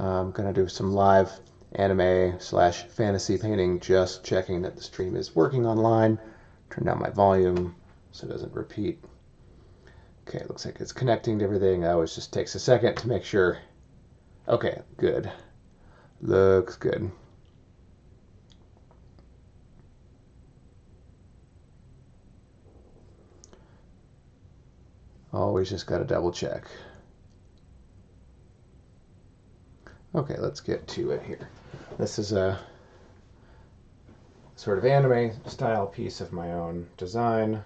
I'm going to do some live anime / fantasy painting, just checking that the stream is working online. Turn down my volume so it doesn't repeat. Okay, it looks like it's connecting to everything. It always just takes a second to make sure. Okay, good. Looks good. Always just got to double check. Okay, let's get to it here. This is a sort of anime style piece of my own design.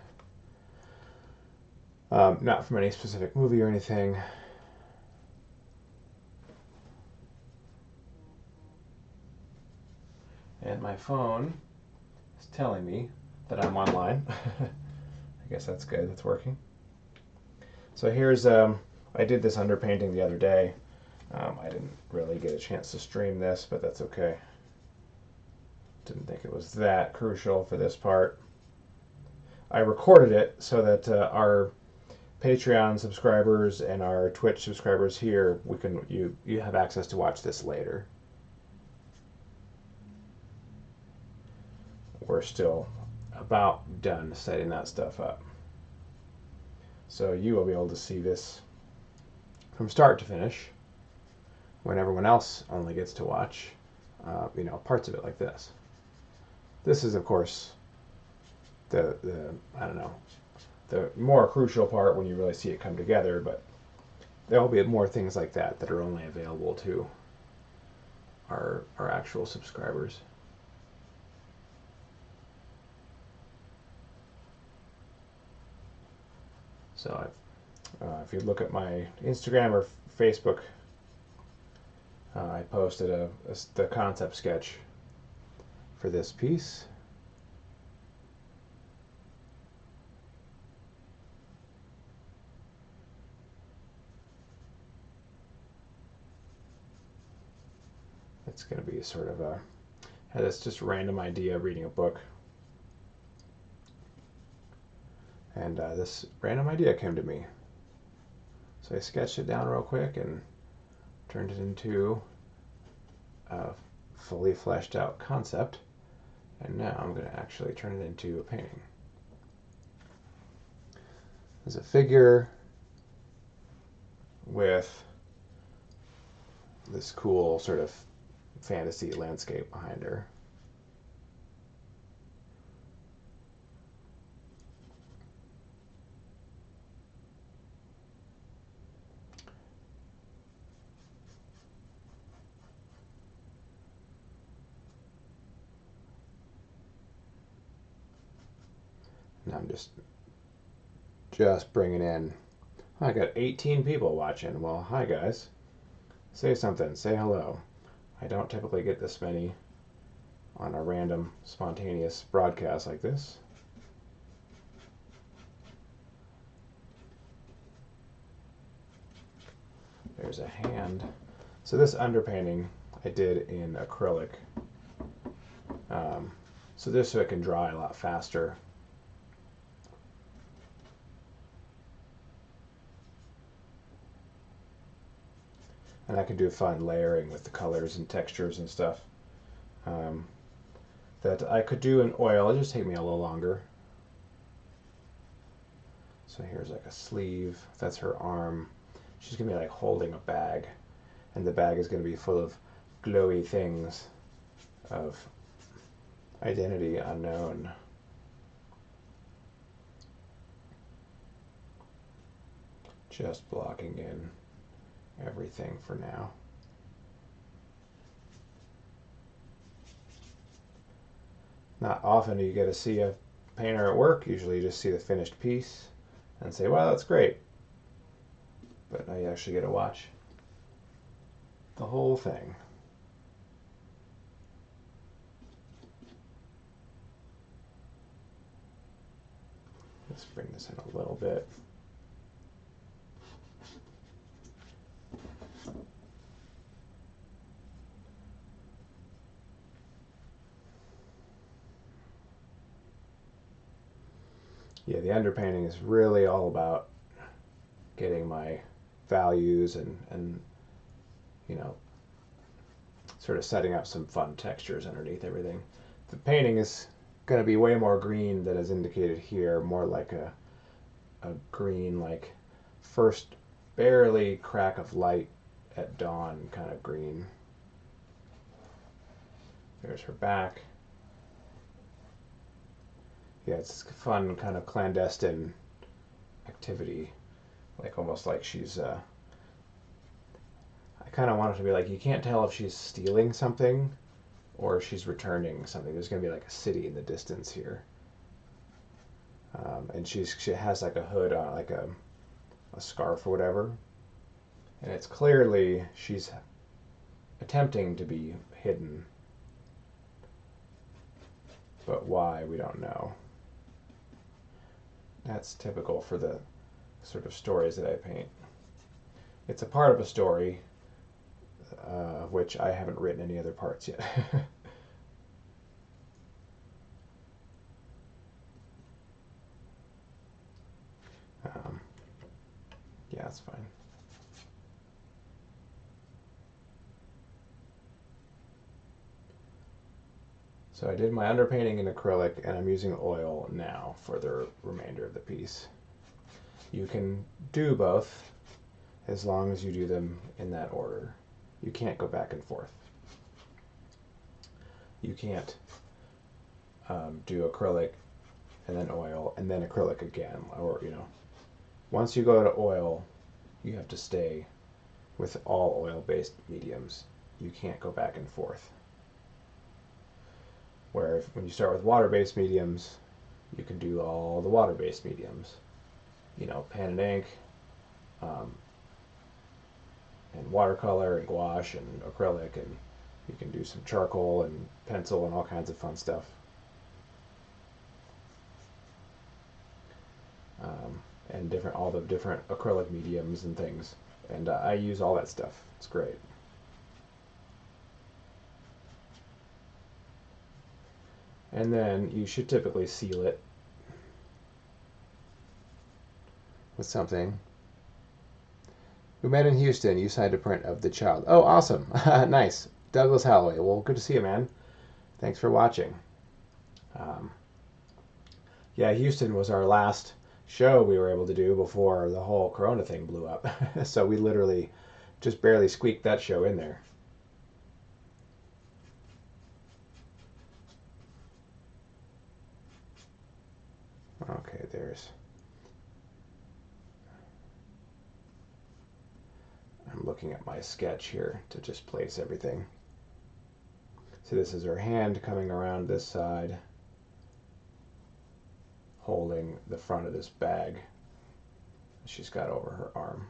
Not from any specific movie or anything. And my phone is telling me that I'm online. I guess that's good, that's working. So here's, I did this underpainting the other day. I didn't really get a chance to stream this, but that's okay. Didn't think it was that crucial for this part. I recorded it so that our Patreon subscribers and our Twitch subscribers here, you have access to watch this later. We're still about done setting that stuff up. So you will be able to see this from start to finish when everyone else only gets to watch, parts of it like this. This is, of course, the more crucial part when you really see it come together, but there will be more things like that that are only available to our actual subscribers. So if you look at my Instagram or Facebook, I posted the concept sketch for this piece. It's going to be sort of this just random idea of reading a book. And this random idea came to me. So I sketched it down real quick and turned it into a fully fleshed out concept. And now I'm going to actually turn it into a painting. There's a figure with this cool sort of fantasy landscape behind her. And I'm just bringing in. I got 18 people watching. Well, hi guys. Say something. Say hello. I don't typically get this many on a random, spontaneous broadcast like this. There's a hand. So this underpainting I did in acrylic. So this so it can dry a lot faster. And I can do fun layering with the colors and textures and stuff that I could do in oil. It'll just take me a little longer. So here's like a sleeve. That's her arm. She's going to be like holding a bag. And the bag is going to be full of glowy things of identity unknown. Just blocking in everything for now. Not often do you get to see a painter at work. Usually you just see the finished piece and say, wow, that's great. But now you actually get to watch the whole thing. Let's bring this in a little bit. Yeah, the underpainting is really all about getting my values and sort of setting up some fun textures underneath everything. The painting is going to be way more green than is indicated here, more like a green, like first barely crack of light at dawn kind of green. There's her back. Yeah, it's fun, kind of clandestine activity, like almost like she's. I kind of want it to be like you can't tell if she's stealing something or if she's returning something. There's going to be like a city in the distance here, and she has like a hood on, like a scarf or whatever, and it's clearly she's attempting to be hidden, but why, we don't know. That's typical for the sort of stories that I paint. It's a part of a story, which I haven't written any other parts yet. Yeah, that's fine. So I did my underpainting in acrylic, and I'm using oil now for the remainder of the piece. You can do both as long as you do them in that order. You can't go back and forth. You can't do acrylic and then oil and then acrylic again, or once you go to oil, you have to stay with all oil-based mediums. You can't go back and forth. Where when you start with water-based mediums, you can do all the water-based mediums. Pen and ink, and watercolor and gouache and acrylic, and you can do some charcoal and pencil and all kinds of fun stuff. And all the different acrylic mediums and things. And I use all that stuff. It's great. And then you should typically seal it with something. We met in Houston. You signed a print of The Child. Oh, awesome. Nice. Douglas Holloway. Well, good to see you, man. Thanks for watching. Yeah, Houston was our last show we were able to do before the whole Corona thing blew up. So we literally just barely squeaked that show in there. Okay, I'm looking at my sketch here to just place everything. So this is her hand coming around this side, holding the front of this bag she's got over her arm.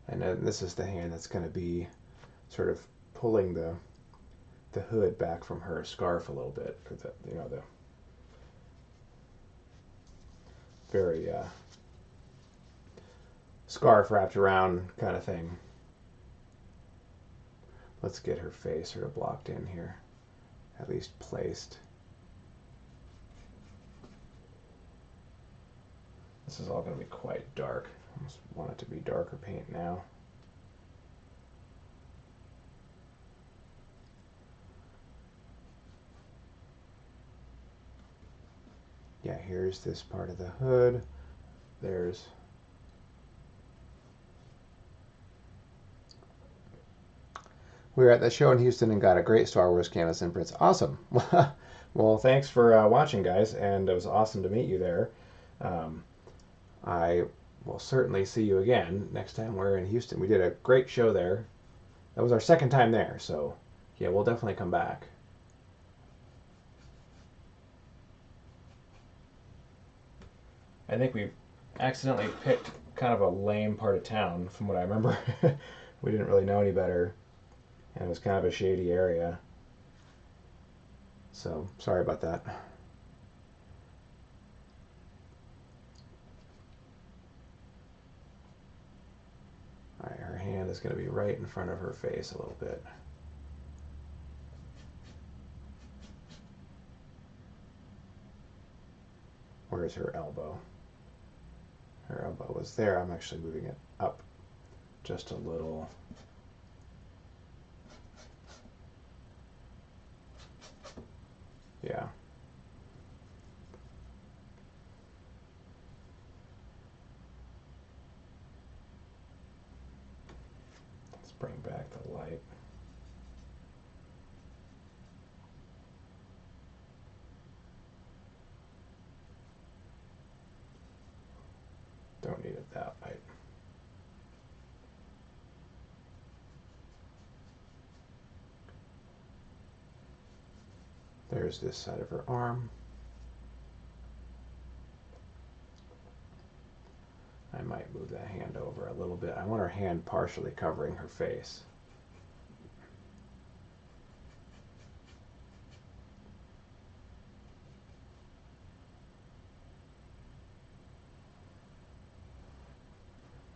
And then this is the hand that's going to be sort of pulling the hood back from her scarf a little bit, or the very scarf wrapped around kind of thing. Let's get her face sort of blocked in here, at least placed. This is all going to be quite dark. I almost want it to be darker paint now. Yeah, here's this part of the hood. We were at the show in Houston and got a great Star Wars canvas and prints. Awesome. Well, thanks for watching, guys, and it was awesome to meet you there. I will certainly see you again next time we're in Houston. We did a great show there. That was our second time there, so yeah, we'll definitely come back. I think we accidentally picked kind of a lame part of town, from what I remember. We didn't really know any better, and it was kind of a shady area. So, sorry about that. Alright, her hand is going to be right in front of her face a little bit. Where's her elbow? Her elbow was there. I'm actually moving it up just a little. Yeah. Let's bring back the light. Don't need it that light. There's this side of her arm. I might move that hand over a little bit. I want her hand partially covering her face.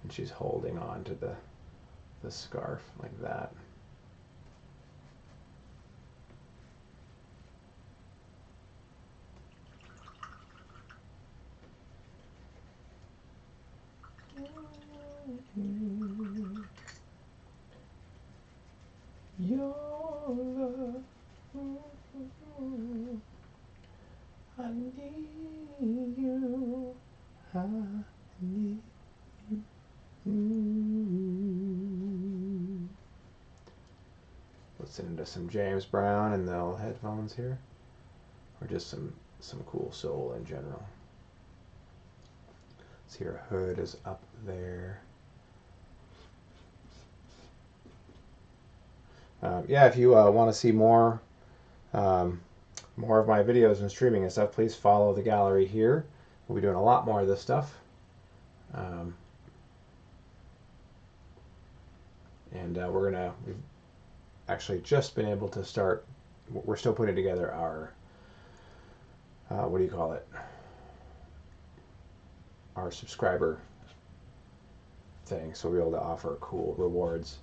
And she's holding on to the scarf like that. Your love, I need you, I need you. Listening to some James Brown in the old headphones here, or just some cool soul in general. See, her hood is up there. Yeah, if you want to see more of my videos and streaming and stuff, please follow the gallery here. We'll be doing a lot more of this stuff. And we've actually just been able to start, we're still putting together our, what do you call it? Our subscriber thing. So we'll be able to offer cool rewards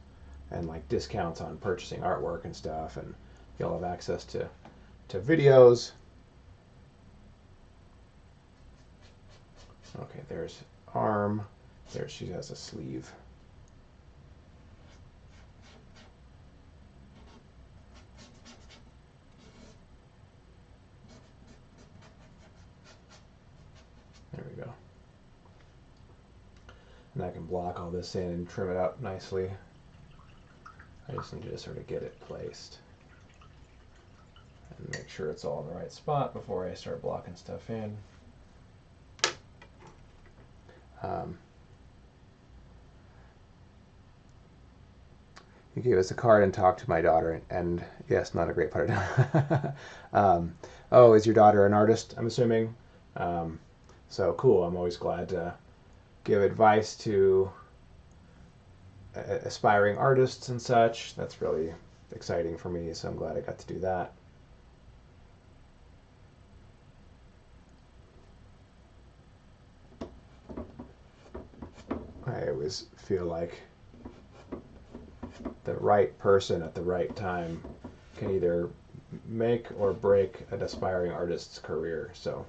and like discounts on purchasing artwork and stuff, and you'll have access to videos. Okay, there's arm. There she has a sleeve. There we go. And I can block all this in and trim it up nicely. I just need to sort of get it placed and make sure it's all in the right spot before I start blocking stuff in. He gave us a card and talked to my daughter, and yes, not a great part. Oh, is your daughter an artist, I'm assuming? So cool. I'm always glad to give advice to aspiring artists and such. That's really exciting for me, so I'm glad I got to do that. I always feel like the right person at the right time can either make or break an aspiring artist's career. So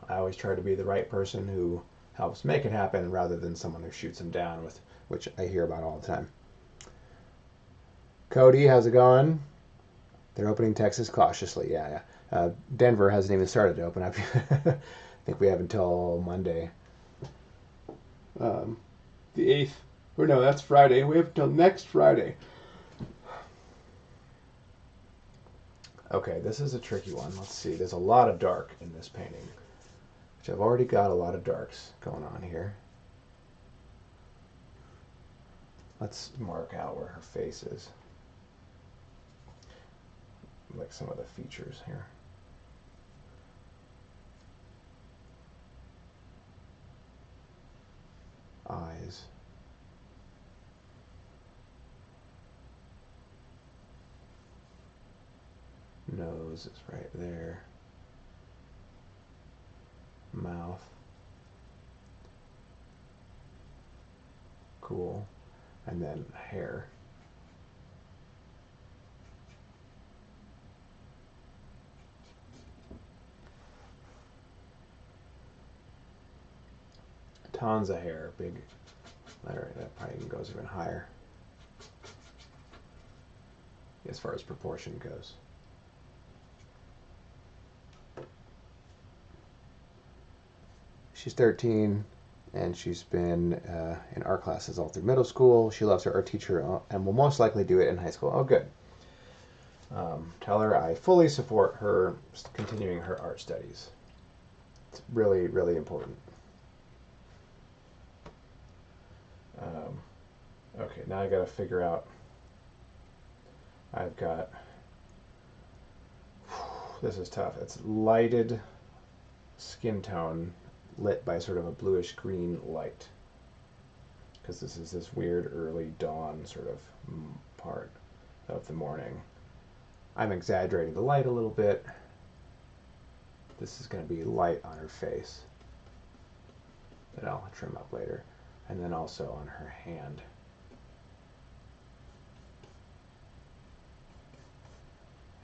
I always try to be the right person who helps make it happen rather than someone who shoots them down, with which I hear about all the time. Cody, how's it going? They're opening Texas cautiously. Yeah. Denver hasn't even started to open up. I think we have until Monday. The 8th. Or no, that's Friday. We have until next Friday. Okay, this is a tricky one. Let's see. There's a lot of dark in this painting, which I've already got a lot of darks going on here. Let's mark out where her face is. Like some of the features here. Eyes. Nose is right there. Mouth. Cool. And then hair. Tons of hair. Big. Alright, that probably goes even higher as far as proportion goes. She's 13, and she's been in art classes all through middle school. She loves her art teacher and will most likely do it in high school. Oh, good. Tell her I fully support her continuing her art studies. It's really, really important. Okay, now I got to figure out. I've got. This is tough. It's lighted skin tone lit by sort of a bluish green light, because this is this weird early dawn sort of part of the morning. I'm exaggerating the light a little bit. This is going to be light on her face that I'll trim up later, and then also on her hand.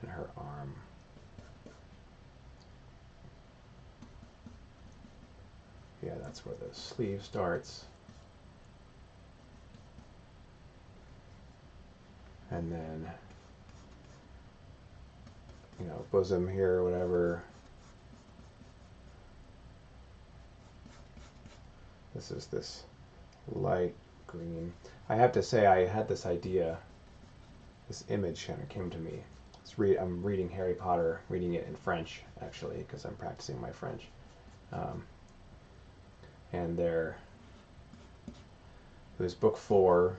And her arm. Yeah, that's where the sleeve starts. And then, you know, bosom here or whatever. This is this light green. I have to say, I had this idea, this image kind of came to me. I'm reading Harry Potter, reading it in French, actually, because I'm practicing my French. And it was book 4.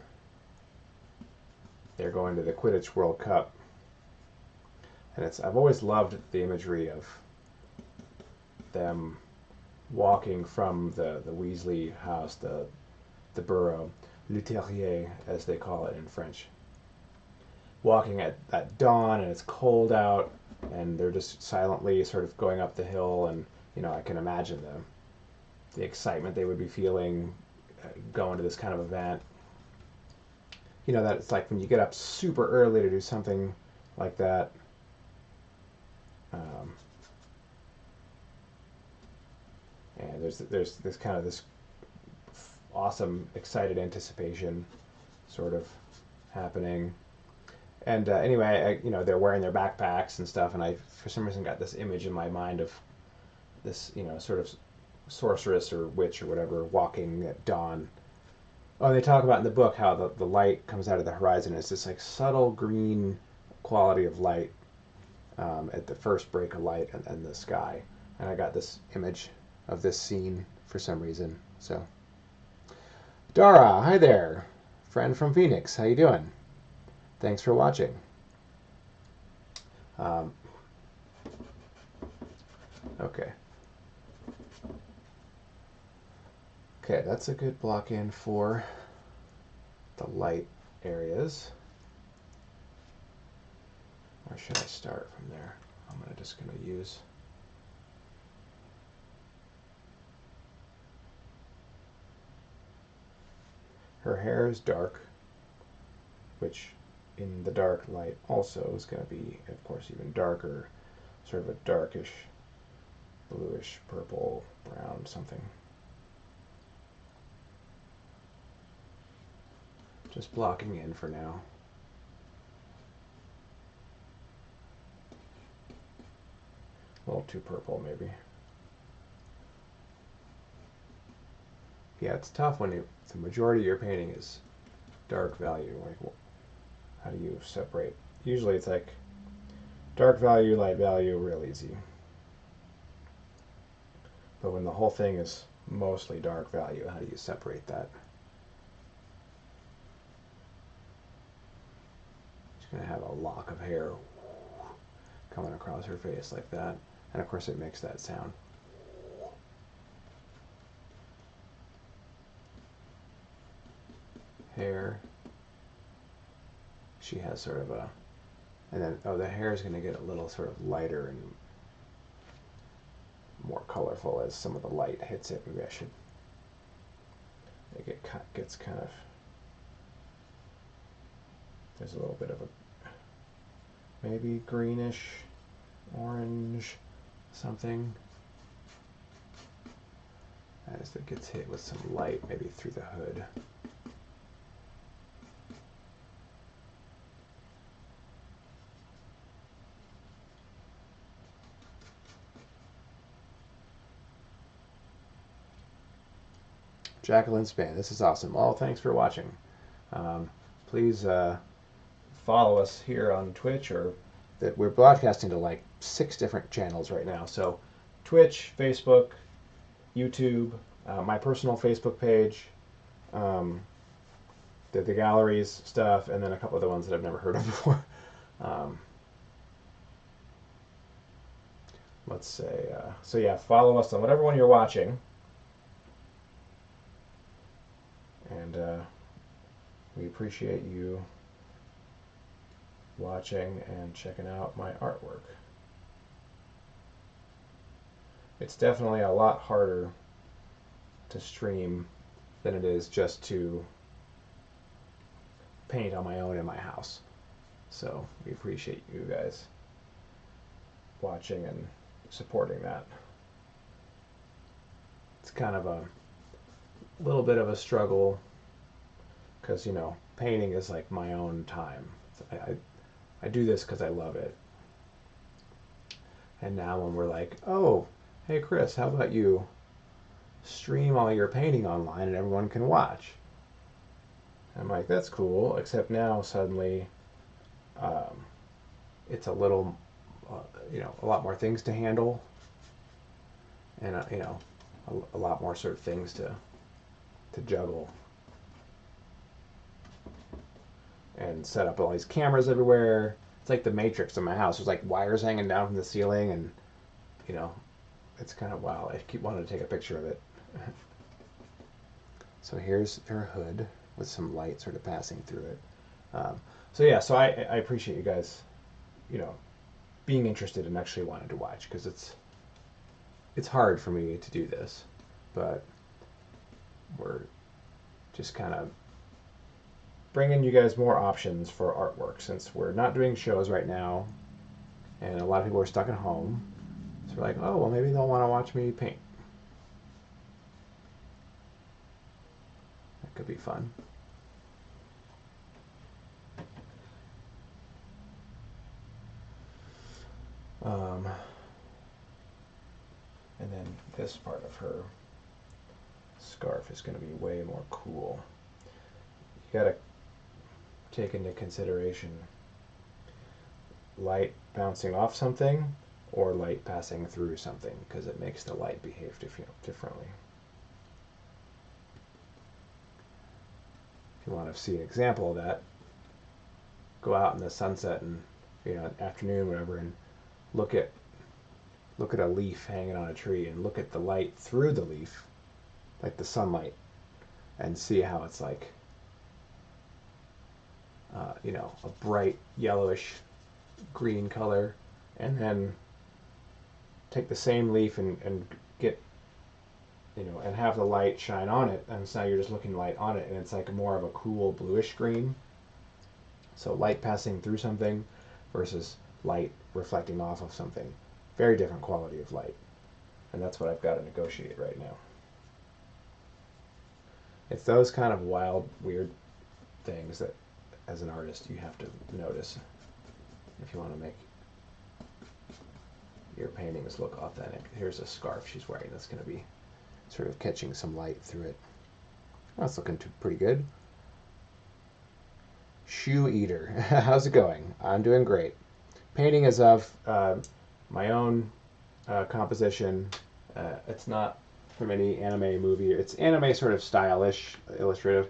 They're going to the Quidditch World Cup. And I've always loved the imagery of them walking from the Weasley house, the burrow, Le Terrier, as they call it in French. Walking at dawn, and it's cold out, and they're just silently sort of going up the hill, and, you know, I can imagine the excitement they would be feeling going to this kind of event. You know, that it's like when you get up super early to do something like that. And there's this kind of this awesome, excited anticipation sort of happening. And anyway, you know, they're wearing their backpacks and stuff, and I, for some reason, got this image in my mind of this, you know, sort of sorceress or witch or whatever walking at dawn. Oh, they talk about in the book how the light comes out of the horizon. It's this like subtle green quality of light at the first break of light in the sky. And I got this image of this scene for some reason. So, Dara, hi there, friend from Phoenix. How you doing? Thanks for watching. Okay. Okay, that's a good block in for the light areas. Or should I start from there? I'm just gonna use her hair is dark, which in the dark light also is going to be, of course, even darker, sort of a darkish, bluish, purple, brown, something. Just blocking in for now. A little too purple, maybe. Yeah, it's tough when the majority of your painting is dark value. Like, how do you separate? Usually it's like dark value, light value, real easy. But when the whole thing is mostly dark value, how do you separate that? She's going to have a lock of hair coming across her face like that. And of course it makes that sound. Hair. She has sort of a, and then, oh, the hair is going to get a little sort of lighter and more colorful as some of the light hits it. Maybe I should make it gets kind of, there's a little bit of a maybe greenish, orange, something as it gets hit with some light, maybe through the hood. Jacqueline Span. This is awesome. Oh, thanks for watching. Please follow us here on Twitch, or that we're broadcasting to like 6 different channels right now. So Twitch, Facebook, YouTube, my personal Facebook page, the galleries stuff, and then a couple of the ones that I've never heard of before. Let's say, so yeah, follow us on whatever one you're watching. And we appreciate you watching and checking out my artwork. It's definitely a lot harder to stream than it is just to paint on my own in my house. So we appreciate you guys watching and supporting that. It's kind of a little bit of a struggle because, you know, painting is like my own time. I do this because I love it. And now when we're like, oh, hey Chris, how about you stream all your painting online and everyone can watch? I'm like, that's cool, except now suddenly it's a little, you know, a lot more things to handle, and you know, a lot more sort of things to juggle, and set up all these cameras everywhere. It's like the Matrix in my house. There's like wires hanging down from the ceiling, and you know, it's kind of wild. I keep wanting to take a picture of it. So here's her hood with some light sort of passing through it. So yeah, so I appreciate you guys, you know, being interested and actually wanting to watch, because it's hard for me to do this, but we're just kind of bringing you guys more options for artwork, since we're not doing shows right now and a lot of people are stuck at home. So we're like, oh, well, maybe they'll want to watch me paint. That could be fun. And then this part of her scarf is going to be way more cool. You got to take into consideration light bouncing off something or light passing through something, because it makes the light behave differently. If you want to see an example of that, go out in the sunset and, you know, afternoon, whatever, and look at a leaf hanging on a tree and look at the light through the leaf, like the sunlight, and see how it's like, you know, a bright yellowish green color, and then take the same leaf and get, you know, and have the light shine on it, and so now you're just looking light on it, and it's like more of a cool bluish green. So light passing through something versus light reflecting off of something. Very different quality of light. And that's what I've got to negotiate right now. It's those kind of wild, weird things that, as an artist, you have to notice if you want to make your paintings look authentic. Here's a scarf she's wearing that's going to be sort of catching some light through it. That's looking pretty good. Shoe Eater. How's it going? I'm doing great. Painting is of my own composition. It's not from any anime movie. It's anime sort of stylish, illustrative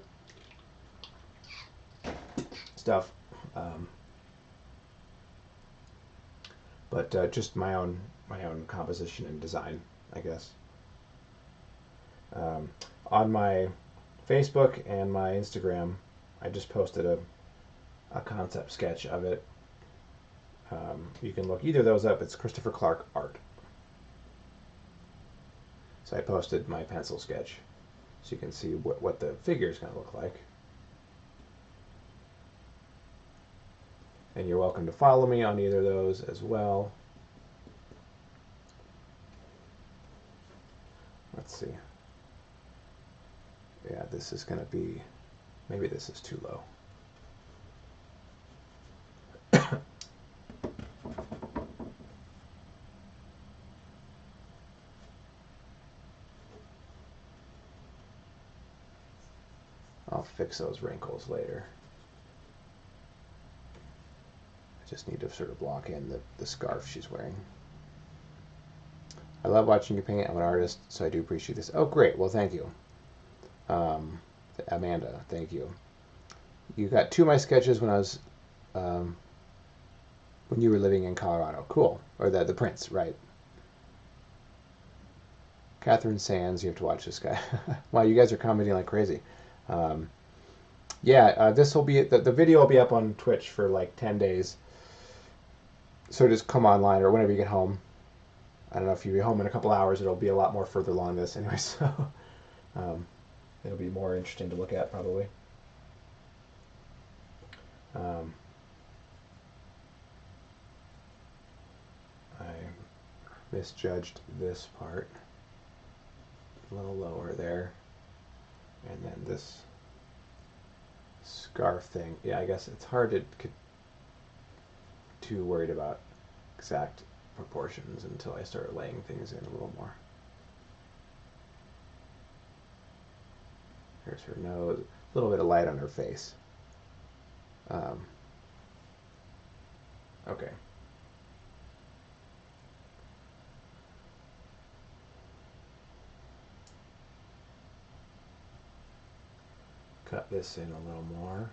stuff. But just my own composition and design, I guess. On my Facebook and my Instagram, I just posted a concept sketch of it. You can look either of those up. It's Christopher Clark Art. So I posted my pencil sketch, so you can see what the figure is going to look like. And you're welcome to follow me on either of those as well. Let's see. Yeah, this is going to be, maybe this is too low. fix those wrinkles later. I just need to sort of block in the scarf she's wearing. I love watching you paint. I'm an artist, so I do appreciate this. Oh, great. Well, thank you. Amanda, thank you. You got 2 of my sketches when I was, when you were living in Colorado. Cool. Or the prints, right. Catherine Sands, you have to watch this guy. Wow, you guys are commenting like crazy. Yeah, this will be, the video will be up on Twitch for like 10 days. So just come online or whenever you get home. I don't know if you'll be home in a couple hours, it'll be a lot more further along this anyway, so it'll be more interesting to look at probably. I misjudged this part. A little lower there. And then this scarf thing. Yeah, I guess it's hard to get too worried about exact proportions until I start laying things in a little more. Here's her nose, a little bit of light on her face. Okay. Cut this in a little more.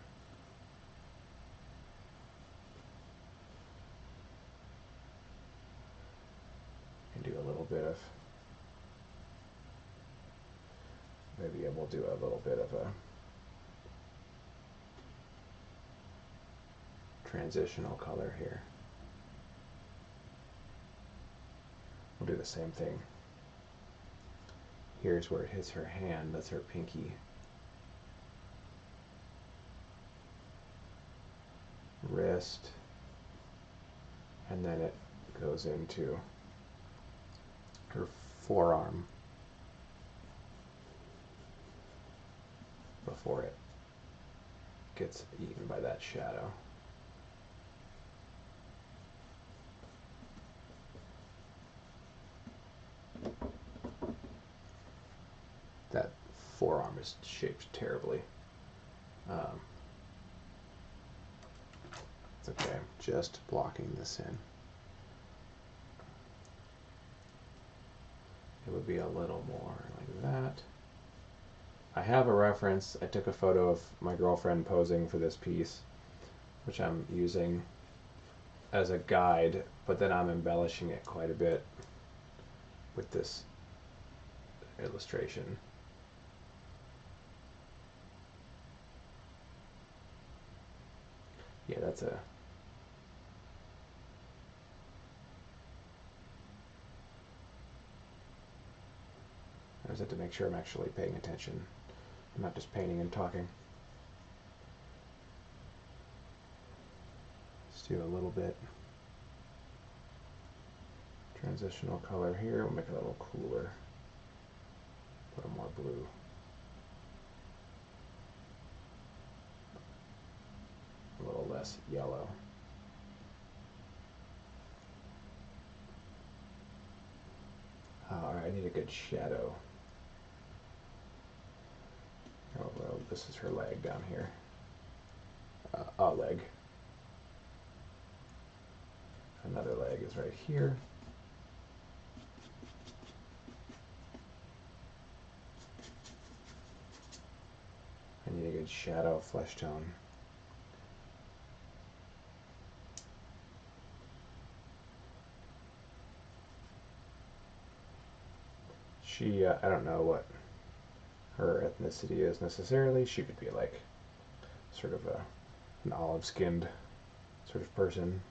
And do a little bit of, maybe we'll do a little bit of a transitional color here. We'll do the same thing. Here's where it hits her hand, that's her pinky. Wrist, and then it goes into her forearm before it gets eaten by that shadow. That forearm is shaped terribly. It's okay, I'm just blocking this in. It would be a little more like that. I have a reference. I took a photo of my girlfriend posing for this piece, which I'm using as a guide, but then I'm embellishing it quite a bit with this illustration. Yeah, that's a... I just have to make sure I'm actually paying attention. I'm not just painting and talking. Let's do a little bit. Transitional color here. We'll make it a little cooler. A little more blue. A little less yellow. Alright, I need a good shadow. Oh, well, this is her leg down here. A leg. Another leg is right here. I need a good shadow flesh tone. She, I don't know what her ethnicity is necessarily. She could be like sort of an olive-skinned sort of person.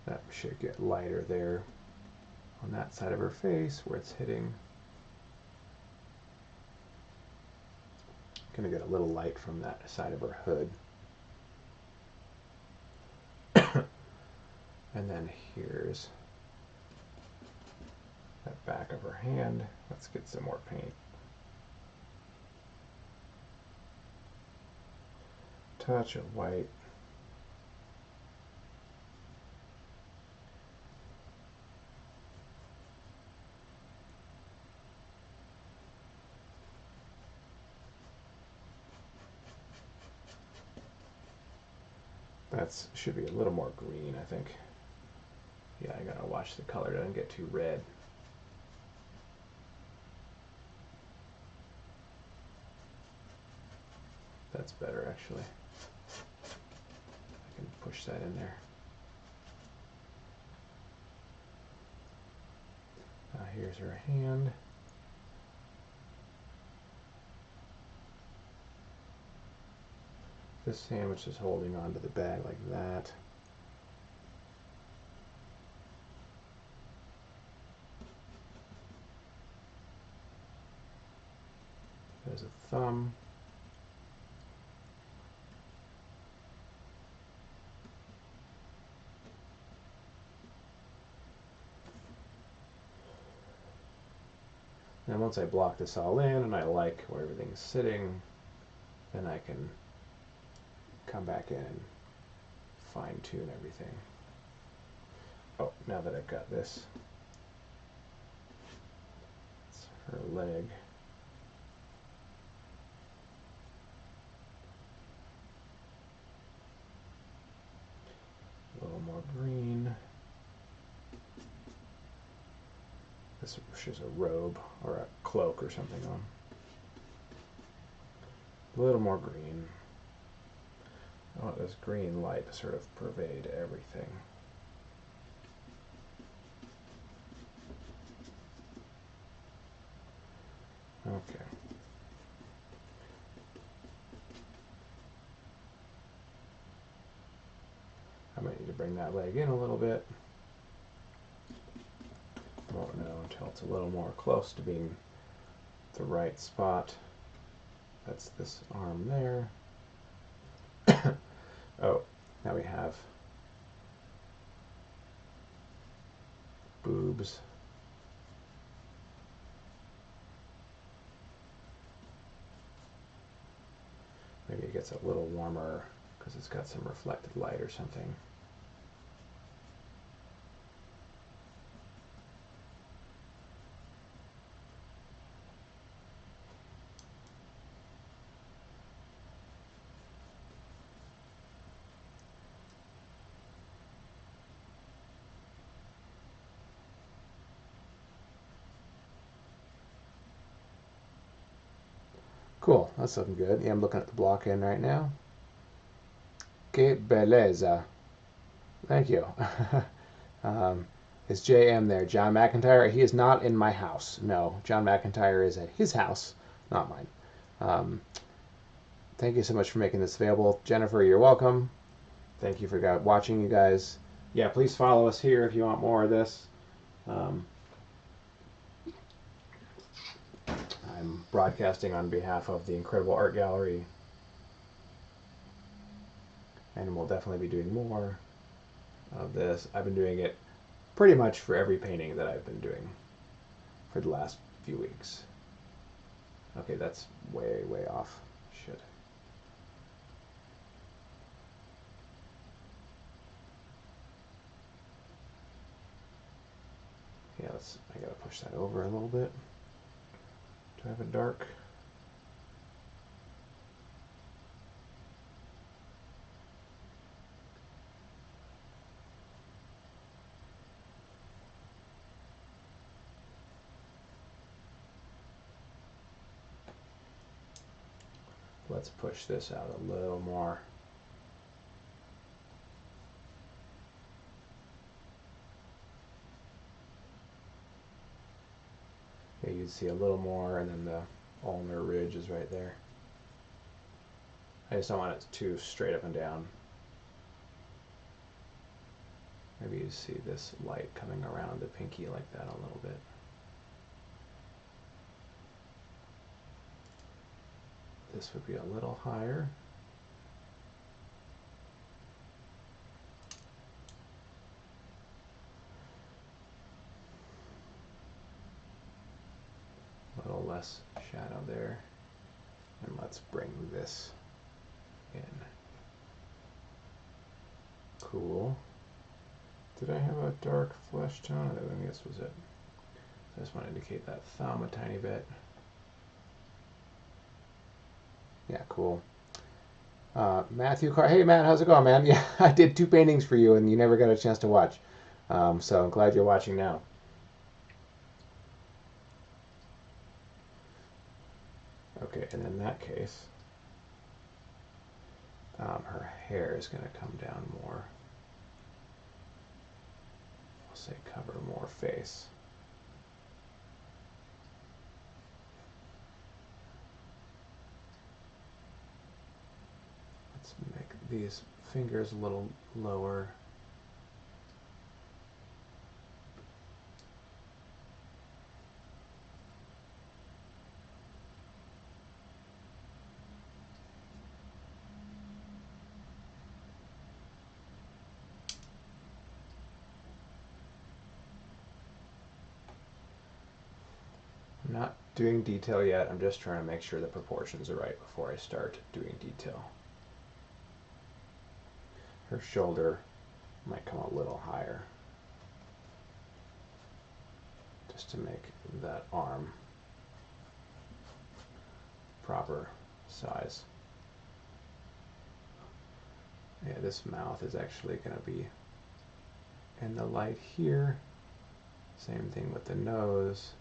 That should get lighter there on that side of her face where it's hitting. Gonna get a little light from that side of her hood. And then here's back of her hand. Let's get some more paint. Touch of white. That should be a little more green, I think. Yeah, I gotta watch the color doesn't get too red. That's better, actually. I can push that in there. Here's her hand. This sandwich is holding onto the bag like that. There's a thumb. And once I block this all in and I like where everything's sitting, then I can come back in and fine tune everything. Oh, now that I've got this, it's her leg. A little more green. This is a robe or a cloak or something on. A little more green. I want this green light to sort of pervade everything. Okay. I might need to bring that leg in a little bit. Won't know until it's a little more close to being the right spot. That's this arm there. Oh, now we have boobs. Maybe it gets a little warmer because it's got some reflected light or something. Cool, that's looking good. Yeah, I'm looking at the block end right now. Que belleza. Thank you. Is JM there? John McIntyre? He is not in my house. No, John McIntyre is at his house, not mine. Thank you so much for making this available. Jennifer, you're welcome. Thank you for watching, you guys. Yeah, please follow us here if you want more of this. I'm broadcasting on behalf of the Incredible Art Gallery, and we'll definitely be doing more of this. I've been doing it pretty much for every painting that I've been doing for the last few weeks. Okay, that's way, way off. Shit. Yeah, I gotta push that over a little bit to have it dark. Let's push this out a little more. Yeah, you'd see a little more, and then the ulnar ridge is right there. I just don't want it too straight up and down. Maybe you see this light coming around the pinky like that a little bit. This would be a little higher. less shadow there. And let's bring this in. Cool. Did I have a dark flesh tone? I think this was it. So I just want to indicate that thumb a tiny bit. Yeah, cool. Matthew Carr. Hey, Matt, how's it going, man? Yeah, I did 2 paintings for you, and you never got a chance to watch. So I'm glad you're watching now. Okay, and in that case, her hair is going to come down more. I'll say cover more face. Let's make these fingers a little lower. I'm not doing detail yet. I'm just trying to make sure the proportions are right before I start doing detail. Her shoulder might come a little higher, just to make that arm proper size. Yeah, this mouth is actually going to be in the light here. Same thing with the nose.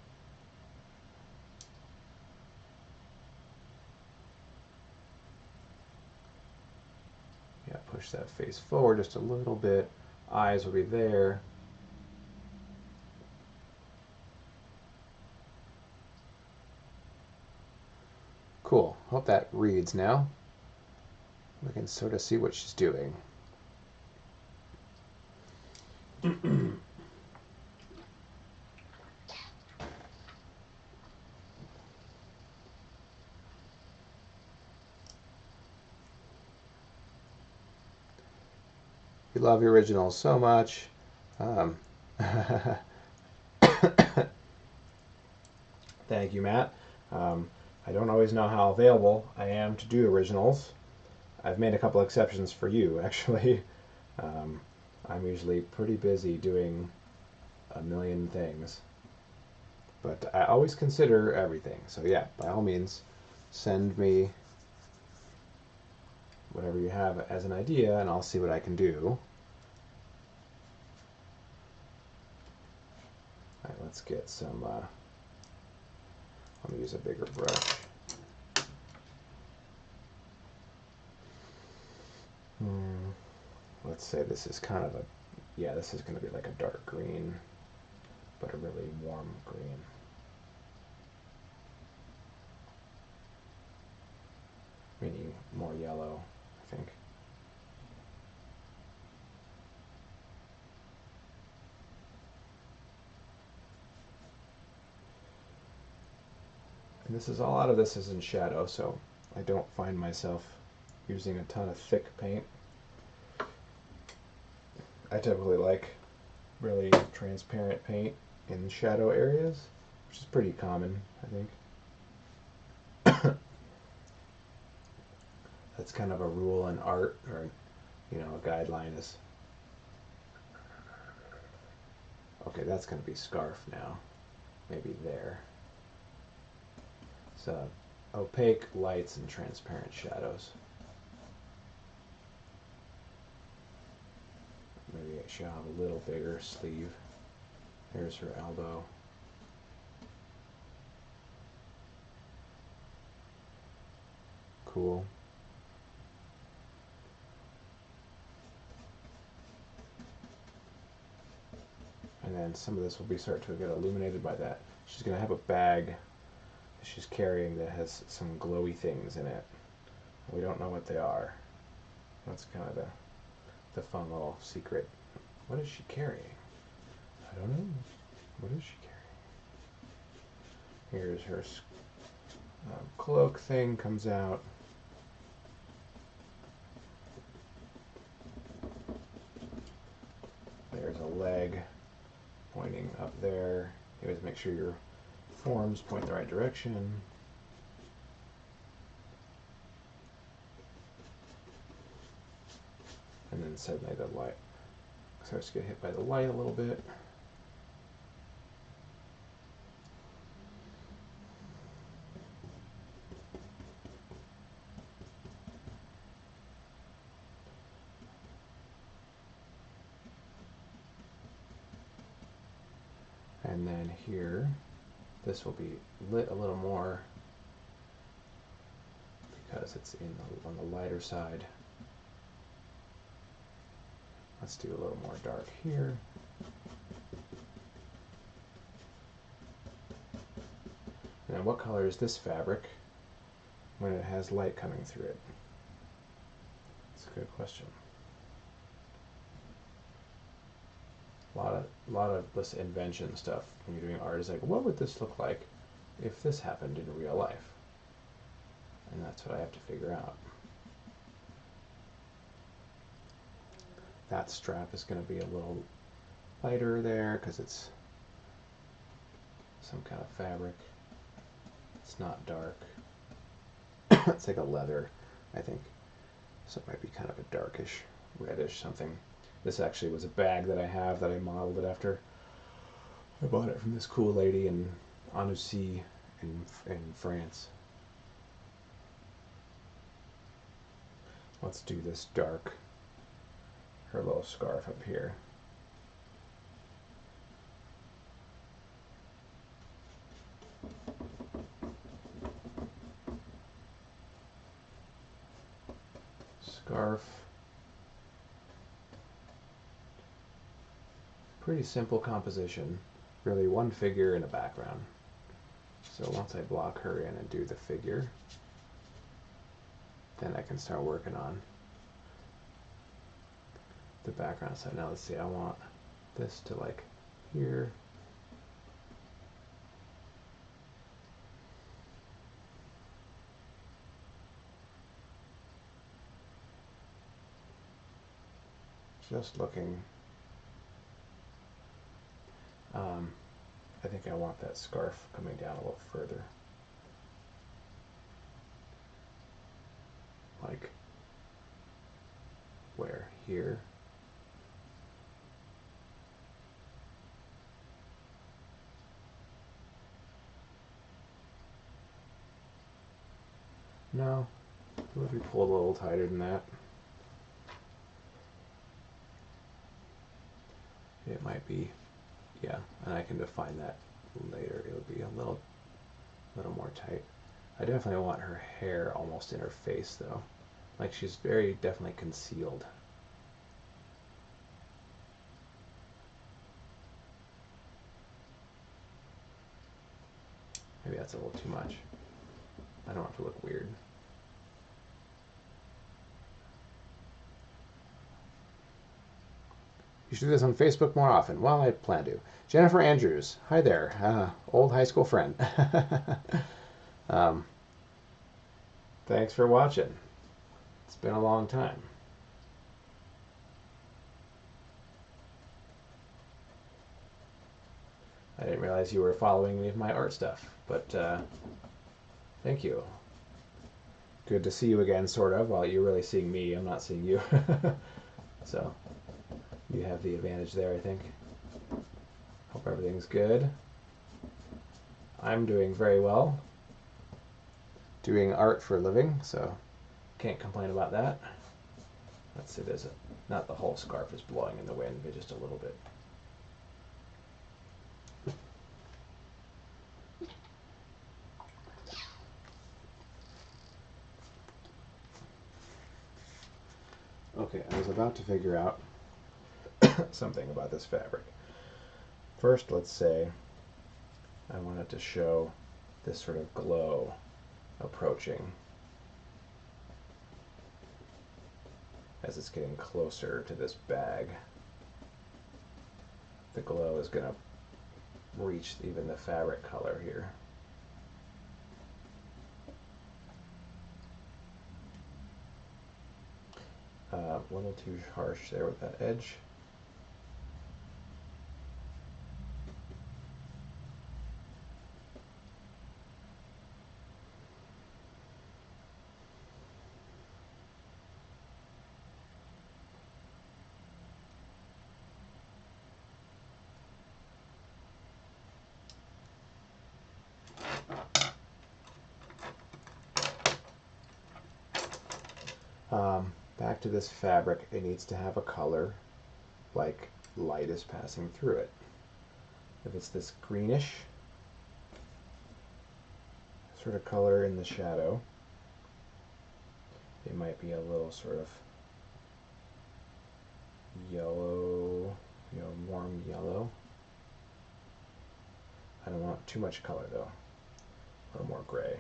Yeah, push that face forward just a little bit. Eyes will be there. Cool. Hope that reads now. We can sort of see what she's doing. We love your originals so much. Thank you, Matt. I don't always know how available I am to do originals. I've made a couple exceptions for you, actually. I'm usually pretty busy doing a million things. But I always consider everything. So yeah, by all means, send me whatever you have as an idea, and I'll see what I can do. All right, let's get some, let me use a bigger brush. Let's say this is kind of a, yeah, this is going to be like a dark green, but a really warm green. Meaning more yellow, I think. And this is all out of this is in shadow, so I don't find myself using a ton of thick paint. I typically like really transparent paint in shadow areas, which is pretty common, I think. That's kind of a rule in art, or a guideline is, okay, that's going to be scarf now, maybe there. So opaque lights and transparent shadows. Maybe she'll have a little bigger sleeve. There's her elbow. Cool. And then some of this will be start to get illuminated by that. She's going to have a bag that she's carrying that has some glowy things in it. We don't know what they are. That's kind of the fun little secret. What is she carrying? I don't know. What is she carrying? Here's her cloak thing comes out. There's a leg pointing up there. You always make sure your forms point the right direction. And then suddenly the light starts to get hit by the light a little bit. And then here, this will be lit a little more because it's on the lighter side. Let's do a little more dark here. And then what color is this fabric when it has light coming through it? That's a good question. A lot of this invention stuff when you're doing art is like, what would this look like if this happened in real life? And that's what I have to figure out. That strap is going to be a little lighter there because it's some kind of fabric. It's not dark. It's like a leather, I think. So it might be kind of a darkish, reddish something. This actually was a bag that I have that I modeled it after. I bought it from this cool lady in Annecy in France. Let's do this dark, her little scarf up here. Scarf. Pretty simple composition, really one figure in a background. So once I block her in and do the figure, then I can start working on the background side. Now let's see, I want this to like here. Just looking. I think I want that scarf coming down a little further. Like where? Here? No. What if we pulled a little tighter than that? It might be, yeah, and I can define that later. It'll be a little more tight. I definitely want her hair almost in her face though. Like she's very definitely concealed. Maybe that's a little too much. I don't want it to look weird. You should do this on Facebook more often. Well, I plan to. Jennifer Andrews. Hi there. Old high school friend. Thanks for watching. It's been a long time. I didn't realize you were following me with my art stuff, but thank you. Good to see you again, sort of. Well, you're really seeing me. I'm not seeing you. So you have the advantage there, I think. Hope everything's good. I'm doing very well. Doing art for a living, so can't complain about that. Let's see, there's not the whole scarf is blowing in the wind, but just a little bit. Okay, I was about to figure out something about this fabric. First, let's say I wanted to show this sort of glow approaching as it's getting closer to this bag. The glow is going to reach even the fabric color here. A little too harsh there with that edge. Back to this fabric, it needs to have a color like light is passing through it. If it's this greenish sort of color in the shadow, it might be a little sort of yellow, warm yellow. I don't want too much color though, a little more gray.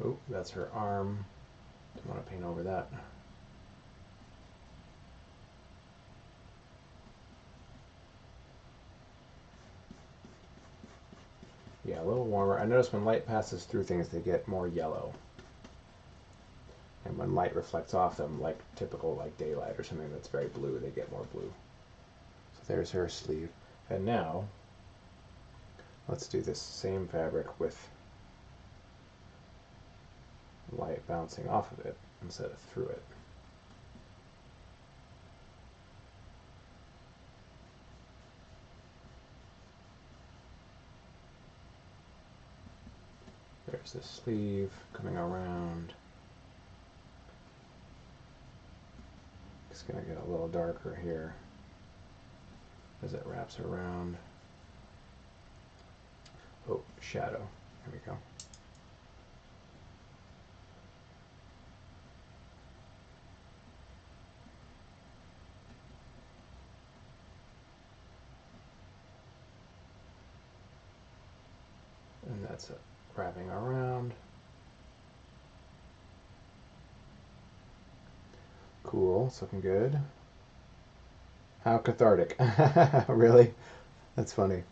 Oh, that's her arm. Don't want to paint over that. Yeah, a little warmer. I notice when light passes through things, they get more yellow. And when light reflects off them, like typical like daylight or something that's very blue, they get more blue. So there's her sleeve. And now, let's do this same fabric with light bouncing off of it instead of through it. There's the sleeve coming around. It's going to get a little darker here as it wraps around. Oh, shadow. There we go. And that's it, wrapping around. Cool, it's looking good. How cathartic. Really? That's funny.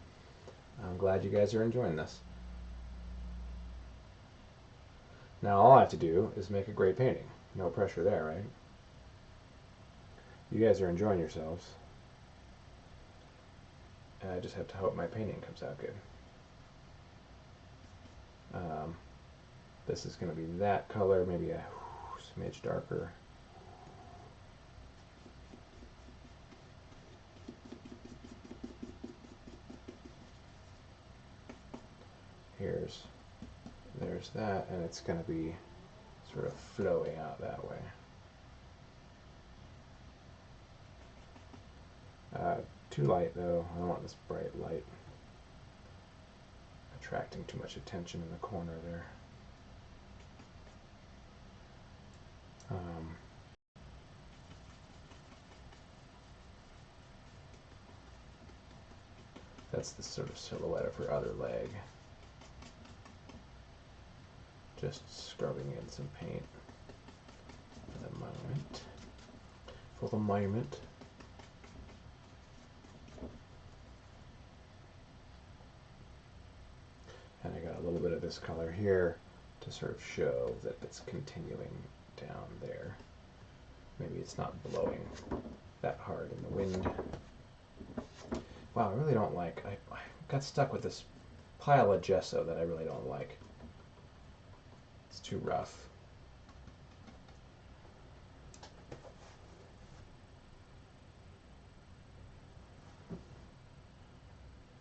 I'm glad you guys are enjoying this. Now all I have to do is make a great painting. No pressure there, right? You guys are enjoying yourselves. And I just have to hope my painting comes out good. This is going to be that color, maybe a smidge darker. There's that, and it's going to be sort of flowing out that way. Too light though. I don't want this bright light attracting too much attention in the corner there. That's the sort of silhouette of her other leg. Just scrubbing in some paint for the moment. For the moment. And I got a little bit of this color here to sort of show that it's continuing down there. Maybe it's not blowing that hard in the wind. Wow, I really don't like, I got stuck with this pile of gesso that I really don't like. It's too rough.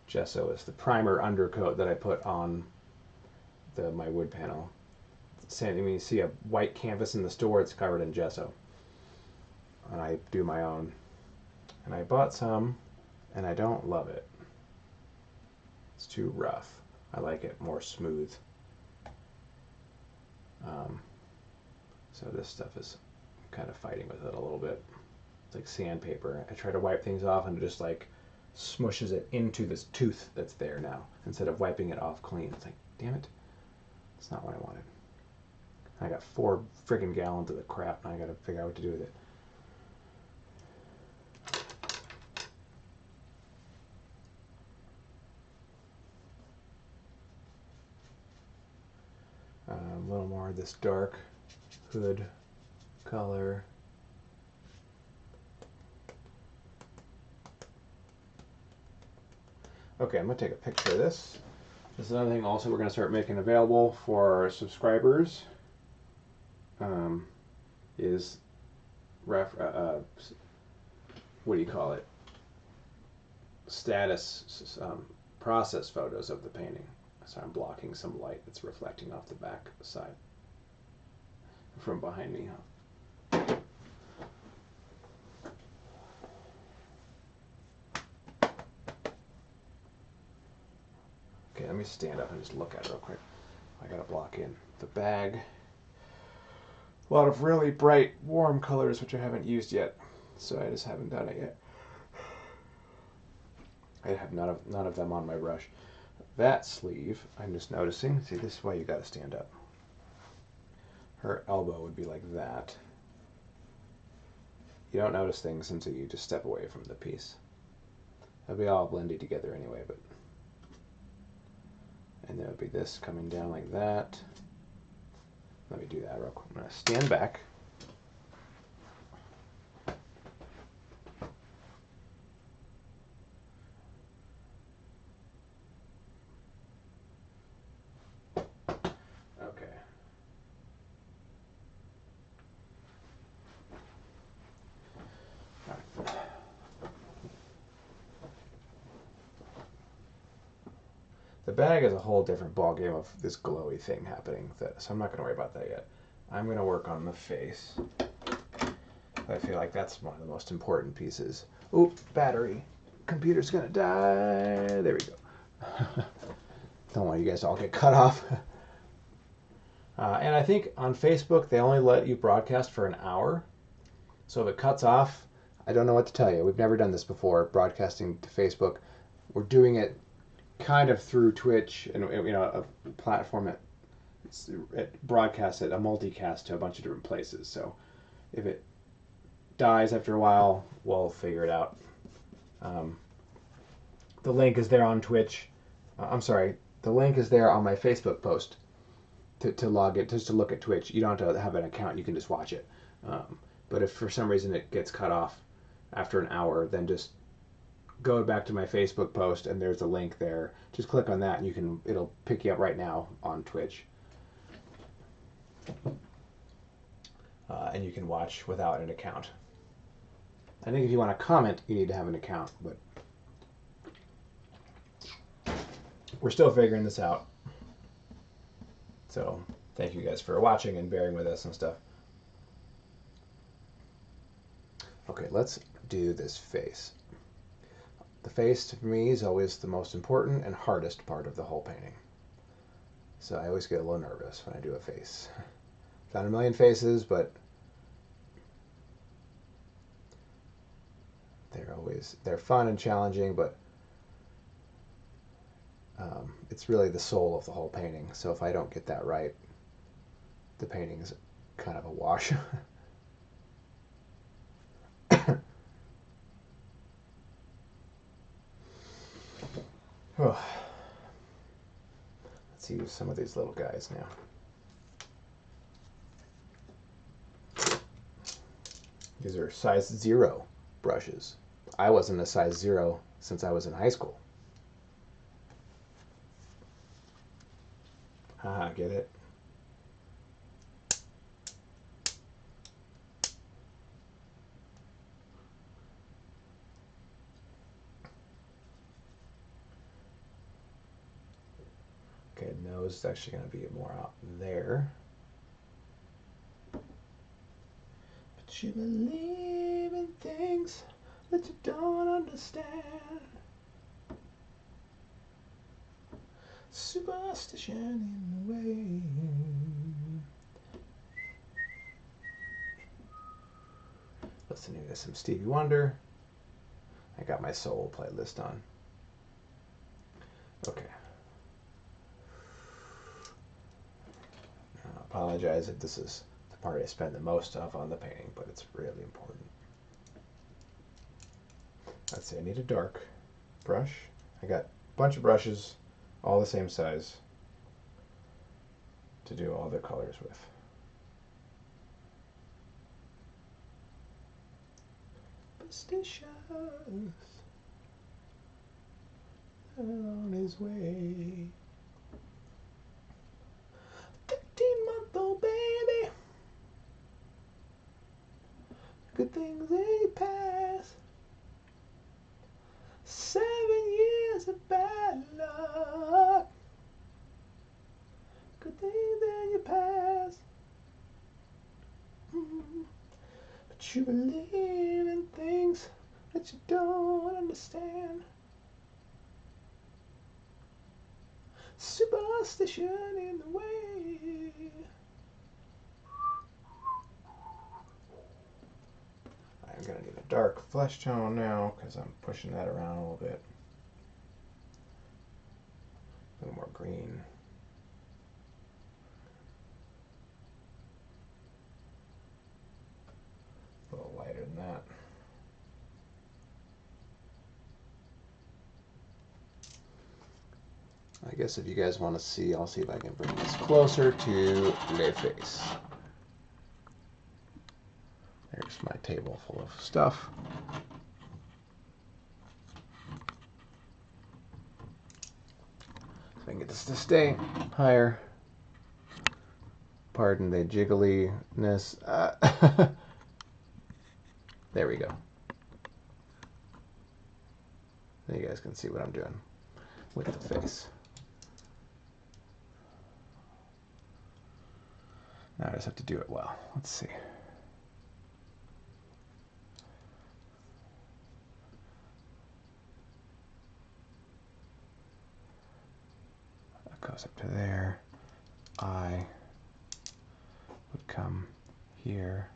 Gesso is the primer undercoat that I put on my wood panel. When you see a white canvas in the store, it's covered in gesso. And I do my own. And I bought some, and I don't love it. It's too rough. I like it more smooth. So this stuff is kind of fighting with it a little bit. It's like sandpaper. I try to wipe things off and it just like smushes it into this tooth that's there now instead of wiping it off clean. It's like, damn it. That's not what I wanted. I got 4 friggin' gallons of the crap and I gotta figure out what to do with it. A little more of this dark hood color. Okay, I'm going to take a picture of this. This is another thing also we're going to start making available for our subscribers. Is what do you call it? Status process photos of the painting. So I'm blocking some light that's reflecting off the back side from behind me. Okay, let me stand up and just look at it real quick. I gotta block in the bag. A lot of really bright, warm colors which I haven't used yet, so I just haven't done it yet. I have none of them on my brush. That sleeve, I'm just noticing. See, this is why you gotta stand up. Her elbow would be like that. You don't notice things until you just step away from the piece. They'll be all blended together anyway, but. And then it would be this coming down like that. Let me do that real quick. I'm gonna stand back. Okay. All right. The bag is a whole different ballgame of this glowy thing happening, so I'm not going to worry about that yet. I'm going to work on the face. I feel like that's one of the most important pieces. Oop, battery. Computer's going to die. There we go. Don't want you guys to all get cut off. And I think on Facebook, they only let you broadcast for an hour. So if it cuts off, I don't know what to tell you. We've never done this before, broadcasting to Facebook. We're doing it kind of through Twitch and a platform that broadcasts it, a multicast to a bunch of different places. So if it dies after a while, we'll figure it out. The link is there on Twitch. I'm sorry, the link is there on my Facebook post to log it, just to look at Twitch. You don't have to have an account, you can just watch it. But if for some reason it gets cut off after an hour, then just go back to my Facebook post and there's a link there. Just click on that and it'll pick you up right now on Twitch. And you can watch without an account. I think if you want to comment, you need to have an account, but we're still figuring this out. So thank you guys for watching and bearing with us and stuff. Okay, let's do this face. The face, for me, is always the most important and hardest part of the whole painting. So I always get a little nervous when I do a face. I've done a million faces, but they're fun and challenging, but it's really the soul of the whole painting. So if I don't get that right, the painting is kind of a wash. Let's use some of these little guys now. These are size 0 brushes. I wasn't a size 0 since I was in high school. Ah, get it? Okay, nose is actually going to be more out there. But you believe in things that you don't understand. Superstition in the way. Listening to some Stevie Wonder. I got my soul playlist on. Okay. I apologize if this is the part I spend the most of on the painting, but it's really important. Let's see, I need a dark brush. I got a bunch of brushes, all the same size, to do all the colors with. Superstitious on his way. 15-month-old baby. Good things they pass. 7 years is a bad luck. Good thing that you pass. But you believe in things that you don't understand. Superstition in the way. I'm gonna need a dark flesh tone now because I'm pushing that around a little bit. A little more green. A little lighter than that. I guess if you guys want to see, I'll see if I can bring this closer to the face. There's my table full of stuff. So I can get this to stay higher. Pardon the jiggliness. There we go. Now you guys can see what I'm doing with the face. Now I just have to do it well. Let's see. That goes up to there. Eye would come here.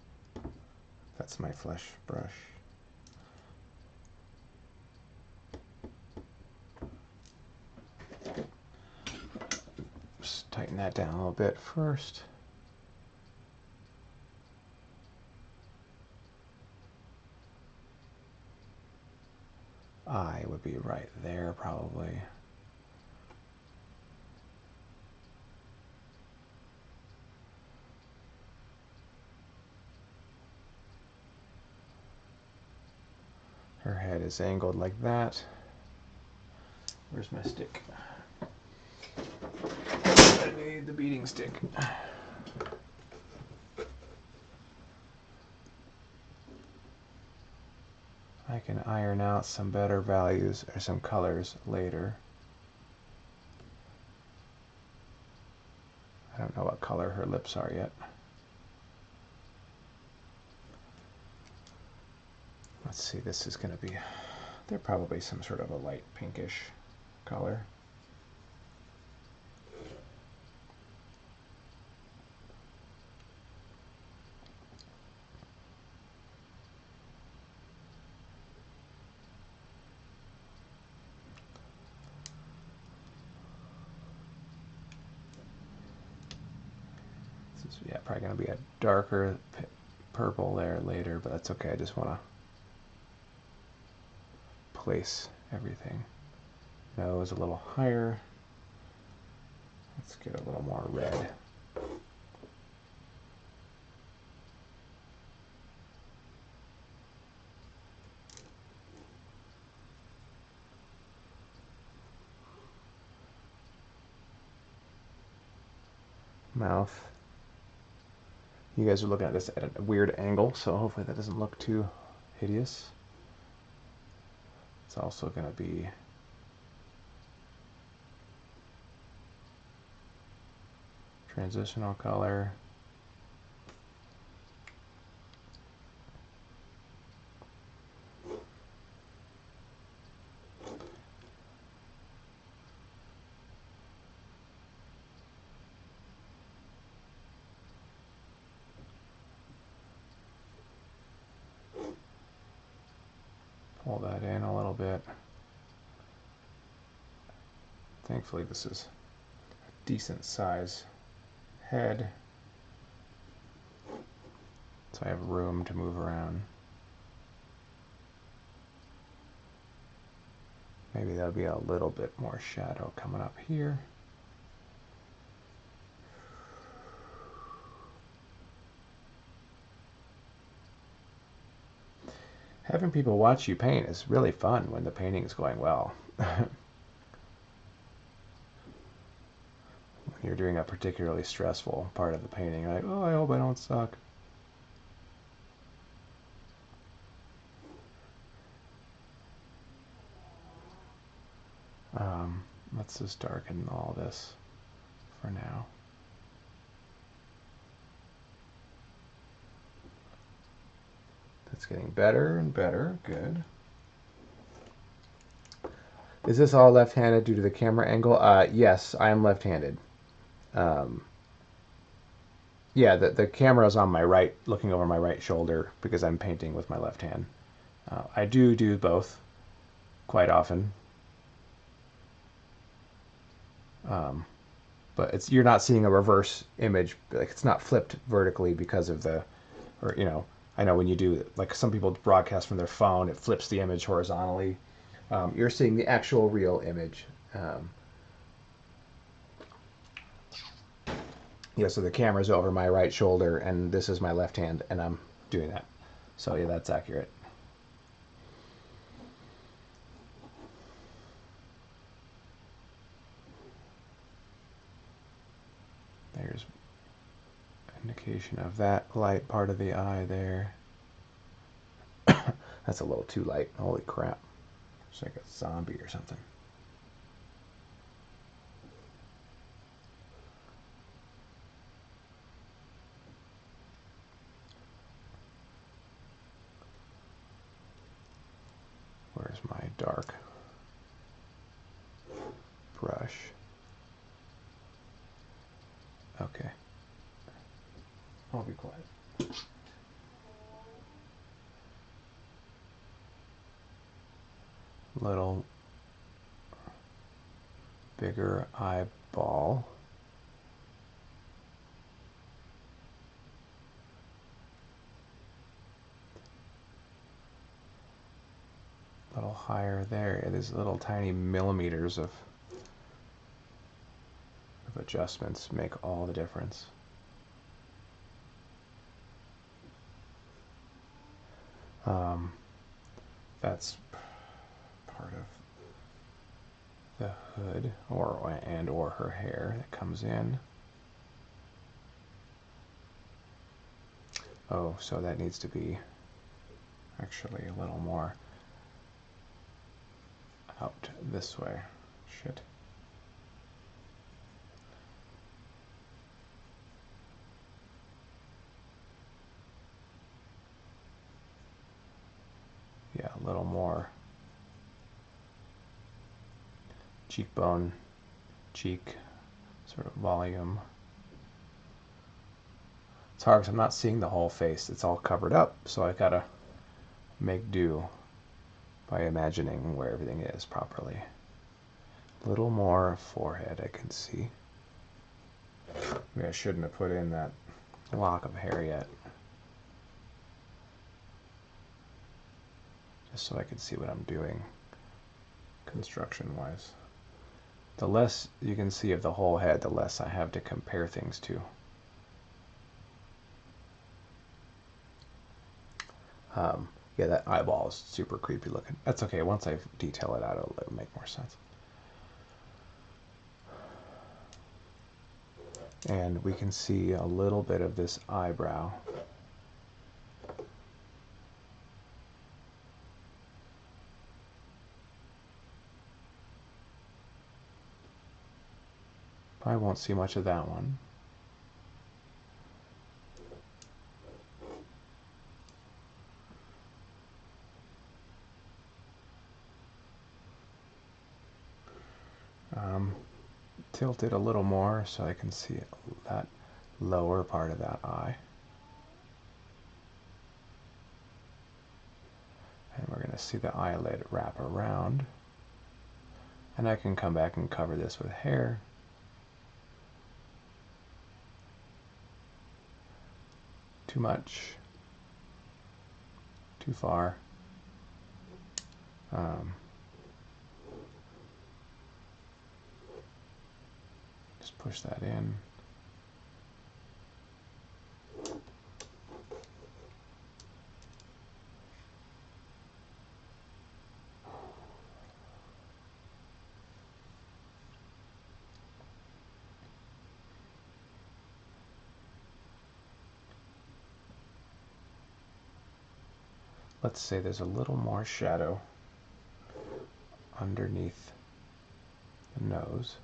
That's my flesh brush. Just tighten that down a little bit first. Eye would be right there probably. Her head is angled like that. Where's my stick? I need the beating stick. I can iron out some better values or some colors later. I don't know what color her lips are yet. Let's see, this is going to be, they're probably some sort of a light pinkish color. This is, yeah, probably going to be a darker purple there later, but that's okay. I just want to place everything. Nose a little higher. Let's get a little more red. Mouth. You guys are looking at this at a weird angle, so hopefully that doesn't look too hideous. It's also going to be transitional color. Pull that in a little bit. Thankfully this is a decent size head, so I have room to move around. Maybe there'll be a little bit more shadow coming up here. Having people watch you paint is really fun when the painting is going well. When you're doing a particularly stressful part of the painting, you're like, oh, I hope I don't suck. Let's just darken all this for now. That's getting better and better. Good. Is this all left-handed due to the camera angle? Yes, I am left-handed. Yeah, the camera is on my right, looking over my right shoulder because I'm painting with my left hand. I do both quite often. But you're not seeing a reverse image, like it's not flipped vertically because of I know when you do, like some people broadcast from their phone, it flips the image horizontally. You're seeing the actual real image. Yeah, so the camera's over my right shoulder, and this is my left hand, and I'm doing that. So yeah, that's accurate. There's indication of that light part of the eye there. That's a little too light. Holy crap. It's like a zombie or something. Where's my dark brush? Okay. I'll be quiet. Little bigger eyeball. A little higher there. It is little tiny millimeters of adjustments make all the difference. That's part of the hood or her hair that comes in. Oh, so that needs to be actually a little more out this way. Shit. Yeah, a little more cheekbone, cheek sort of volume. It's hard because I'm not seeing the whole face. It's all covered up, so I gotta make do by imagining where everything is properly. A little more forehead I can see. Maybe I shouldn't have put in that lock of hair yet. Just so I can see what I'm doing construction-wise. The less you can see of the whole head, the less I have to compare things to. Yeah, that eyeball is super creepy looking. That's okay. Once I detail it out, it'll make more sense. And we can see a little bit of this eyebrow. I won't see much of that one. Tilt it a little more so I can see that lower part of that eye. And we're going to see the eyelid wrap around. And I can come back and cover this with hair. Too much. Too far. Just push that in. Let's say there's a little more shadow underneath the nose.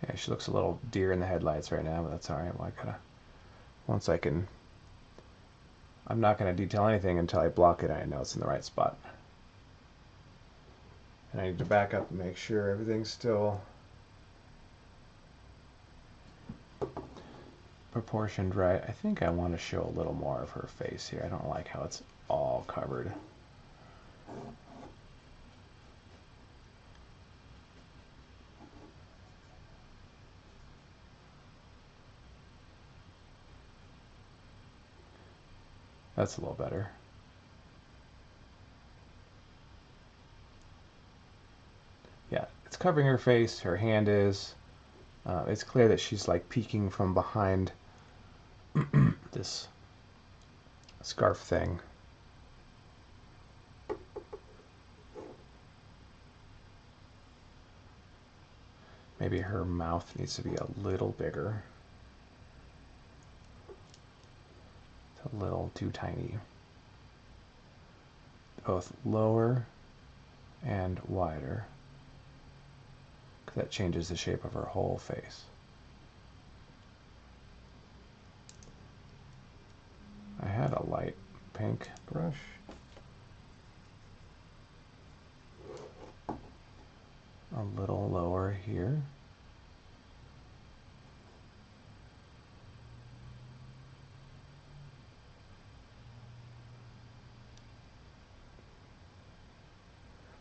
Yeah, she looks a little deer in the headlights right now, but that's all right. Well, once I can, I'm not going to detail anything until I block it and I know it's in the right spot. And I need to back up and make sure everything's still proportioned right. I think I want to show a little more of her face here. I don't like how it's all covered. That's a little better. Yeah, it's covering her face, her hand is. It's clear that she's like peeking from behind this scarf thing. Maybe her mouth needs to be a little bigger. It's a little too tiny. Both lower and wider. Because that changes the shape of her whole face. I had a light pink brush. A little lower here.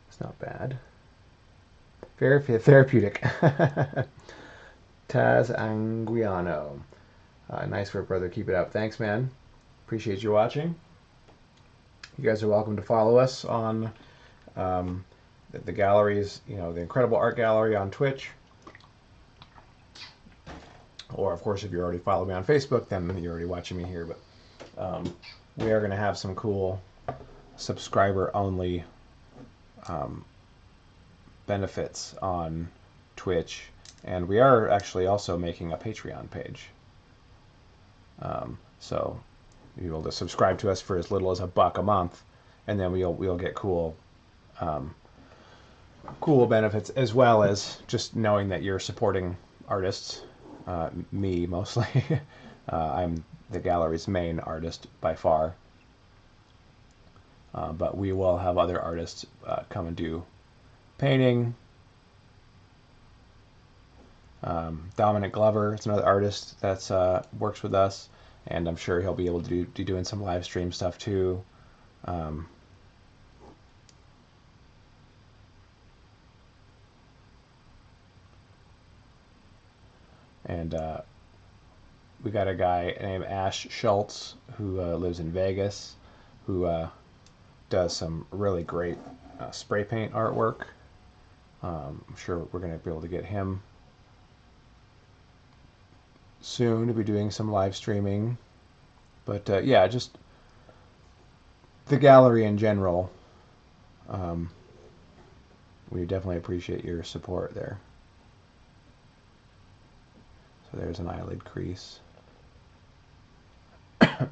It's not bad. Very therapeutic. Taz Anguiano. Nice work, brother. Keep it up. Thanks, man. Appreciate you watching. You guys are welcome to follow us on the galleries, you know, the Incredible Art Gallery on Twitch. Or, of course, if you already follow me on Facebook, then you're already watching me here. But we are going to have some cool subscriber-only benefits on Twitch. And we are actually also making a Patreon page. So you'll be able to subscribe to us for as little as $1 a month. And then we'll get cool benefits, as well as just knowing that you're supporting artists. Me mostly. I'm the gallery's main artist by far. But we will have other artists come and do painting. Dominic Glover is another artist that's works with us, and I'm sure he'll be able to be doing some live stream stuff too. And we got a guy named Ash Schultz who lives in Vegas, who does some really great spray paint artwork. I'm sure we're going to be able to get him soon to be doing some live streaming. But yeah, just the gallery in general. We definitely appreciate your support there. So there's an eyelid crease. All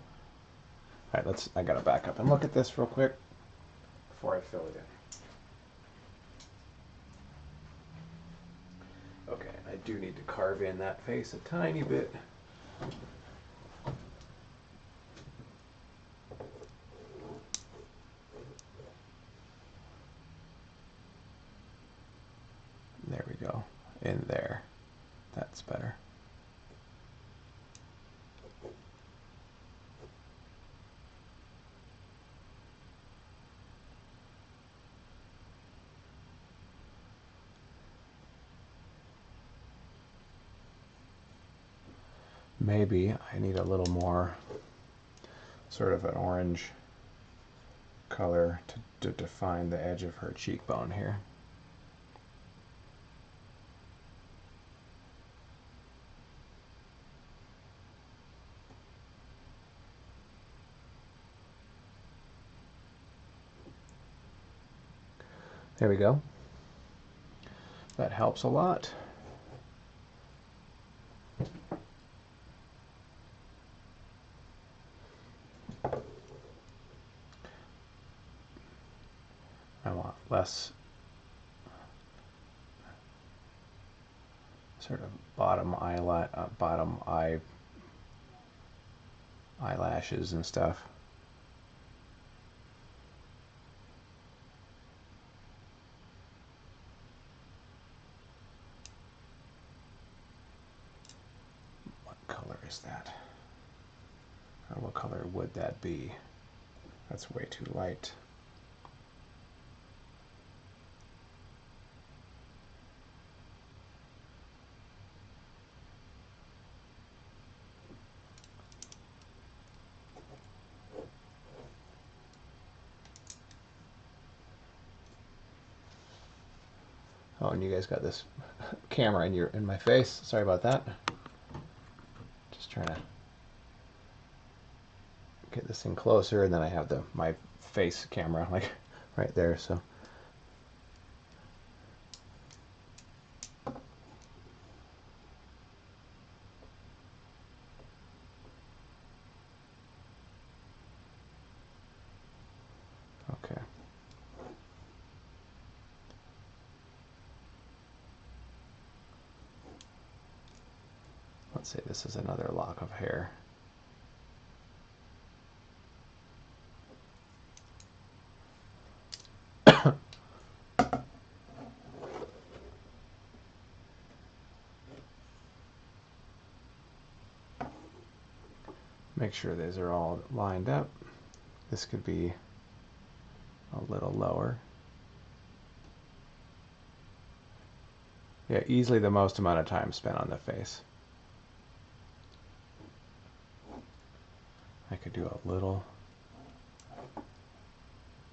right, I gotta back up and look at this real quick before I fill it in. Okay, I do need to carve in that face a tiny bit. There we go. In there. That's better. Maybe I need a little more sort of an orange color to define the edge of her cheekbone here. There we go. That helps a lot. less sort of bottom eyelashes and stuff. What color is that? Or what color would that be? That's way too light. Oh, and you guys got this camera in my face. Sorry about that. Just trying to get this thing closer, and then I have my face camera like right there. So okay. Let's say this is another lock of hair. Make sure these are all lined up. This could be a little lower. Yeah, easily the most amount of time spent on the face. I could do a little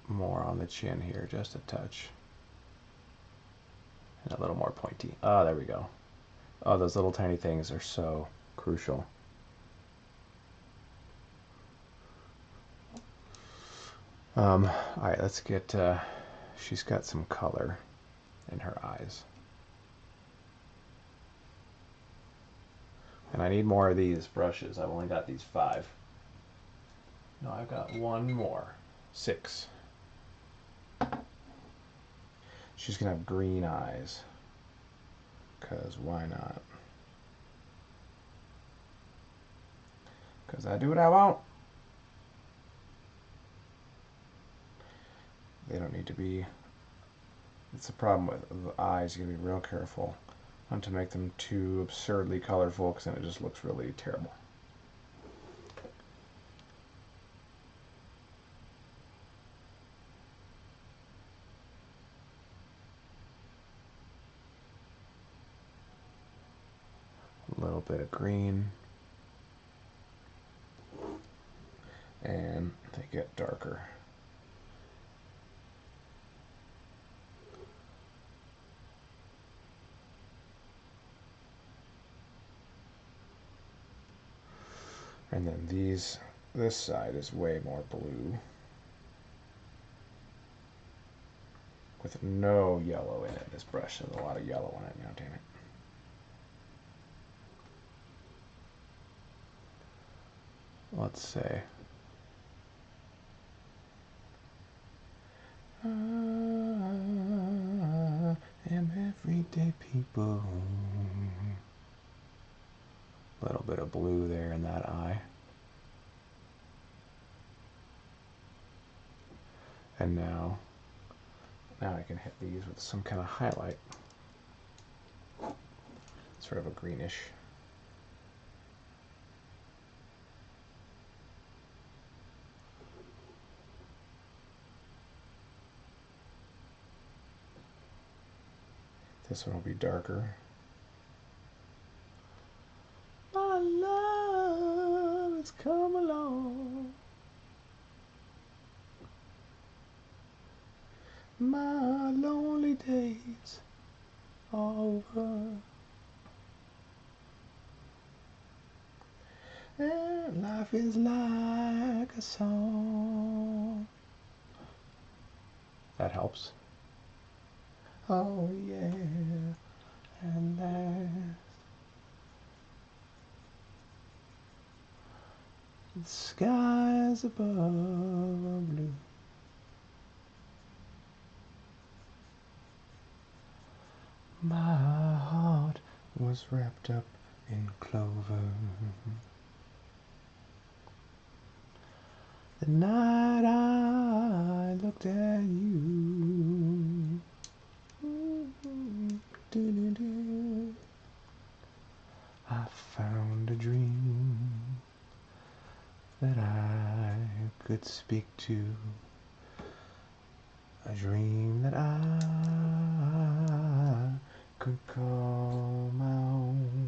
more on the chin here, just a touch. And a little more pointy. Oh, there we go. Oh, those little tiny things are so crucial. All right, let's get, she's got some color in her eyes. And I need more of these brushes. I've only got these 5. No, I've got 1 more. 6. She's gonna have green eyes. Because why not? Because I do what I want. They don't need to be. It's a problem with the eyes. You gotta be real careful not to make them too absurdly colorful, because then it just looks really terrible. A little bit of green. And they get darker. And then this side is way more blue, with no yellow in it. This brush has a lot of yellow on it now, damn it. Let's say I am everyday people. A little bit of blue there in that eye. And now I can hit these with some kind of highlight. Sort of a greenish. This one will be darker. My love has come along. My lonely days are over. And life is like a song. That helps. Oh yeah, and last the skies above are blue. My heart was wrapped up in clover. The night I looked at you. I found a dream that I could speak to. A dream that I could call my own.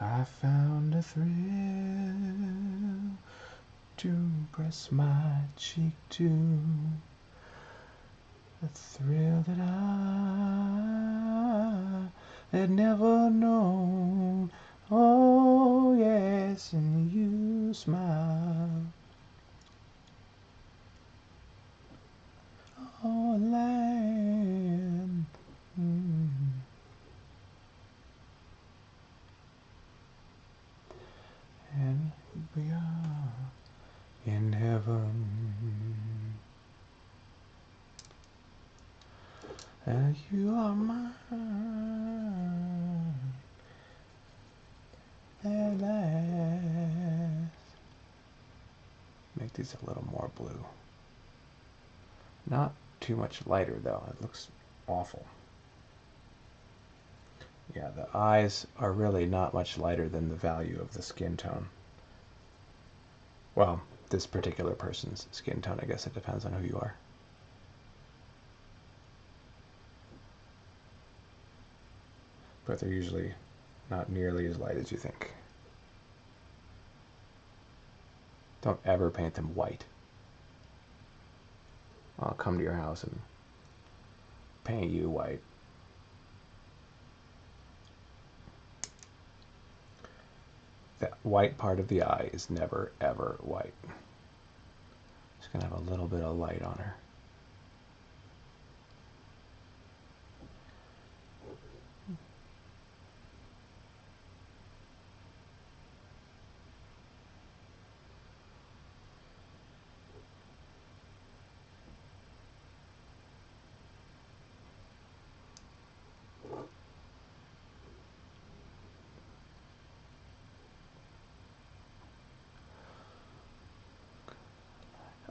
I found a thrill to press my cheek to, a thrill that I had never known. Oh yes, and you smile. Oh land. And we are in heaven, and you are mine at last. Make these a little more blue. Not too much lighter though, it looks awful. Yeah, the eyes are really not much lighter than the value of the skin tone. Well, this particular person's skin tone, I guess it depends on who you are. But they're usually not nearly as light as you think. Don't ever paint them white. I'll come to your house and paint you white. That white part of the eye is never, ever white. Just gonna have a little bit of light on her.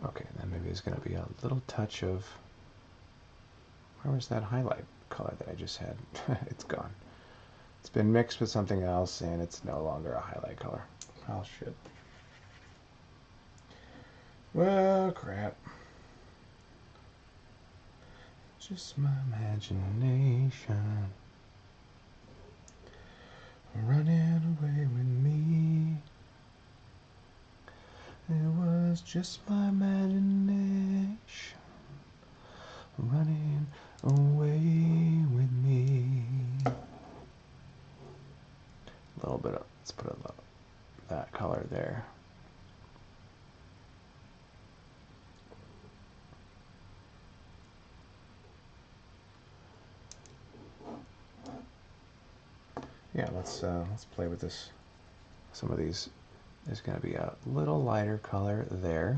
Okay, then maybe there's going to be a little touch of... Where was that highlight color that I just had? It's gone. It's been mixed with something else, and it's no longer a highlight color. Oh, shit. Well, crap. Just my imagination running away with me. It was just my imagination running away with me. A little bit of, let's put a little, that color there. Yeah, let's play with this. Some of these, there's going to be a little lighter color there.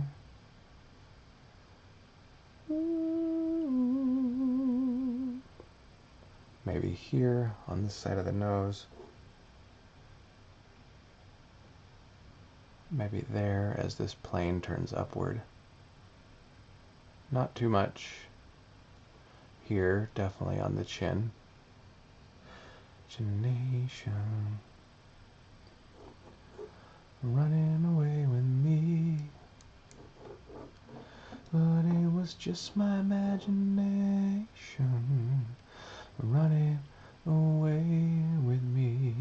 Maybe here on this side of the nose. Maybe there as this plane turns upward. Not too much. Here, definitely on the chin. Imagination running away with me, but it was just my imagination running away with me.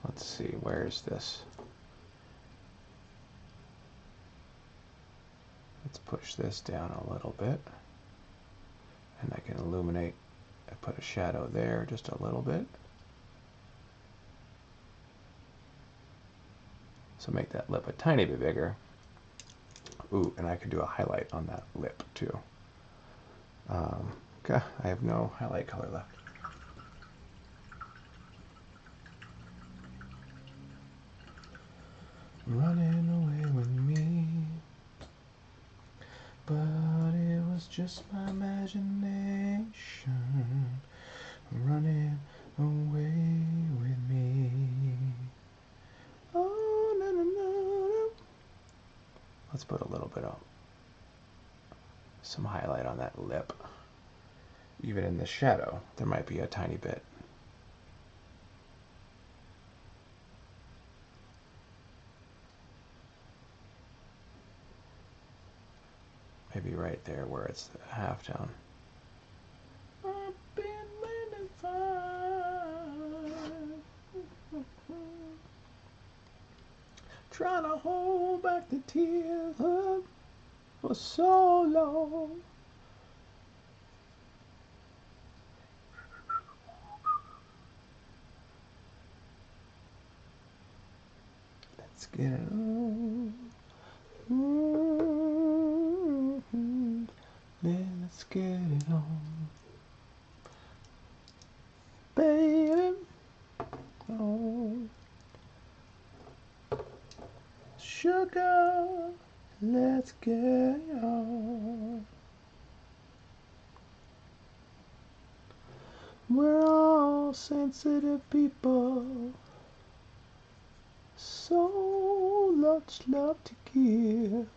Let's see, where is this? Let's push this down a little bit. And I can illuminate, I put a shadow there just a little bit. So make that lip a tiny bit bigger. Ooh, and I could do a highlight on that lip too. Okay, I have no highlight color left. running away with me. But it was just my imagination running away with me. Oh, no, no, no, no. Let's put a little bit of some highlight on that lip. Even in the shadow, there might be a tiny bit. Maybe right there where it's half tone. I've been waiting trying to hold back the tears for so long. Let's get it on. Let's get it on. Baby. Oh. Sugar. Let's get it on. We're all sensitive people. So much love to give.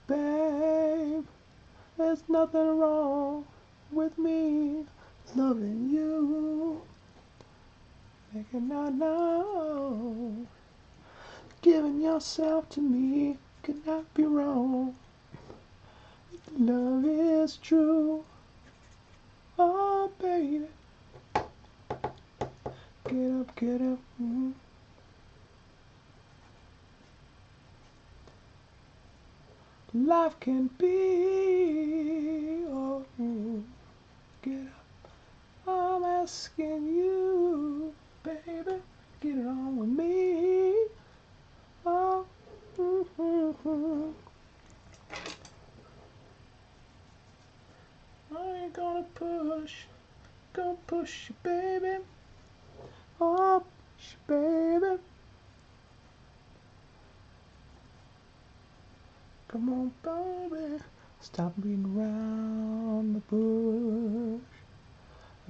Babe, there's nothing wrong with me loving you. Making I know. Giving yourself to me could not be wrong. Love is true. Oh, baby. Get up, get up. Life can be. Oh, get up. I'm asking you, baby. Get it on with me. Oh, I ain't gonna push you, baby. Oh, push you, baby. Come on, baby. Stop beating around the bush.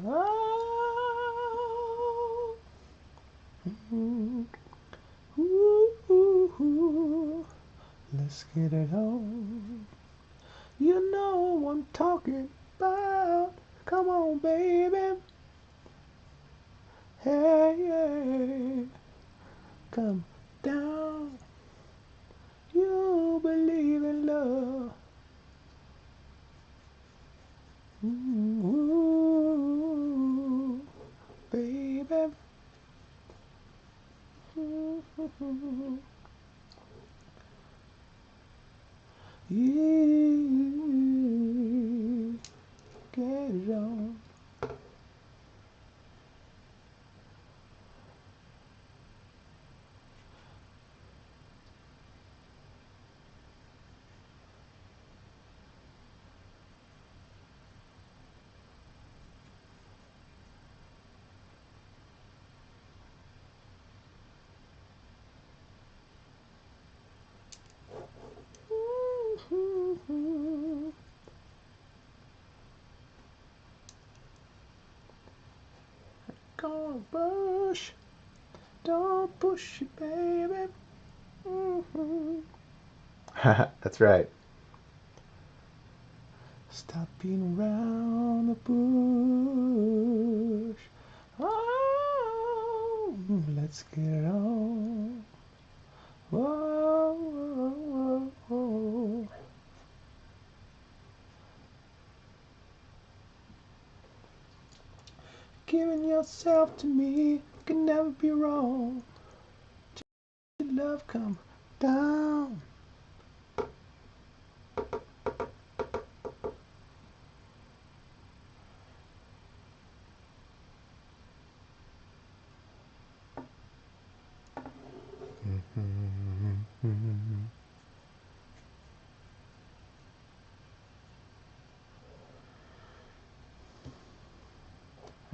Oh, ooh, ooh, ooh. Let's get it on. You know what I'm talking about. Come on, baby. Hey, hey. Come down. You believe in love. Ooh, baby. You get it on. Gonna push, don't push it, baby. That's right. Stop being around the bush. Oh, let's get it on. Whoa, whoa, whoa, whoa. Giving yourself to me can never be wrong. Just love come down.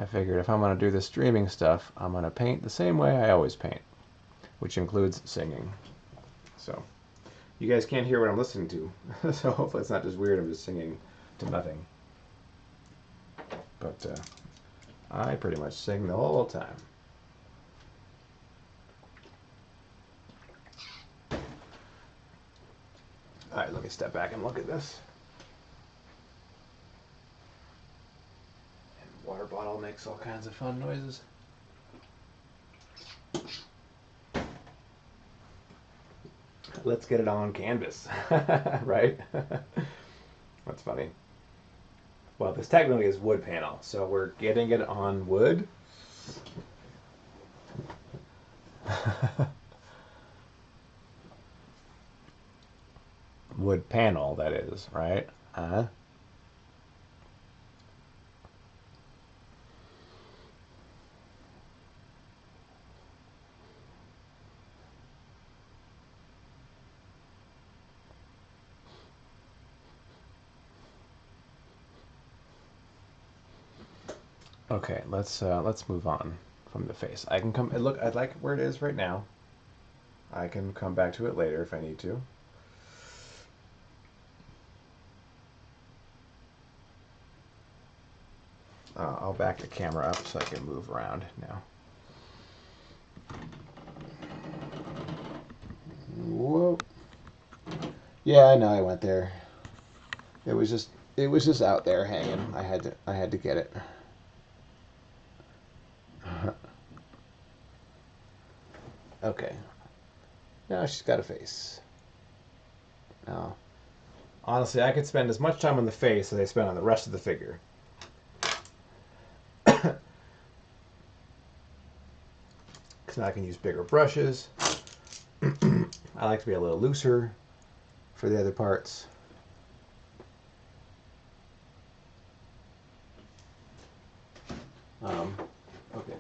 I figured if I'm going to do this streaming stuff, I'm going to paint the same way I always paint, which includes singing. So you guys can't hear what I'm listening to, so hopefully it's not just weird. I'm just singing to nothing. But I pretty much sing the whole time. All right, let me step back and look at this. And water bottle makes all kinds of fun noises. Let's get it on canvas, right? That's funny. Well, this technically is wood panel, so we're getting it on wood. Wood panel, that is, right? Okay, let's move on from the face. I can come look. I like where it is right now. I can come back to it later if I need to. I'll back the camera up so I can move around now. Whoa. Yeah, I know I went there. It was just out there hanging. I had to get it. Okay. Now she's got a face. Now, honestly, I could spend as much time on the face as I spend on the rest of the figure. Because now I can use bigger brushes. I like to be a little looser for the other parts. Okay.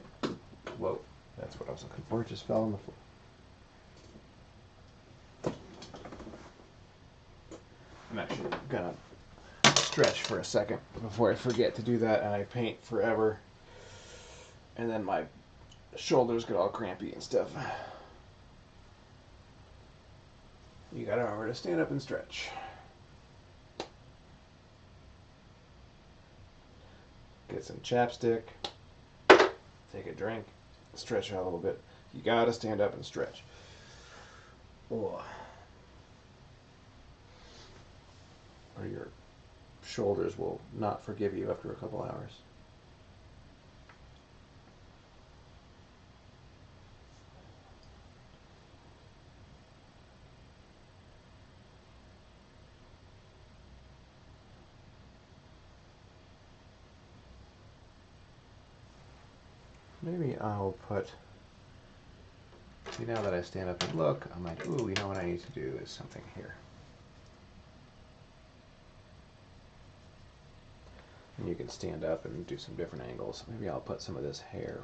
Whoa. That's what I was looking for. It just fell on the floor. I'm actually gonna stretch for a second before I forget to do that and I paint forever. And then my shoulders get all crampy and stuff. You gotta remember to stand up and stretch. Get some chapstick. Take a drink. Stretch out a little bit. You gotta stand up and stretch. Oh. Or your shoulders will not forgive you after a couple hours. Maybe I'll put, see, now that I stand up and look, I'm like, ooh, you know what I need to do is something here. And you can stand up and do some different angles. Maybe I'll put some of this hair.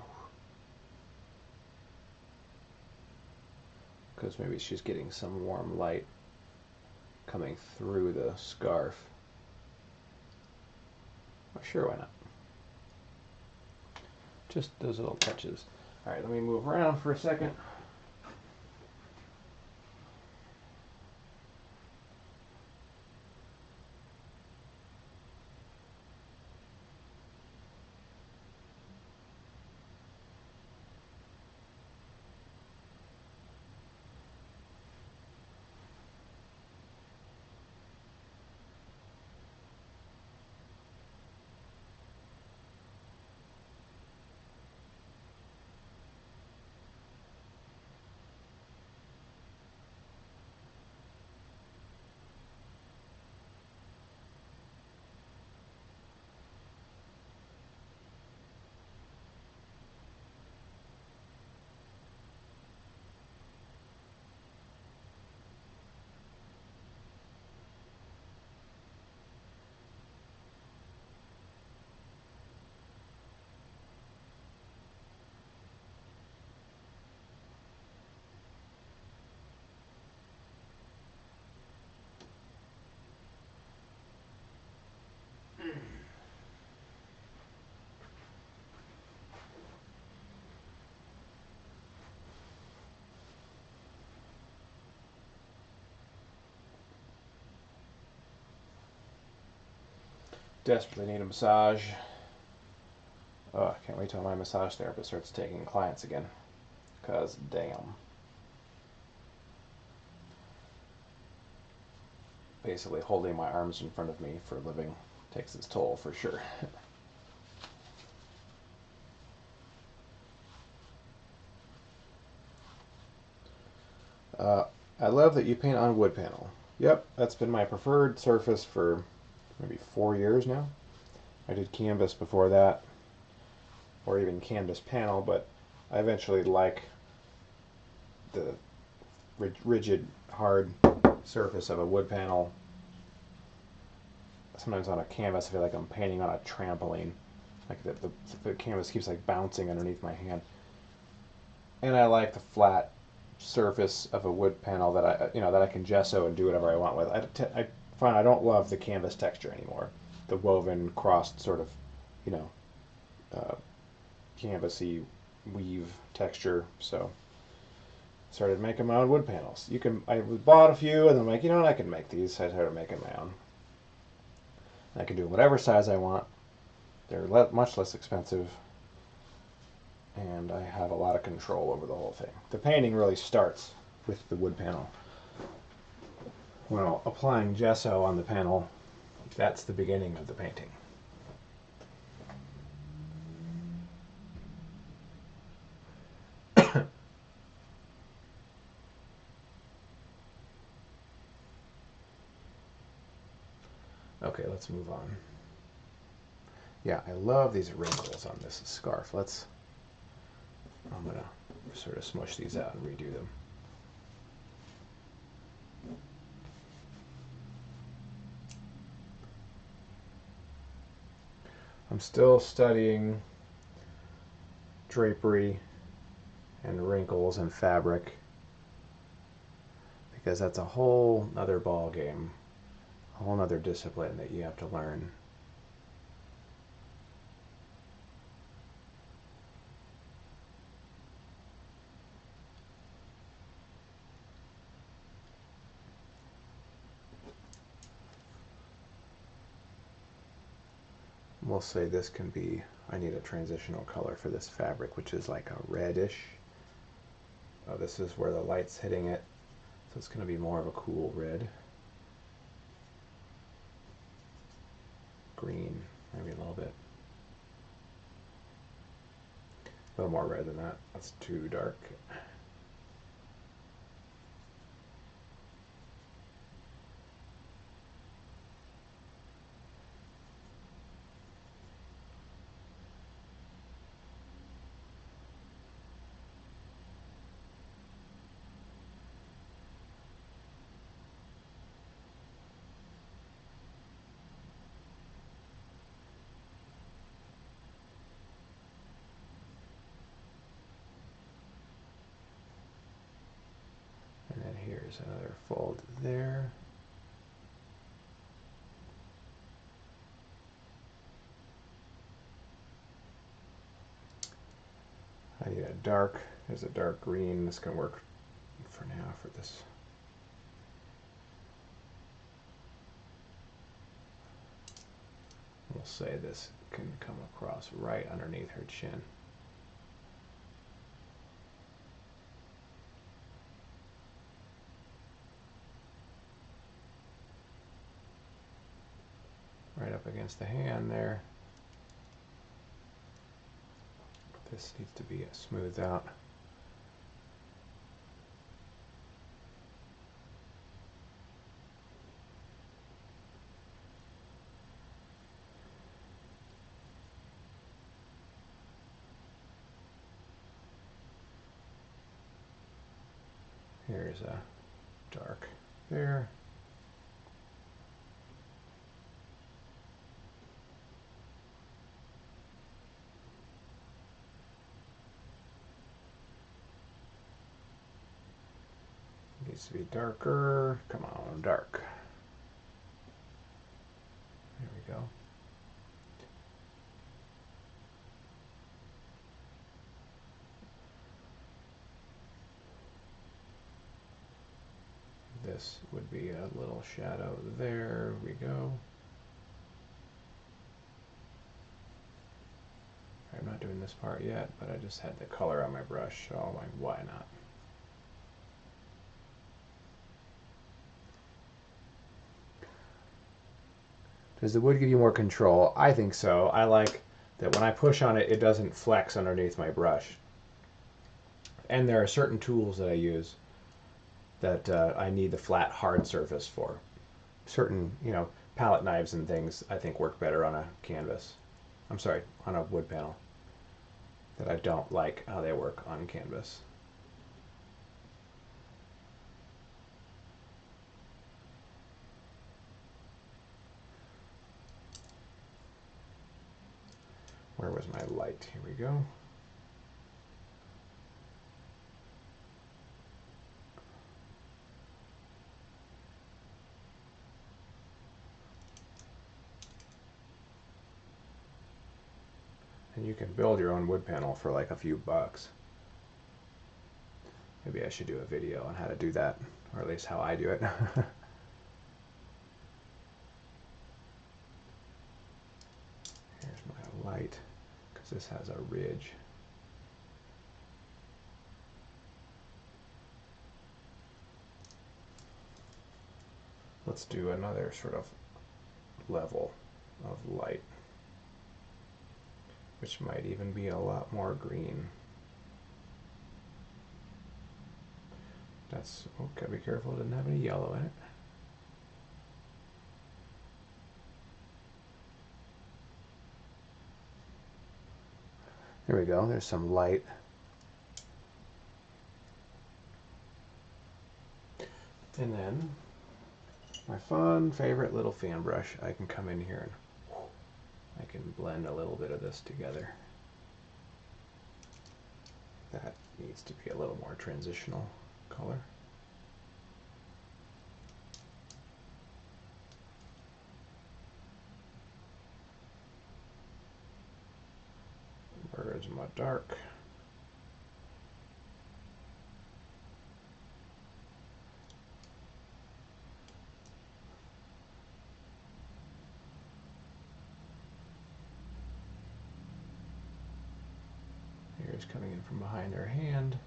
Because maybe she's getting some warm light coming through the scarf. Oh, sure, why not? Just those little touches. All right, let me move around for a second. Desperately need a massage. Oh, I can't wait till my massage therapist starts taking clients again. Cause damn. Basically holding my arms in front of me for a living takes its toll for sure. I love that you paint on wood panel. Yep, that's been my preferred surface for maybe 4 years now. I did canvas before that, or even canvas panel, but I eventually like the rigid, hard surface of a wood panel. Sometimes on a canvas I feel like I'm painting on a trampoline. Like the canvas keeps like bouncing underneath my hand. And I like the flat surface of a wood panel that I can gesso and do whatever I want with. I find I don't love the canvas texture anymore. The woven crossed sort of, you know, uh, canvasy weave texture. So started making my own wood panels. I bought a few and I'm like, you know what, I can make these. I started making my own. I can do whatever size I want. They're much less expensive, and I have a lot of control over the whole thing. The painting really starts with the wood panel. Well, applying gesso on the panel, that's the beginning of the painting. Okay, let's move on. Yeah, I love these wrinkles on this scarf. I'm gonna sort of smush these out and redo them. I'm still studying drapery and wrinkles and fabric because that's a whole other ball game, a whole other discipline that you have to learn. We'll say this can be, I need a transitional color for this fabric, which is like a reddish. This is where the light's hitting it, so it's going to be more of a cool red. Green, maybe a little bit. A little more red than that. That's too dark. And then here's another fold there. I need a dark, there's a dark green. This can work for now for this. We'll say this can come across right underneath her chin. Right up against the hand there. This needs to be smoothed out. Here's a dark there. Needs to be darker. Come on, dark. There we go. This would be a little shadow there. We go. I'm not doing this part yet, but I just had the color on my brush, so I'm like, why not? Does the wood give you more control? I think so. I like that when I push on it, it doesn't flex underneath my brush. And there are certain tools that I use that I need the flat, hard surface for. Certain, palette knives and things I think work better on a canvas. I'm sorry, on a wood panel. That I don't like how they work on canvas. Where was my light? Here we go. And you can build your own wood panel for like a few bucks. Maybe I should do a video on how to do that, or at least how I do it. Here's my light, because this has a ridge. Let's do another sort of level of light, which might even be a lot more green. That's, oh, gotta be careful, it doesn't have any yellow in it. There we go, there's some light. And then, my fun favorite little fan brush, I can come in here and I can blend a little bit of this together. That needs to be a little more transitional color. Where's my dark? Here's coming in from behind their hand.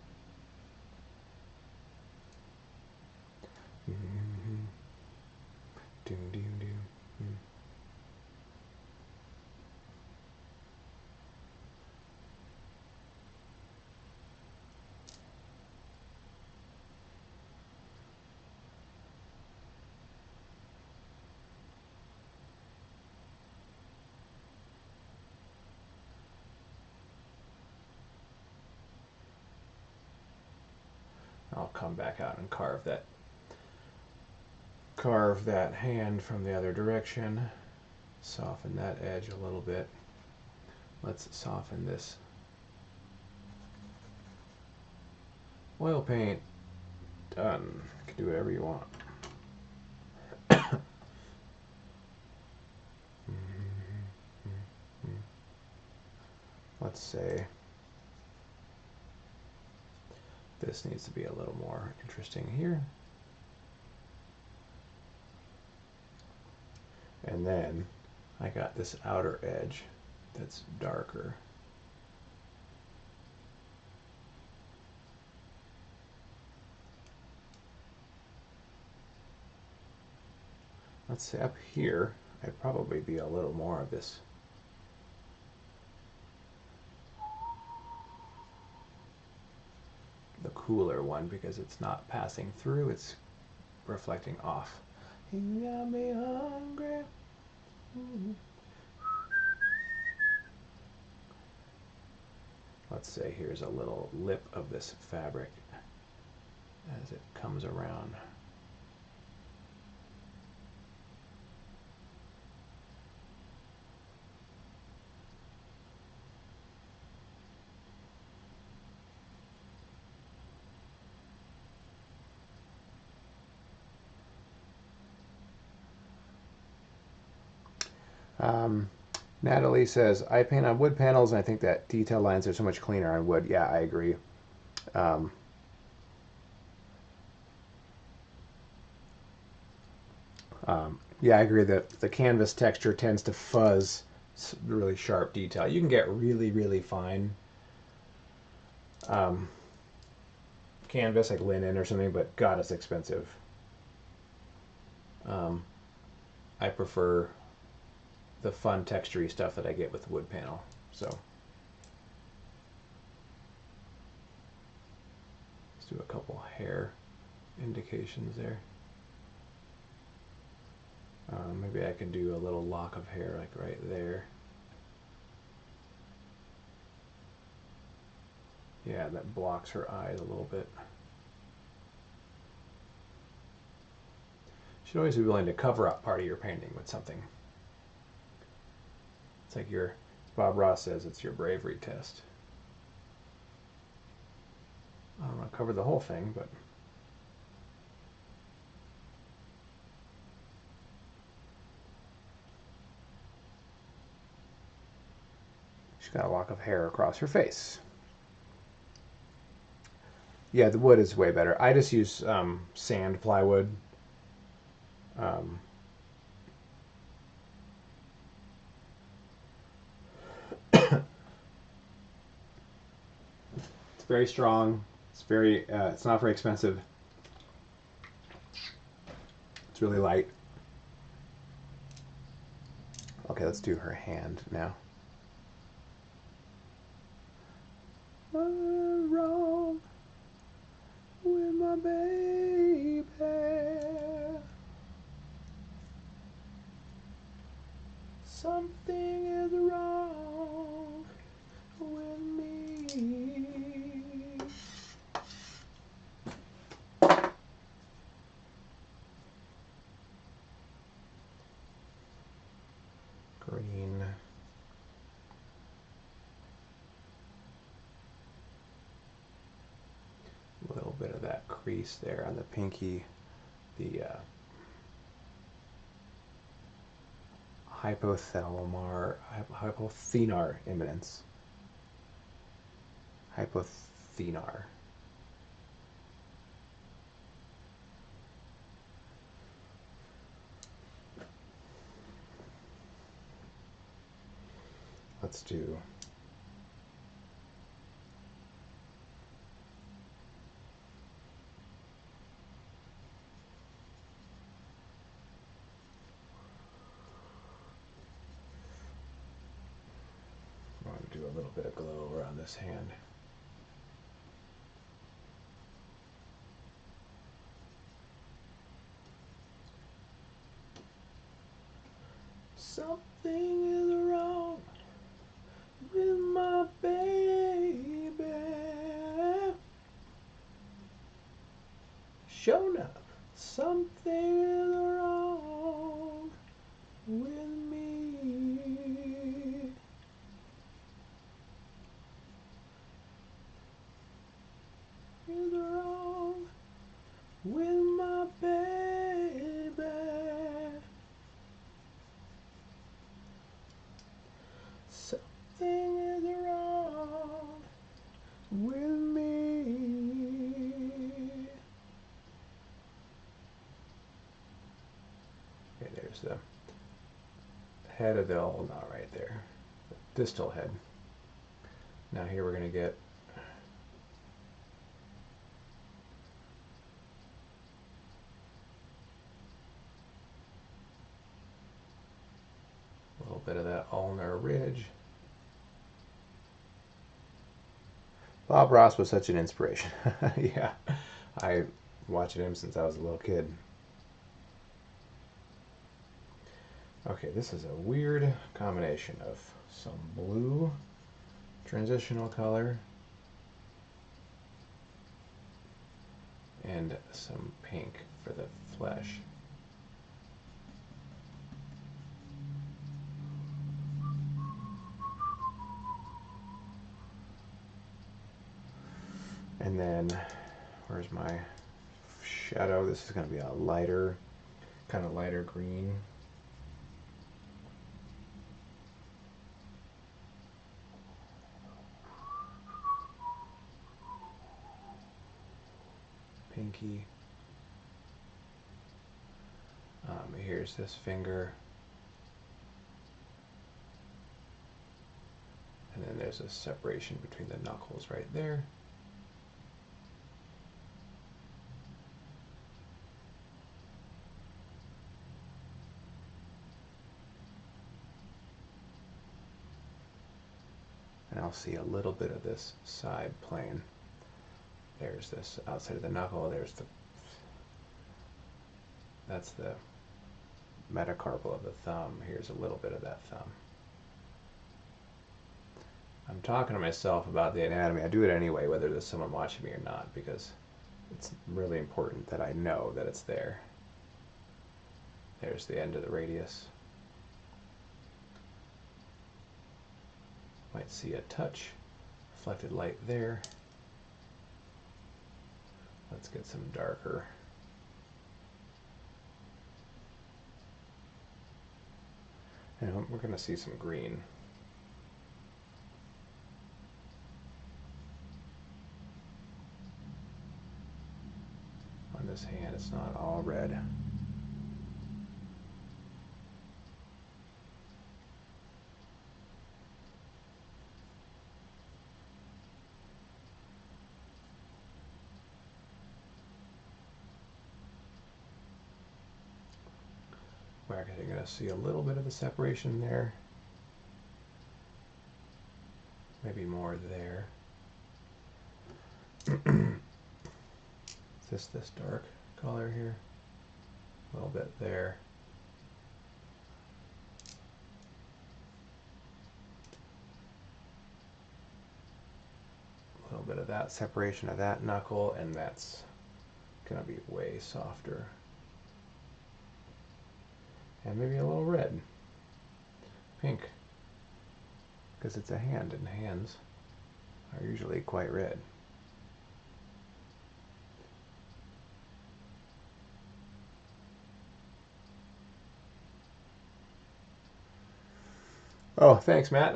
I'll come back out and carve that hand from the other direction, soften that edge a little bit. Let's soften this oil paint. Done. You can do whatever you want. Let's say this needs to be a little more interesting here. And then I got this outer edge that's darker. Let's say up here, I'd probably be a little more of this the cooler one, because it's not passing through, it's reflecting off. You got me hungry. Let's say here's a little lip of this fabric as it comes around. Natalie says, I paint on wood panels and I think that detail lines are so much cleaner on wood. Yeah, I agree. Yeah, I agree that the canvas texture tends to fuzz really sharp detail. You can get really, really fine canvas, like linen or something, but God, it's expensive. I prefer the fun textury stuff that I get with wood panel. So let's do a couple hair indications there. Maybe I can do a little lock of hair like right there. Yeah, that blocks her eyes a little bit. You should always be willing to cover up part of your painting with something. It's like your, Bob Ross says, it's your bravery test. I don't want to cover the whole thing, but she's got a lock of hair across her face. Yeah, the wood is way better. I just use sand plywood. It's very strong. It's very. It's not very expensive. It's really light. Okay, let's do her hand now. What's wrong with my baby? Something is wrong with me. Green. A little bit of that crease there on the pinky. The hypothenar eminence. Hypothenar. Let's do I want to do a little bit of glow around this hand. Something is wrong with my baby. Shona, something is wrong with me. Is wrong with my baby. Something is wrong with me. Okay, there's the head of the ulna right there, the distal head. Now here we're going to get a little bit of that ulnar ridge. Bob Ross was such an inspiration. Yeah, I watching him since I was a little kid. Okay, this is a weird combination of some blue transitional color and some pink for the flesh. And then, where's my shadow? This is going to be a lighter, kind of lighter green. Pinky. Here's this finger. there's a separation between the knuckles right there. And I'll see a little bit of this side plane. There's this outside of the knuckle, that's the metacarpal of the thumb. Here's a little bit of that thumb. I'm talking to myself about the anatomy. I do it anyway, whether there's someone watching me or not, because it's really important that I know that it's there. There's the end of the radius. Might see a touch reflected light there. Let's get some darker. And we're going to see some green. On this hand, it's not all red. We're actually going to see a little bit of the separation there. Maybe more there. Is this dark color here? A little bit there. A little bit of that separation of that knuckle, and that's going to be way softer. And maybe a little red. Pink. Because it's a hand, and hands are usually quite red. Oh, thanks, Matt.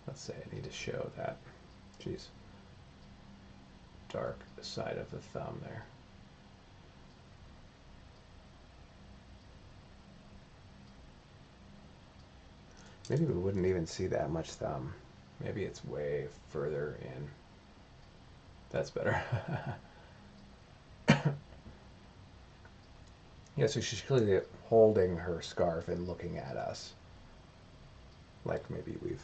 Let's say I need to show that, geez, dark side of the thumb there. Maybe we wouldn't even see that much thumb. Maybe it's way further in. That's better. Yeah, so she's clearly holding her scarf and looking at us. Like maybe we've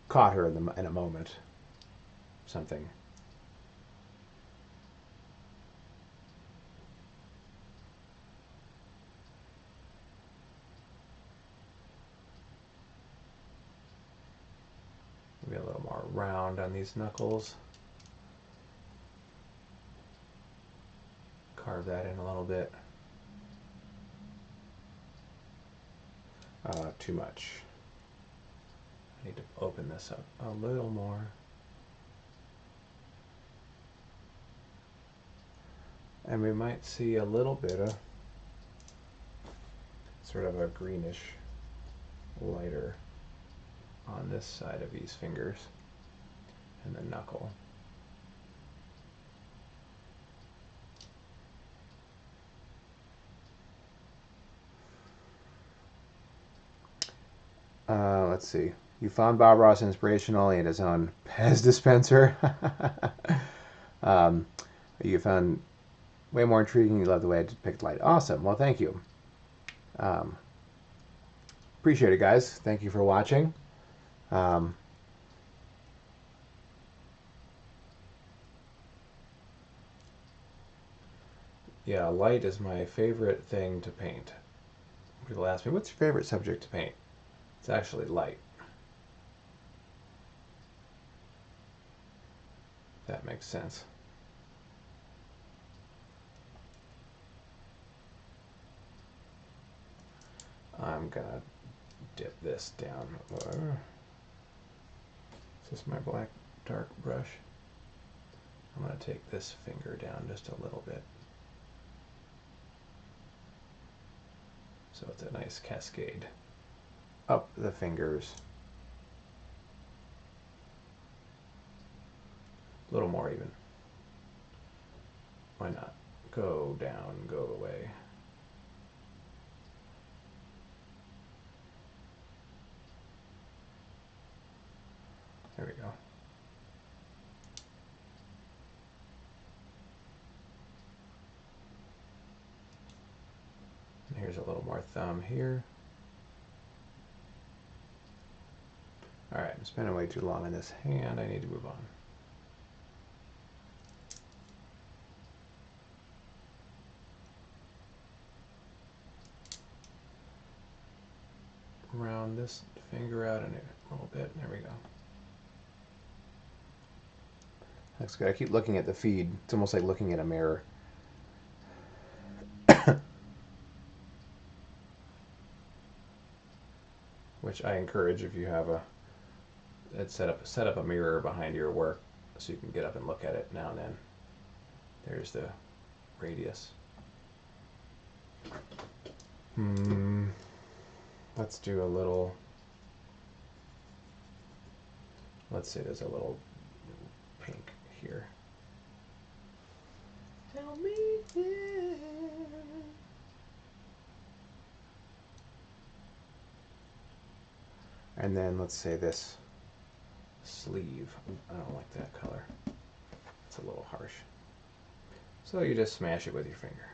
caught her in a moment. Something. Maybe a little more round on these knuckles. Carve that in a little bit. Too much. I need to open this up a little more. And we might see a little bit of sort of a greenish lighter on this side of these fingers and the knuckle. Let's see. You found Bob Ross inspirational in his own Pez dispenser. You found way more intriguing. You love the way I depict light. Awesome. Well, thank you. Appreciate it, guys. Thank you for watching. Yeah, light is my favorite thing to paint. People ask me, what's your favorite subject to paint? It's actually light. If that makes sense. I'm gonna dip this down. Is this my black dark brush? I'm gonna take this finger down just a little bit. So it's a nice cascade up the fingers. A little more even. Why not? Go down, go away. There we go. And here's a little more thumb here. All right, I'm spending way too long on this hand. I need to move on. Round this finger out in a little bit. There we go. Looks good. I keep looking at the feed. It's almost like looking at a mirror. Which I encourage if you have a set up a mirror behind your work so you can get up and look at it now and then. There's the radius. Let's do a little. Let's say there's a little pink here. Tell me, yeah. And then let's say this sleeve. I don't like that color. It's a little harsh. So you just smash it with your finger.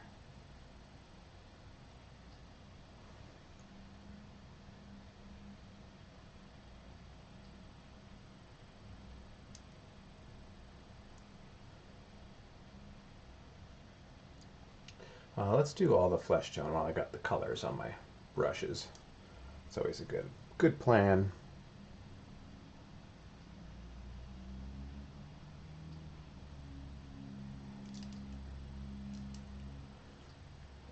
Let's do all the flesh tone while I got the colors on my brushes. It's always a good plan.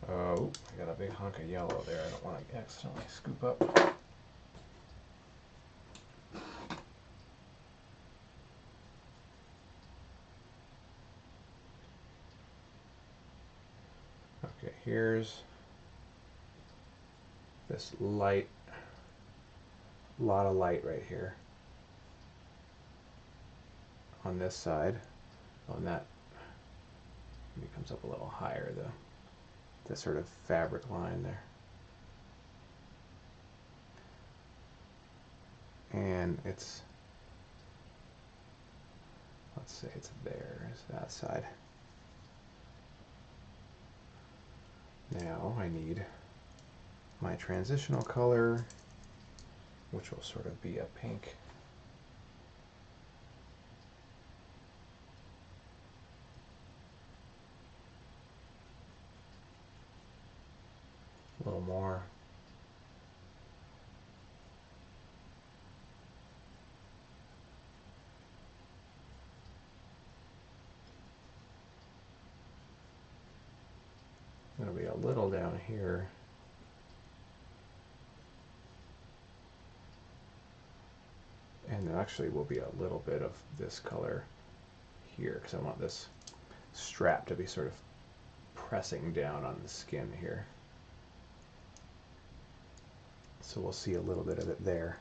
Oh, I got a big hunk of yellow there. I don't want to accidentally scoop up. Okay, here's this light, lot of light right here on this side. Oh, and that maybe comes up a little higher, the sort of fabric line there. And it's, let's say it's there's that side. Now I need my transitional color, which will sort of be a pink. A little more. It'll be a little down here. And there actually will be a little bit of this color here because I want this strap to be sort of pressing down on the skin here. So we'll see a little bit of it there.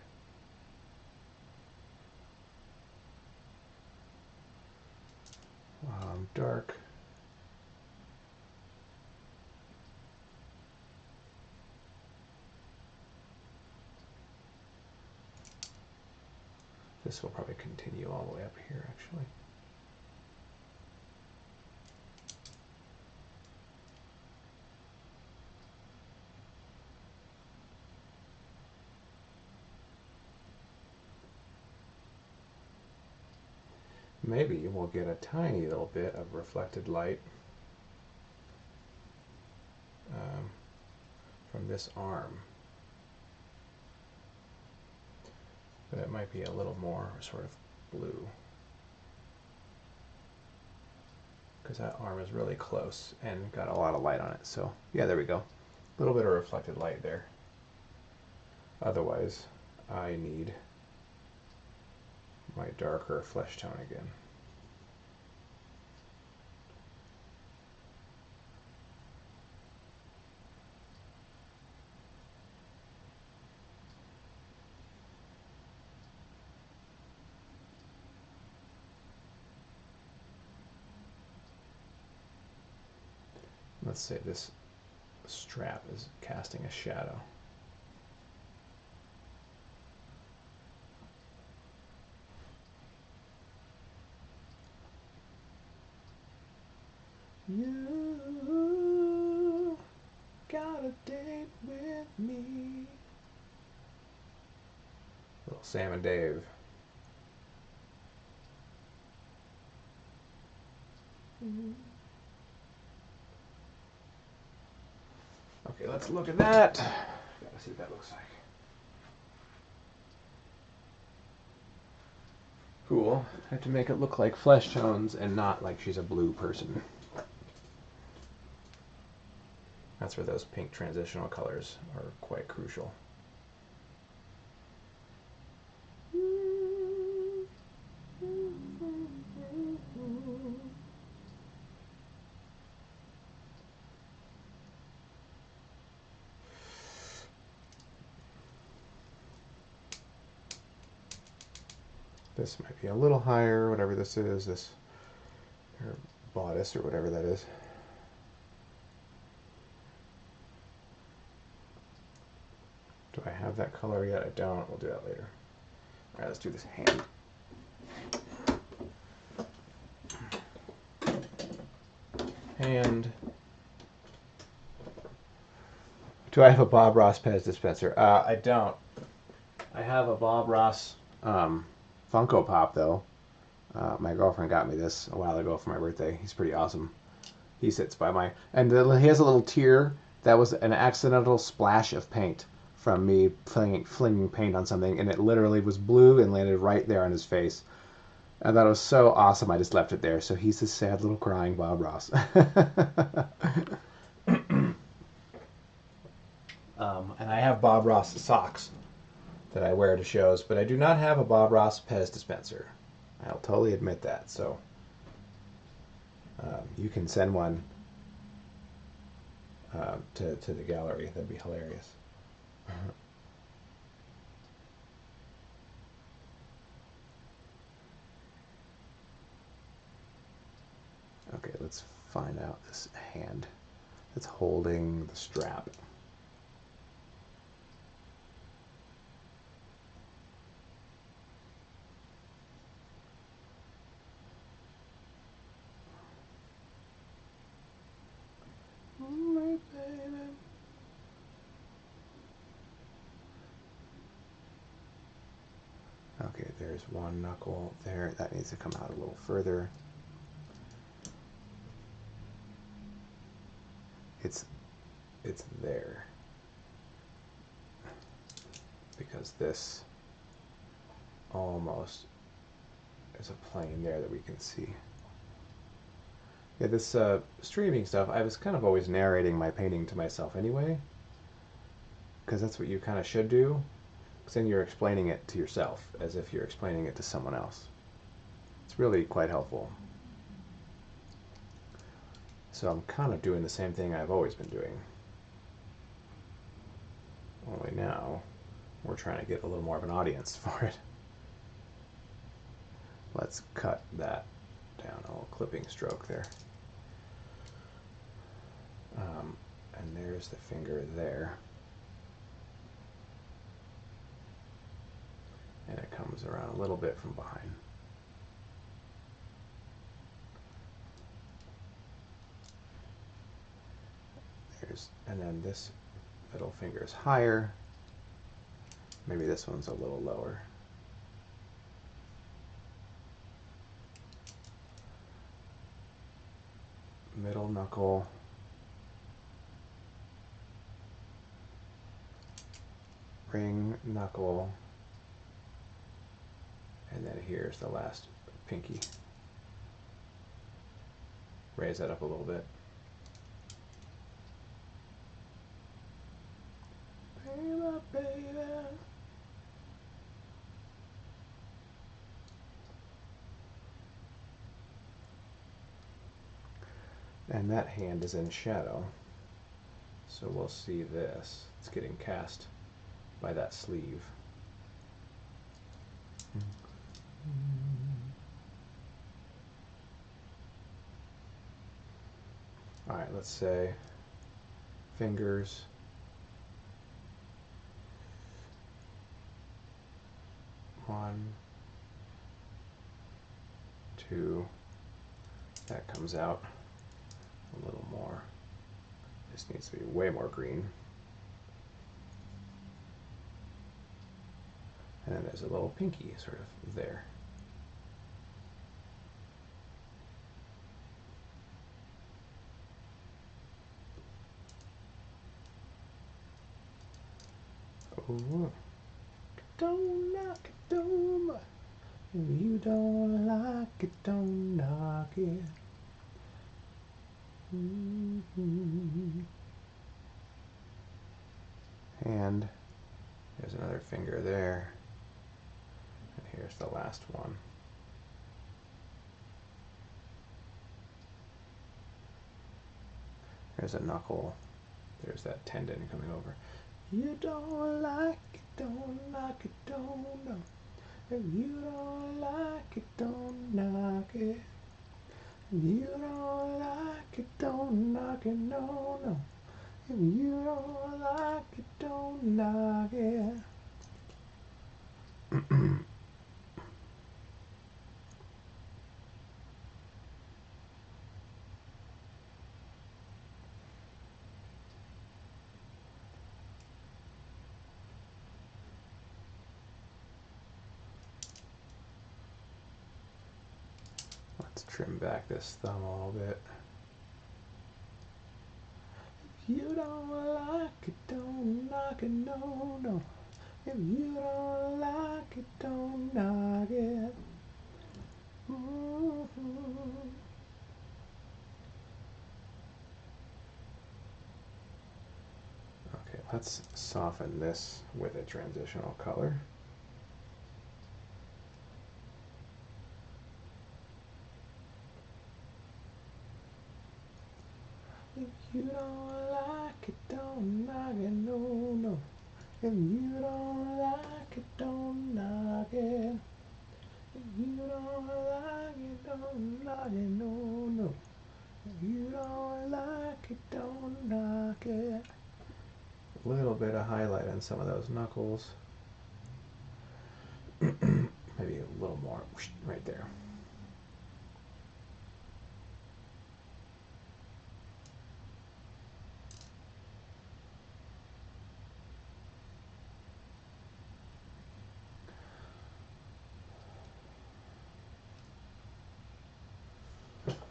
Dark. This will probably continue all the way up here, actually. Maybe we'll get a tiny little bit of reflected light from this arm. But it might be a little more sort of blue. Because that arm is really close and got a lot of light on it. So yeah, there we go. A little bit of reflected light there. Otherwise, I need my darker flesh tone again. Let's say this strap is casting a shadow. You got a date with me. Little Sam and Dave. Okay, let's look at that. Gotta see what that looks like. Cool. I have to make it look like flesh tones and not like she's a blue person. That's where those pink transitional colors are quite crucial. This might be a little higher, whatever this is, this or bodice or whatever that is. Do I have that color yet? I don't. We'll do that later. All right, let's do this hand. Hand. Do I have a Bob Ross Pez dispenser? I don't. I have a Bob Ross Funko Pop, though. My girlfriend got me this a while ago for my birthday. He's pretty awesome. He sits by my... And he has a little tear. That was an accidental splash of paint from me flinging paint on something, and it literally was blue and landed right there on his face. I thought it was so awesome, I just left it there. So he's this sad little crying Bob Ross. And I have Bob Ross socks that I wear to shows, but I do not have a Bob Ross Pez dispenser. I'll totally admit that. So you can send one to the gallery. That'd be hilarious. Okay, let's find out this hand that's holding the strap. My baby. Okay, there's one knuckle there. That needs to come out a little further. It's there. Because this almost is a plane there that we can see. Yeah, this streaming stuff, I was kind of always narrating my painting to myself anyway. Because that's what you kind of should do. Because then you're explaining it to yourself as if you're explaining it to someone else. It's really quite helpful. So I'm kind of doing the same thing I've always been doing. Only now we're trying to get a little more of an audience for it. Let's cut that down, a little clipping stroke there. And there's the finger there. And it comes around a little bit from behind. And then this middle finger is higher. Maybe this one's a little lower. Middle knuckle. Ring knuckle. And then here's the last pinky. Raise that up a little bit. Baby. And that hand is in shadow. So we'll see this. It's getting cast by that sleeve. All right, let's say fingers. One, two. That comes out a little more. This needs to be way more green. And then there's a little pinky sort of there. Oh, don't knock it down. If you don't like it, don't knock it. And there's another finger there. And here's the last one. There's a knuckle. There's that tendon coming over. You don't like it, don't knock it, don't know. If you don't like it, don't knock it. If you don't like it, don't knock it, no, no. If you don't like it, don't knock it. Let's trim back this thumb a little bit. If you don't like it, don't knock it, no, no. If you don't like it, don't knock it. Okay, let's soften this with a transitional color. If you don't like it, don't knock it, no, no. If you don't like it, don't knock it. If you don't like it, don't knock it, no, no. If you don't like it, don't knock it. A little bit of highlight on some of those knuckles. Maybe a little more right there.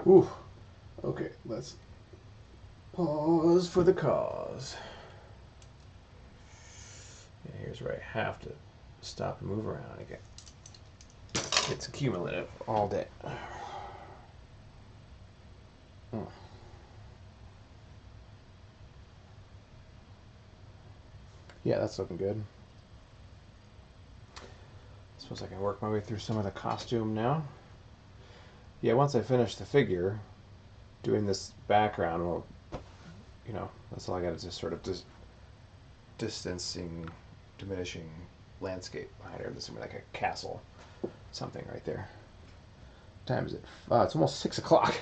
Ooh, okay, let's pause for the cause. And here's where I have to stop and move around again. It's cumulative all day. Yeah, that's looking good. I suppose I can work my way through some of the costume now. Yeah, once I finish the figure, doing this background, well, you know, that's all I got is just sort of distancing, diminishing landscape behind her. This is gonna be like a castle, something right there. What time is it? It's almost 6 o'clock.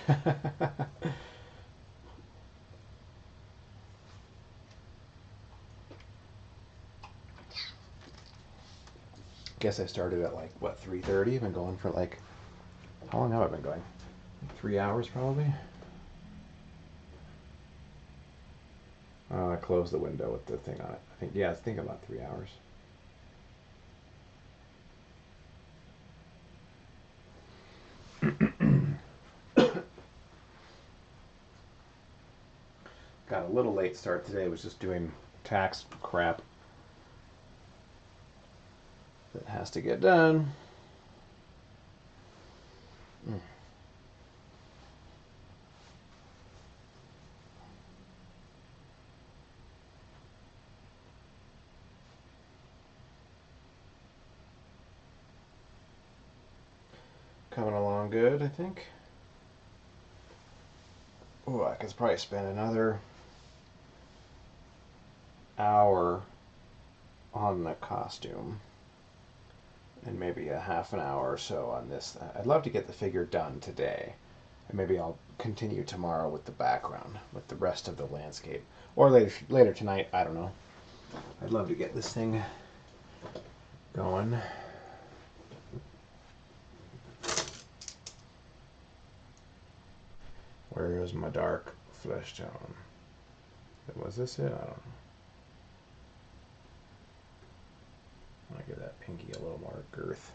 Guess I started at like what 3:30. I've been going for like how long have I been going? 3 hours probably. I closed the window with the thing on it. I think about 3 hours. Got a little late start today. Was just doing tax crap that has to get done. Coming along good, I think. Oh, I could probably spend another hour on the costume and maybe a half an hour or so on this. I'd love to get the figure done today, and maybe I'll continue tomorrow with the background, with the rest of the landscape. Or later tonight, I don't know. I'd love to get this thing going. Where is my dark flesh tone? Was this it? I don't know. I want to give that pinky a little more girth.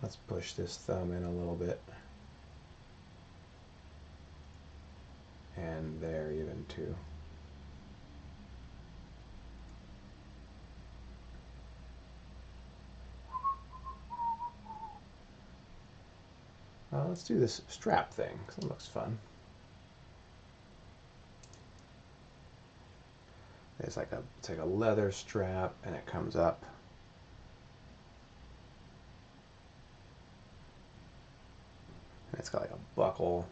Let's push this thumb in a little bit. And there even too. Let's do this strap thing, because it looks fun. It's like a leather strap, and it comes up. And it's got like a buckle.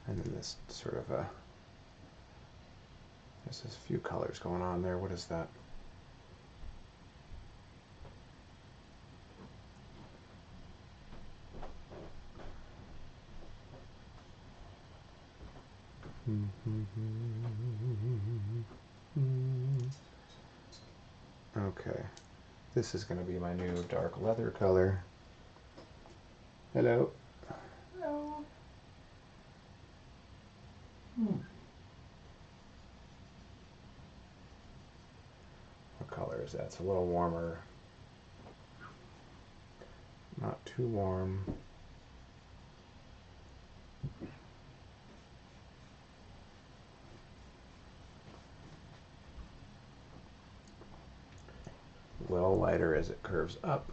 And then this sort of a, there's this few colors going on there. What is that? Okay, this is going to be my new dark leather color. Hello. Hello. What color is that? It's a little warmer. Not too warm. A little lighter as it curves up.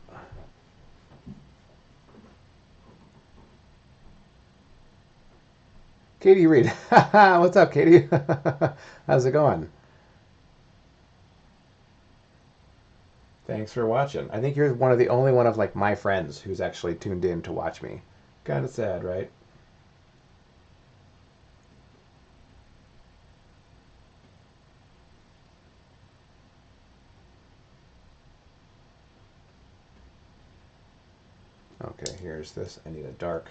Katie Reed. What's up, Katie? How's it going? Thanks for watching. I think you're one of the only one of like my friends who's actually tuned in to watch me. Kind of sad, right? Okay, here's this. I need a dark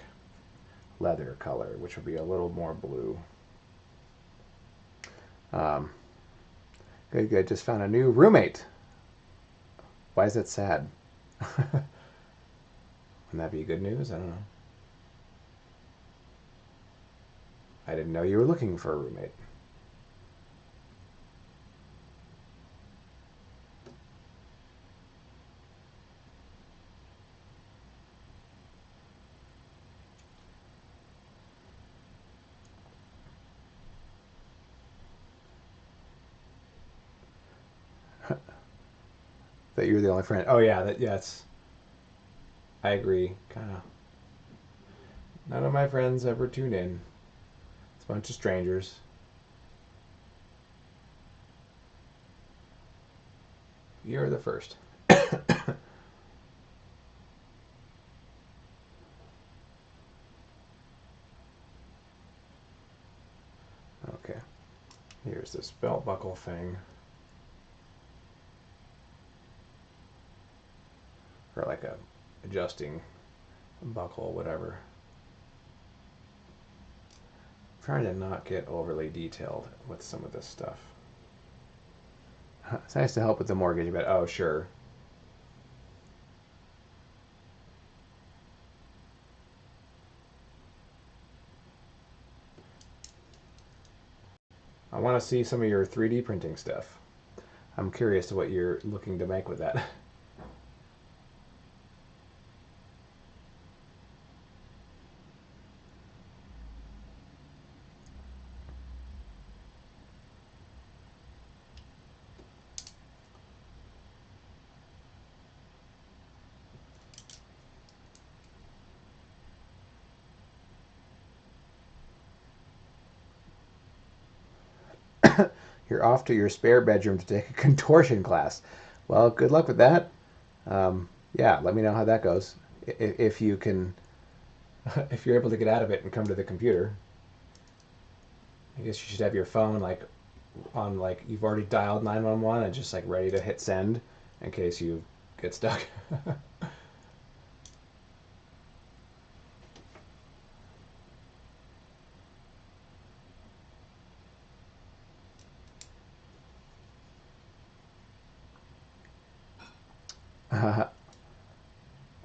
leather color, which will be a little more blue. Good, good. Just found a new roommate. Why is that sad? Wouldn't that be good news? I don't know. I didn't know you were looking for a roommate. That you're the only friend. Oh yeah, it's. I agree. Kind of. None of my friends ever tune in. It's a bunch of strangers. You're the first. Okay. Here's this belt buckle thing. Or like a adjusting buckle, whatever. I'm trying to not get overly detailed with some of this stuff. It's nice to help with the mortgage, but oh, sure. I want to see some of your 3D printing stuff. I'm curious to what you're looking to make with that. You're off to your spare bedroom to take a contortion class. Well, good luck with that. Yeah, let me know how that goes. If you can, if you're able to get out of it and come to the computer. I guess you should have your phone like on like you've already dialed 911 and just like ready to hit send in case you get stuck.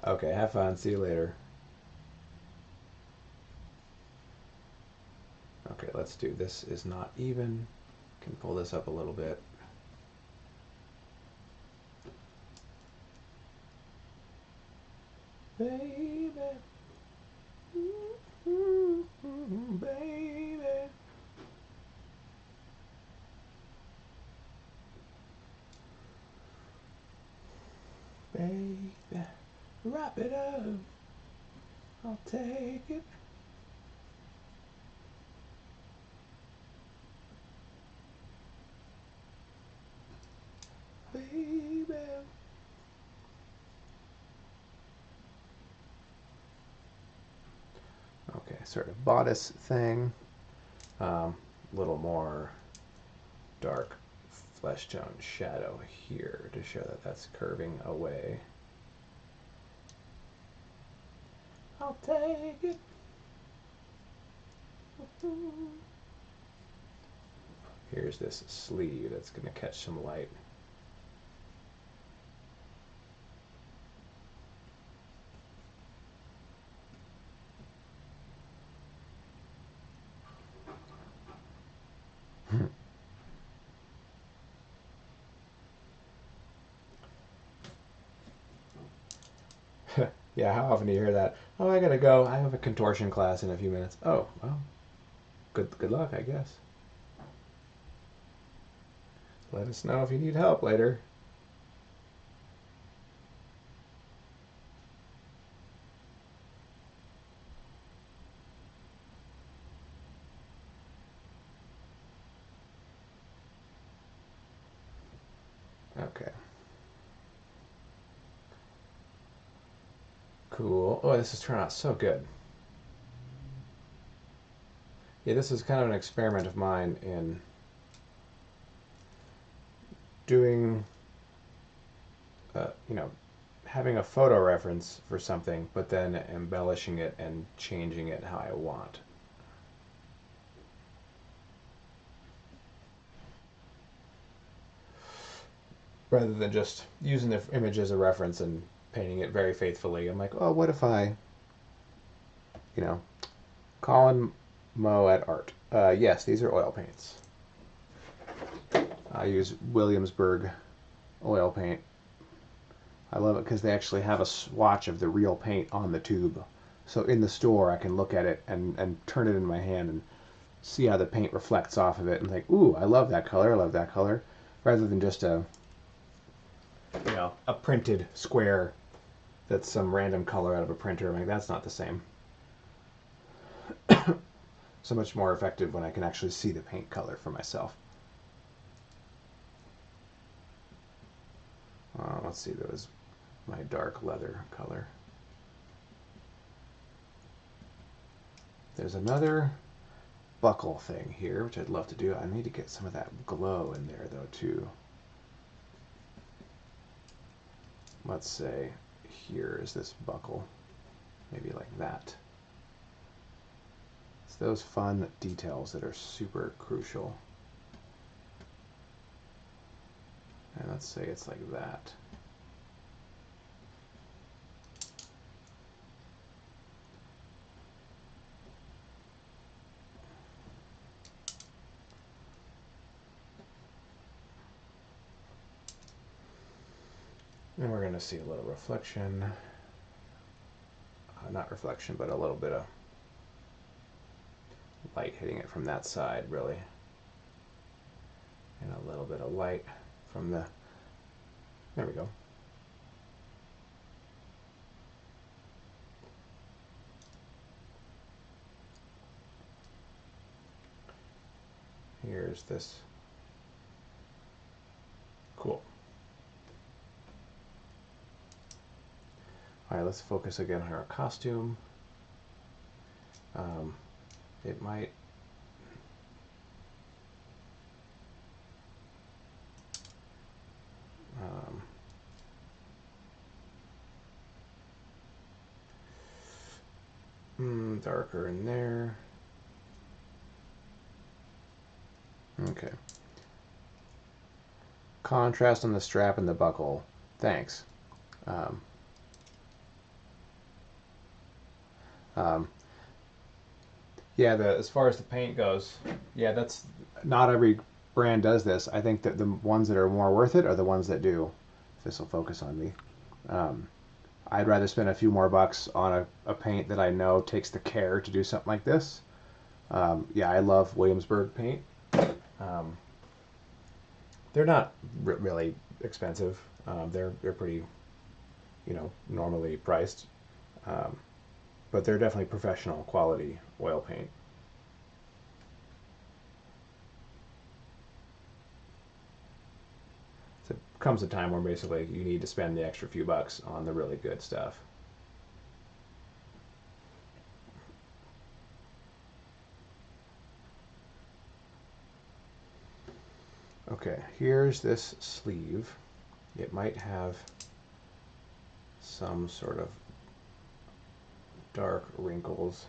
Okay, have fun. See you later. Okay, let's do this is not even. Can pull this up a little bit. Baby. Baby. Baby. Wrap it up. I'll take it. Baby. Okay, sort of bodice thing. A little more dark flesh tone shadow here to show that that's curving away. I'll take it. Here's this sleeve that's going to catch some light. Yeah, how often do you hear that? Oh, I gotta go. I have a contortion class in a few minutes. Oh, well, good luck, I guess. Let us know if you need help later. Okay. Cool. Oh, this is turning out so good. Yeah, this is kind of an experiment of mine in doing, you know, having a photo reference for something, but then embellishing it and changing it how I want. Rather than just using the image as a reference and painting it very faithfully. I'm like, oh, what if I, you know, Colin Moe at Art. Yes, these are oil paints. I use Williamsburg oil paint. I love it because they actually have a swatch of the real paint on the tube. So in the store, I can look at it and turn it in my hand and see how the paint reflects off of it and think, ooh, I love that color, I love that color. Rather than just a, you know, a printed square that's some random color out of a printer. I'm like, that's not the same. So much more effective when I can actually see the paint color for myself. Let's see, that was my dark leather color. There's another buckle thing here, which I'd love to do. I need to get some of that glow in there, though, too. Let's say here is this buckle, maybe like that. It's those fun details that are super crucial. And let's say it's like that. And we're going to see a little reflection. Not reflection, but a little bit of light hitting it from that side, really. And a little bit of light from the, there we go. Here's this Cool. All right, let's focus again on our costume. It might... darker in there. Okay. Contrast on the strap and the buckle. Thanks. Yeah, as far as the paint goes, yeah, that's not every brand does this. I think that the ones that are more worth it are the ones that do. If this will focus on me. I'd rather spend a few more bucks on a paint that I know takes the care to do something like this. Yeah, I love Williamsburg paint. They're not really expensive. They're pretty, normally priced. But they're definitely professional quality oil paint. So it comes a time where basically you need to spend the extra few bucks on the really good stuff. Okay, here's this sleeve. It might have some sort of dark wrinkles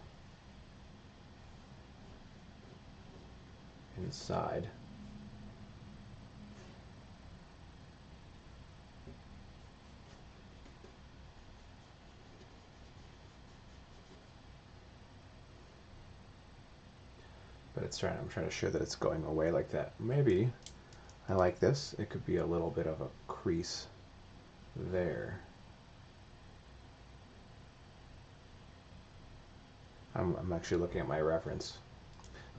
inside. But I'm trying to show that it's going away like that. Maybe I like this. It could be a little bit of a crease there. I'm actually looking at my reference.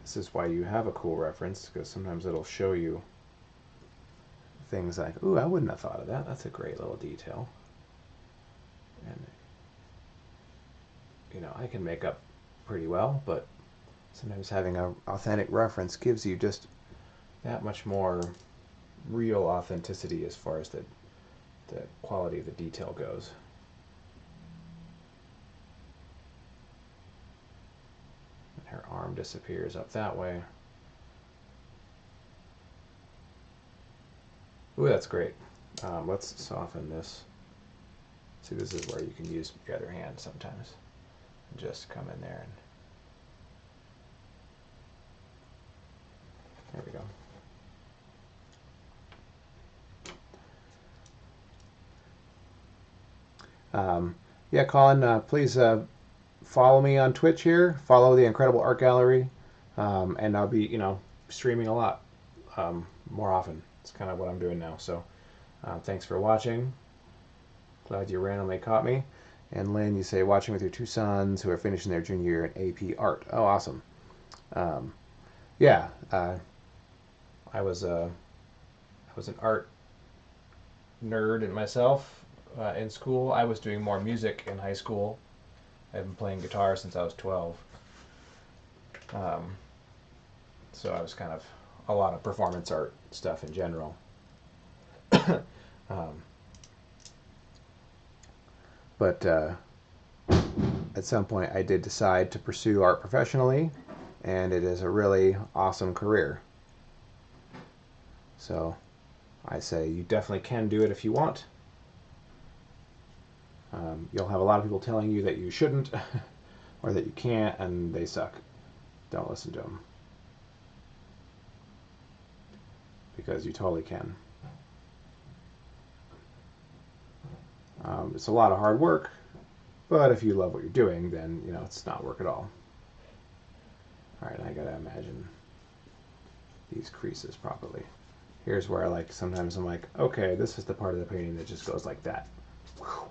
This is why you have a cool reference, because sometimes it'll show you things like, ooh, I wouldn't have thought of that. That's a great little detail. And, I can make up pretty well, but sometimes having an authentic reference gives you just that much more real authenticity as far as the quality of the detail goes. Her arm disappears up that way. Ooh, that's great. Let's soften this. See, this is where you can use your other hand sometimes. Just come in there and there we go. Yeah, Colin, please follow me on Twitch here. Follow the Incredible Art Gallery, and I'll be, streaming a lot more often. It's kind of what I'm doing now. So, thanks for watching. Glad you randomly caught me. And Lynn, you say watching with your two sons who are finishing their junior year in AP Art. Oh, awesome. Yeah, I was an art nerd in myself in school. I was doing more music in high school. I've been playing guitar since I was 12. So I was kind of a lot of performance art stuff in general. But at some point I did decide to pursue art professionally, and it is a really awesome career. So I say you definitely can do it if you want. You'll have a lot of people telling you that you shouldn't or that you can't, and they suck. Don't listen to them. Because you totally can. It's a lot of hard work, but if you love what you're doing, then, it's not work at all. Alright, I gotta imagine these creases properly. Here's where sometimes I'm like, okay, this is the part of the painting that just goes like that. Whew.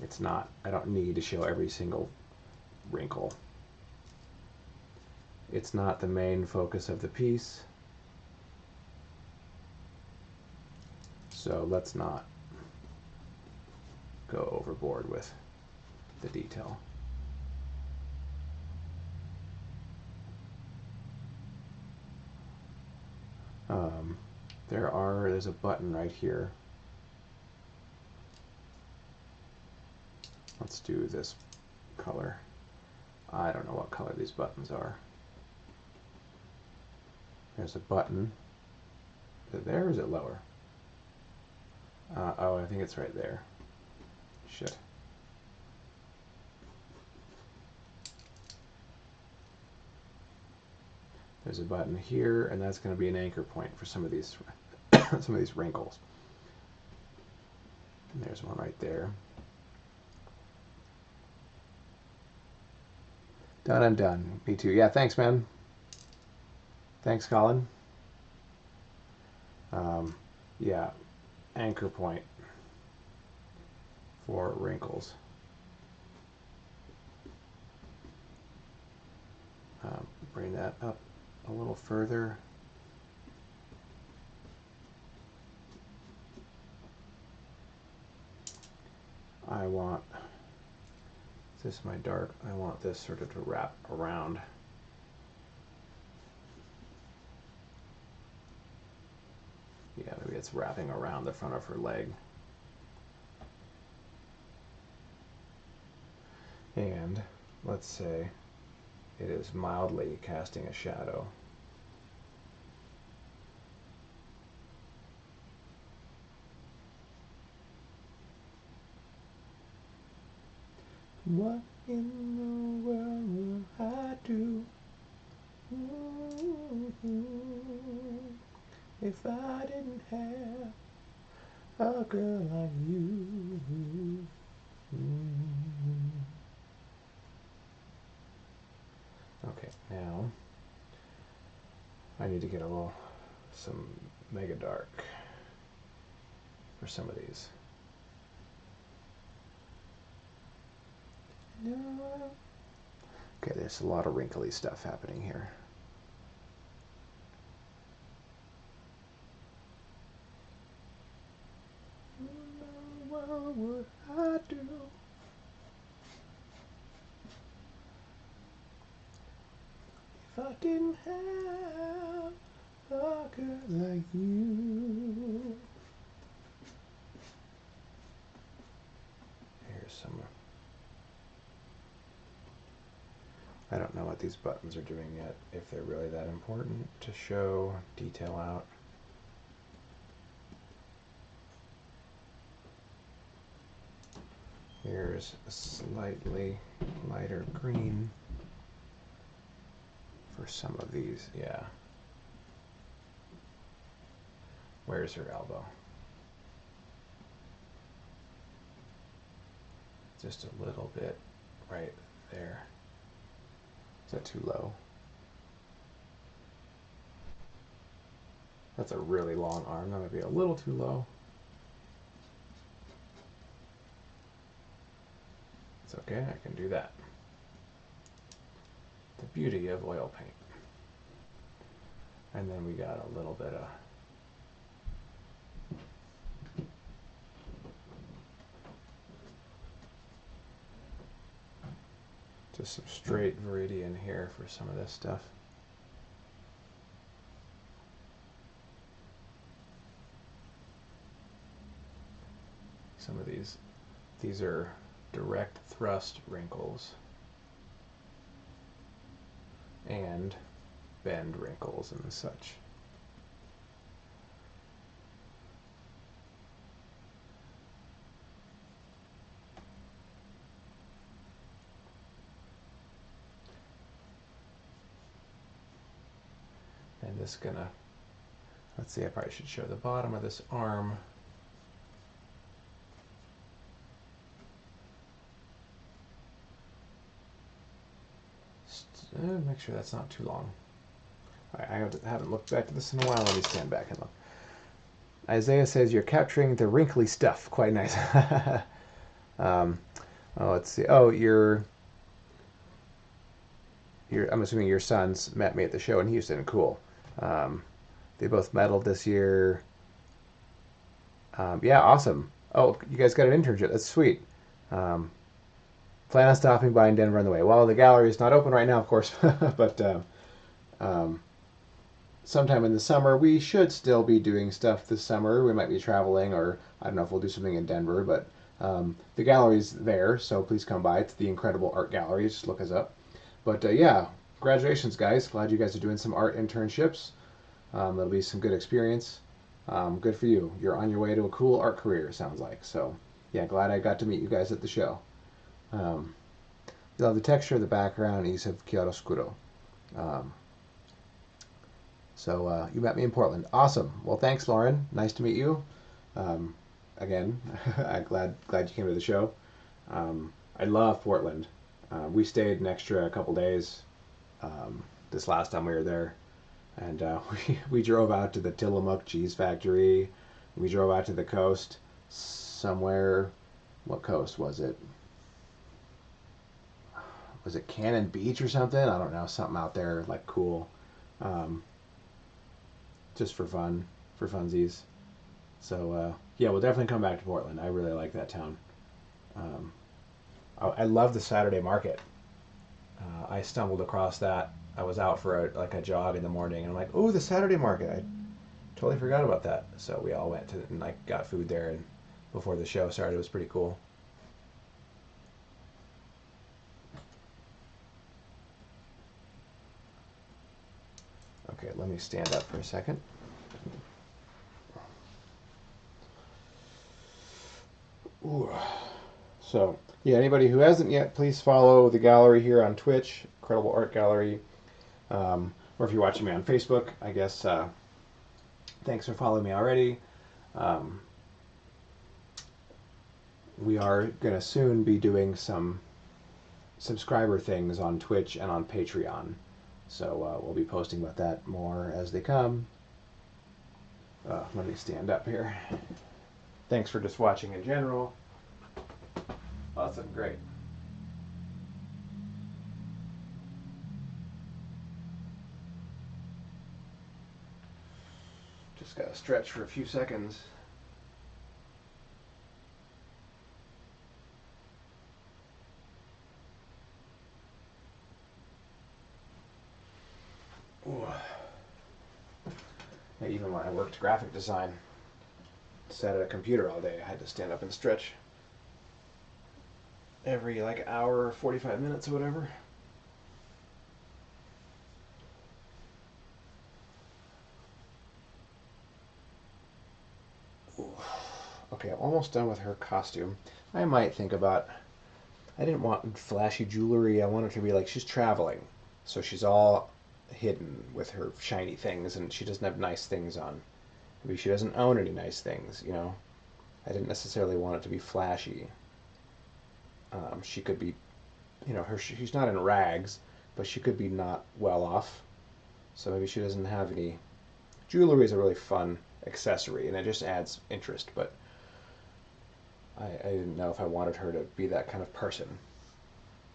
It's not, I don't need to show every single wrinkle. It's not the main focus of the piece. So let's not go overboard with the detail. there's a button right here. Let's do this color. I don't know what color these buttons are. There's a button. Is it there or is it lower? Oh, I think it's right there. Shit. There's a button here, and that's going to be an anchor point for some of these some of these wrinkles. And there's one right there. Done and done. Me too. Yeah, thanks, man. Thanks, Colin. Yeah, anchor point for wrinkles. Bring that up a little further. I want, is this my dark? I want this sort of to wrap around. Yeah, maybe it's wrapping around the front of her leg. And let's say it is mildly casting a shadow. What in the world will I do if I didn't have a girl like you? Okay, now I need to get some mega dark for some of these. Okay, there's a lot of wrinkly stuff happening here. What would I do if I didn't have a girl like you? Here's some. I don't know what these buttons are doing yet, if they're really that important to show detail out. Here's a slightly lighter green for some of these, yeah. Where's her elbow? Just a little bit right there. Is that too low? That's a really long arm. That might be a little too low. It's okay, I can do that. The beauty of oil paint. And then we got a little bit of just some straight Viridian here for some of this stuff. Some of these are direct thrust wrinkles and bend wrinkles and such. And this gonna, let's see, I probably should show the bottom of this arm. Make sure that's not too long. All right, I haven't looked back to this in a while. Let me stand back and look. Isaiah says you're capturing the wrinkly stuff. Quite nice. Oh, let's see. Oh, I'm assuming your sons met me at the show in Houston. Cool. They both medaled this year. Yeah, awesome. Oh, you guys got an internship. That's sweet. Plan on stopping by in Denver on the way. Well, the gallery is not open right now, of course, but sometime in the summer, we should still be doing stuff this summer. We might be traveling, or I don't know if we'll do something in Denver, but the gallery's there, so please come by. It's the Incredible Art Gallery. Just look us up. But yeah, congratulations, guys. Glad you guys are doing some art internships. It'll be some good experience. Good for you. You're on your way to a cool art career, sounds like. So yeah, glad I got to meet you guys at the show. You love the texture of the background, ease of chiaroscuro. So you met me in Portland. Awesome. Well, thanks, Lauren. Nice to meet you. Again, I'm glad you came to the show. I love Portland. We stayed an extra couple days this last time we were there, and we drove out to the Tillamook Cheese Factory. We drove out to the coast somewhere. What coast was it? Was it Cannon Beach or something? I don't know. Something out there like cool. Just for fun, for funsies. So yeah, we'll definitely come back to Portland. I really like that town. I love the Saturday market. I stumbled across that. I was out for a jog in the morning, and I'm like, oh, the Saturday market. I totally forgot about that. So we all went to and like got food there, and before the show started, it was pretty cool. Okay, let me stand up for a second. Ooh. So, yeah, anybody who hasn't yet, please follow the gallery here on Twitch, Incredible Art Gallery. Or if you're watching me on Facebook, I guess thanks for following me already. We are going to soon be doing some subscriber things on Twitch and on Patreon. So we'll be posting about that more as they come. Let me stand up here. Thanks for just watching in general. Awesome, great. Just gotta stretch for a few seconds. Ooh. Yeah, even when I worked graphic design, sat at a computer all day, I had to stand up and stretch every like hour or 45 minutes or whatever. Ooh. Okay, I'm almost done with her costume. I might think about, I didn't want flashy jewelry. I want her to be like she's traveling. So she's all hidden with her shiny things, and she doesn't have nice things on. Maybe she doesn't own any nice things, you know? I didn't necessarily want it to be flashy. She could be, you know, she's not in rags, but she could be not well off. So maybe she doesn't have any. Jewelry is a really fun accessory, and it just adds interest, but I didn't know if I wanted her to be that kind of person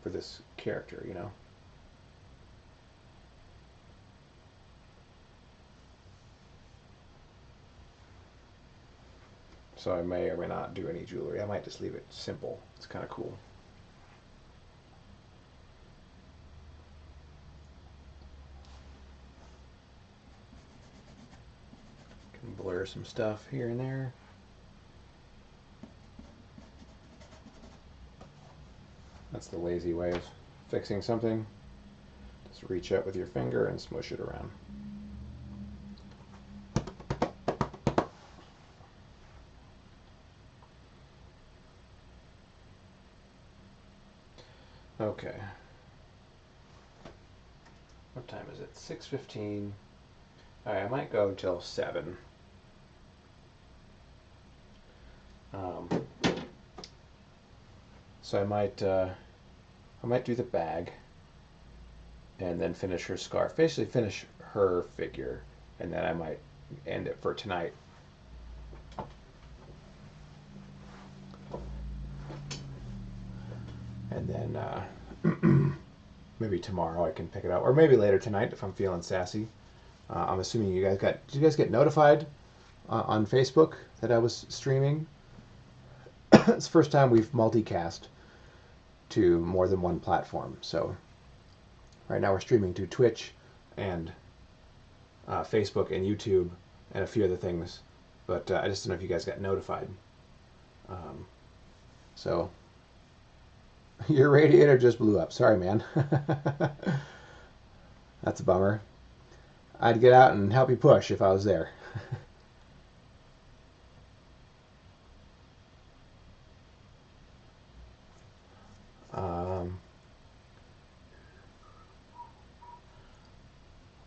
for this character, you know? So I may or may not do any jewelry. I might just leave it simple. It's kind of cool. Can blur some stuff here and there. That's the lazy way of fixing something. Just reach out with your finger and smush it around. Okay. What time is it? 6:15. Alright, I might go until 7. So I might do the bag and then finish her scarf. Basically finish her figure, and then I might end it for tonight. And then maybe tomorrow I can pick it up, or maybe later tonight if I'm feeling sassy. I'm assuming you guys did you guys get notified on Facebook that I was streaming? It's the first time we've multicast to more than one platform. So right now we're streaming to Twitch and Facebook and YouTube and a few other things, but I just don't know if you guys got notified. So your radiator just blew up. Sorry, man. That's a bummer. I'd get out and help you push if I was there. All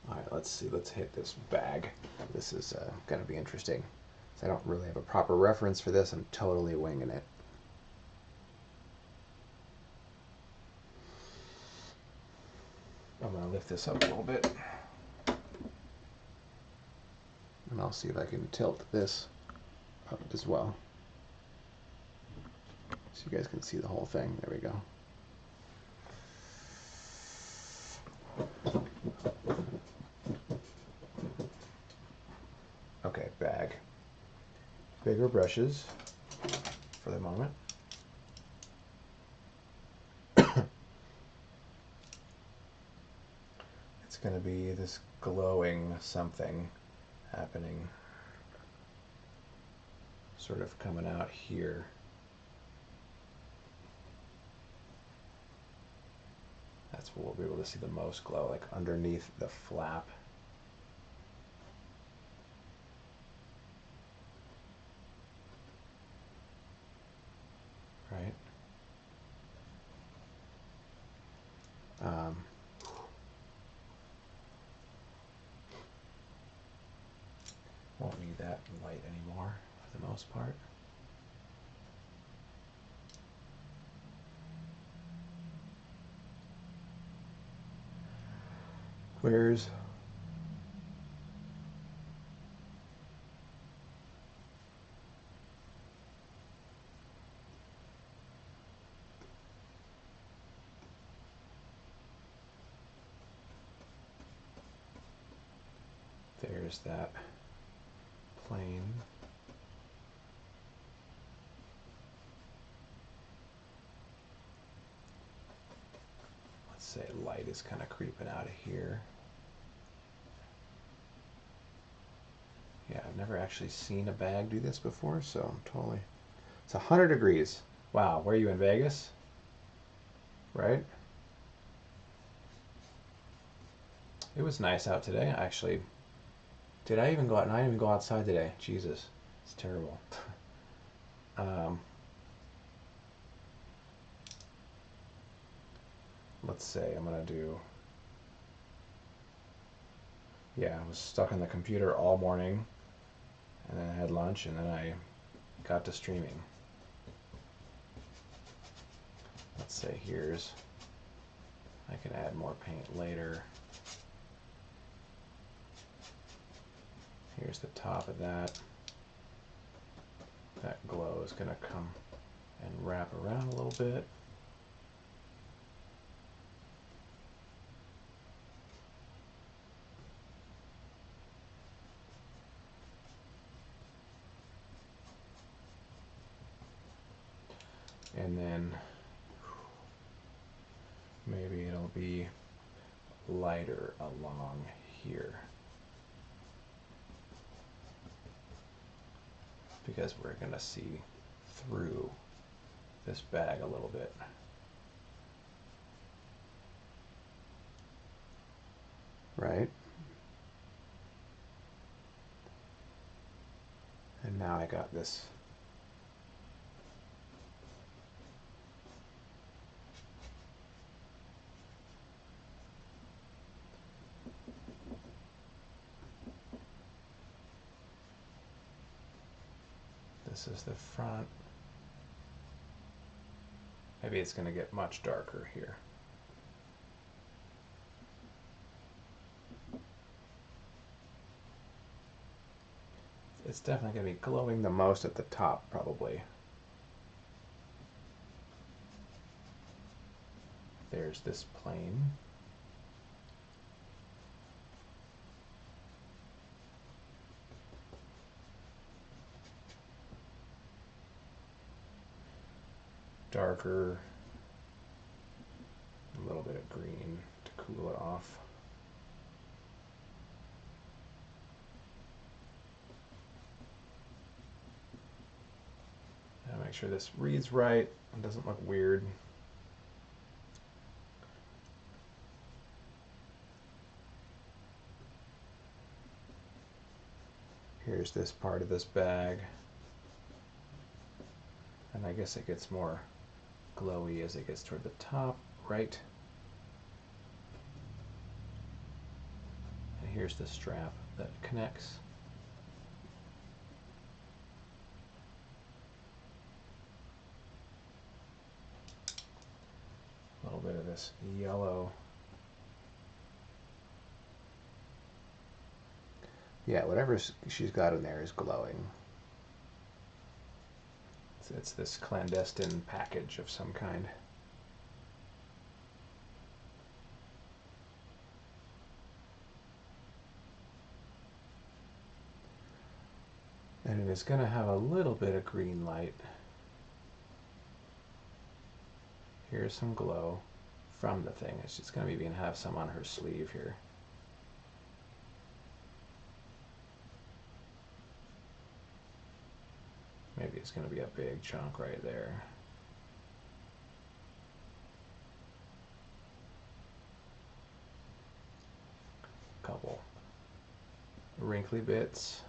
right, let's see. Let's hit this bag. This is going to be interesting. So I don't really have a proper reference for this. I'm totally winging it. I'm going to lift this up a little bit. And I'll see if I can tilt this up as well. So you guys can see the whole thing. There we go. Okay, bag. Bigger brushes for the moment. It's going to be this glowing something happening, sort of coming out here. That's where we'll be able to see the most glow, like underneath the flap. Right? Won't need that light anymore for the most part. Where's there's that plane. Let's say light is kind of creeping out of here. Yeah, I've never actually seen a bag do this before, so I'm totally... It's 100 degrees. Wow, where are you, in Vegas? Right? It was nice out today, actually. Did I even go out? No, I didn't even go outside today. Jesus, it's terrible. Let's say I'm gonna do... Yeah, I was stuck on the computer all morning, and then I had lunch, and then I got to streaming. Let's say here's... I can add more paint later. Here's the top of that. That glow is going to come and wrap around a little bit. And then maybe it'll be lighter along here, because we're going to see through this bag a little bit. Right? And now I got this this is the front. Maybe it's going to get much darker here. It's definitely going to be glowing the most at the top, probably. There's this plane. Darker, a little bit of green to cool it off. make sure this reads right and doesn't look weird. Here's this part of this bag. And I guess it gets more glowy as it gets toward the top, right? And here's the strap that connects. A little bit of this yellow. Yeah, whatever she's got in there is glowing. It's this clandestine package of some kind. And it is going to have a little bit of green light. Here's some glow from the thing. It's just going to maybe have some on her sleeve here. Maybe it's going to be a big chunk right there. A couple wrinkly bits.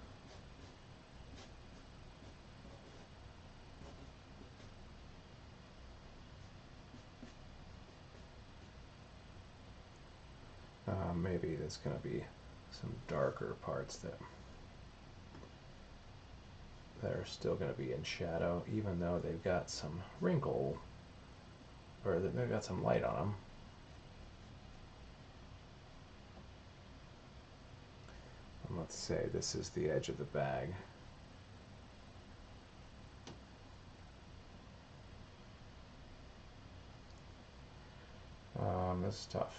Maybe there's going to be some darker parts that are still going to be in shadow, even though they've got some wrinkle, or they've got some light on them. And let's say this is the edge of the bag. This is tough.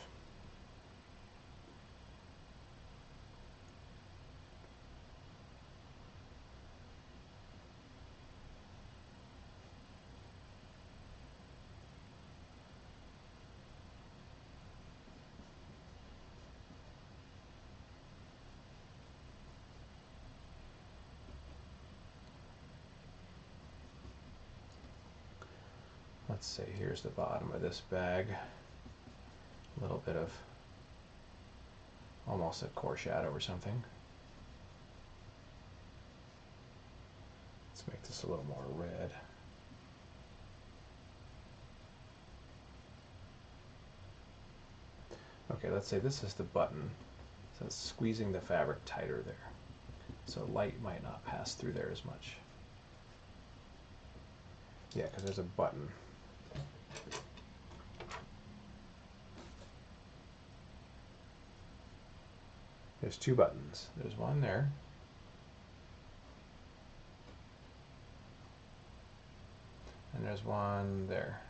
Let's say here's the bottom of this bag. A little bit of almost a core shadow or something. Let's make this a little more red. Okay, let's say this is the button. So it's squeezing the fabric tighter there. So light might not pass through there as much. Yeah, because there's a button. There's two buttons. There's one there. And there's one there.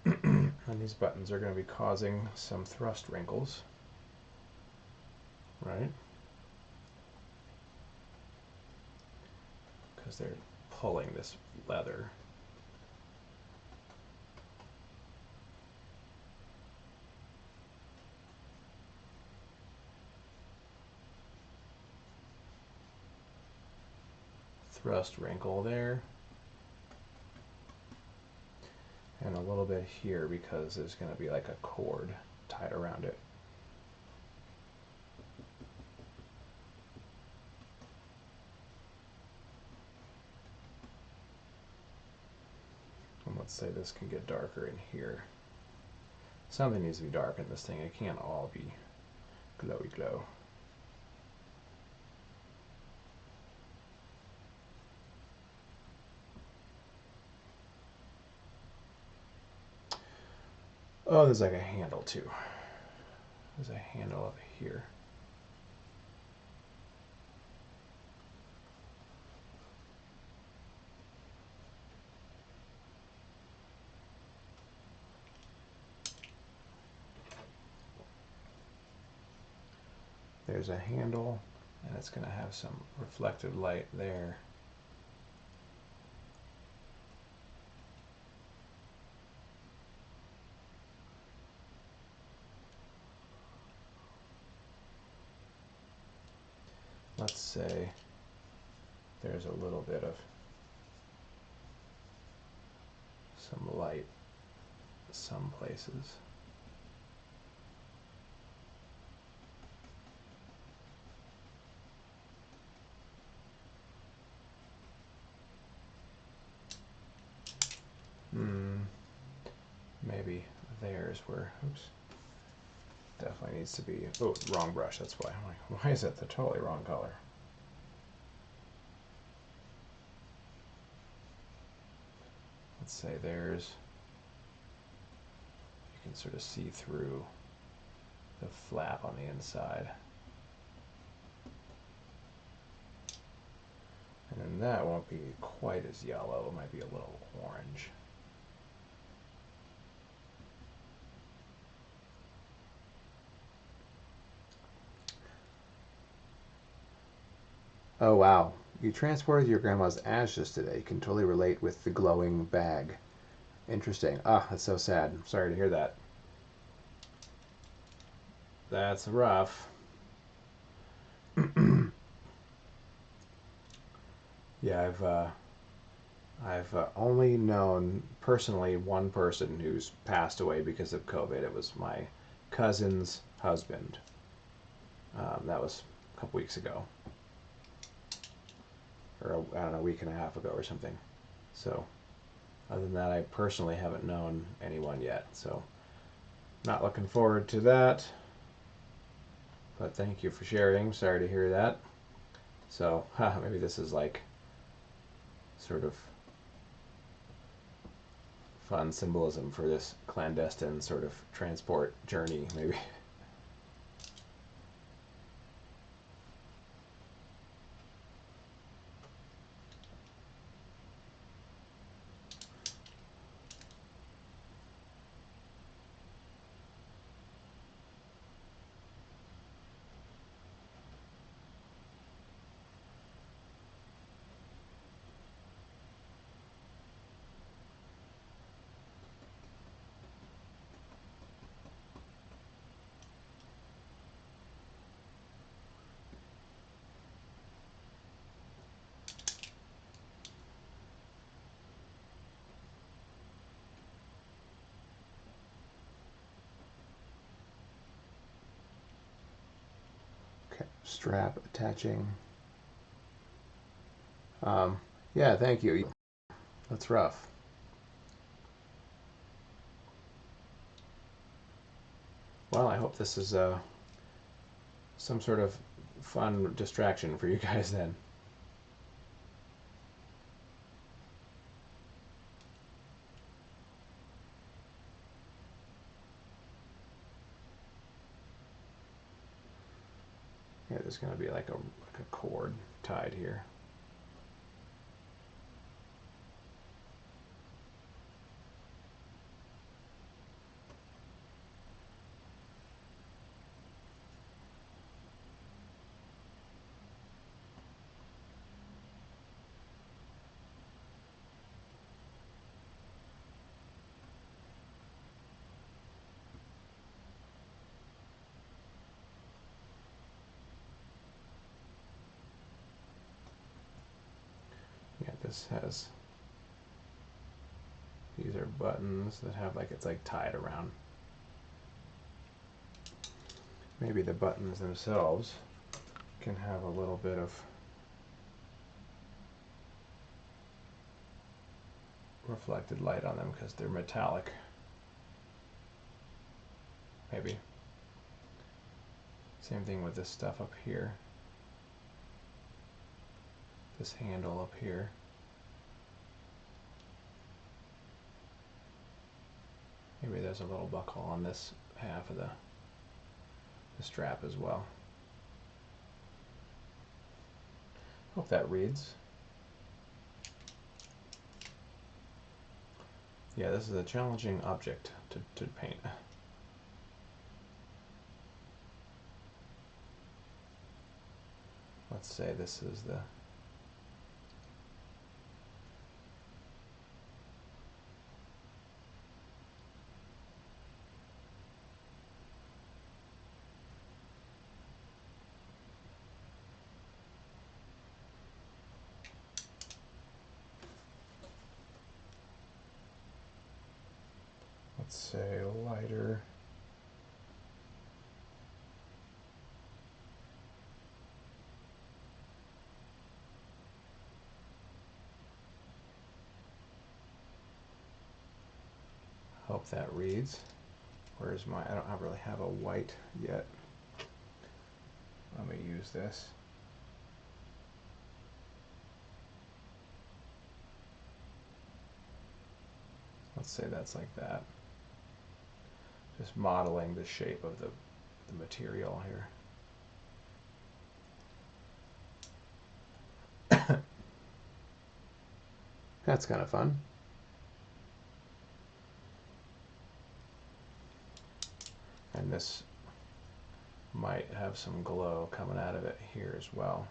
And these buttons are going to be causing some thrust wrinkles, right? Because they're pulling this leather. Thrust wrinkle there. And a little bit here because there's going to be like a cord tied around it. And let's say this can get darker in here. Something needs to be dark in this thing. It can't all be glowy glow. Oh, there's like a handle too. There's a handle up here. There's a handle, and it's going to have some reflected light there. let's say there's a little bit of some light some places. Maybe there's where, oops, definitely needs to be, oh, wrong brush, that's why. I'm like, why is it the totally wrong color? Let's say there's, you can sort of see through the flap on the inside. And then that won't be quite as yellow, it might be a little orange. Oh wow, you transported your grandma's ashes today. You can totally relate with the glowing bag. Interesting. Ah, that's so sad. I'm sorry to hear that. That's rough. Yeah, I've only known personally one person who's passed away because of COVID. It was my cousin's husband. That was a couple weeks ago, or I don't know, a week and a half ago or something. So, other than that, I personally haven't known anyone yet. So, not looking forward to that. But thank you for sharing. Sorry to hear that. So, maybe this is like sort of fun symbolism for this clandestine sort of transport journey, maybe. Okay, strap attaching. Yeah, thank you. That's rough. Well, I hope this is some sort of fun distraction for you guys then. Yeah, there's going to be like a cord tied here. Yeah, this has, these are buttons that have like, it's like tied around. Maybe the buttons themselves can have a little bit of reflected light on them because they're metallic. Maybe. Same thing with this stuff up here. This handle up here. Maybe there's a little buckle on this half of the strap as well. Hope that reads. Yeah, this is a challenging object to paint. Let's say this is the say lighter. Hope that reads. Where's my, I don't really have a white yet. Let me use this. Let's say that's like that. Just modeling the shape of the material here. That's kind of fun. And this might have some glow coming out of it here as well.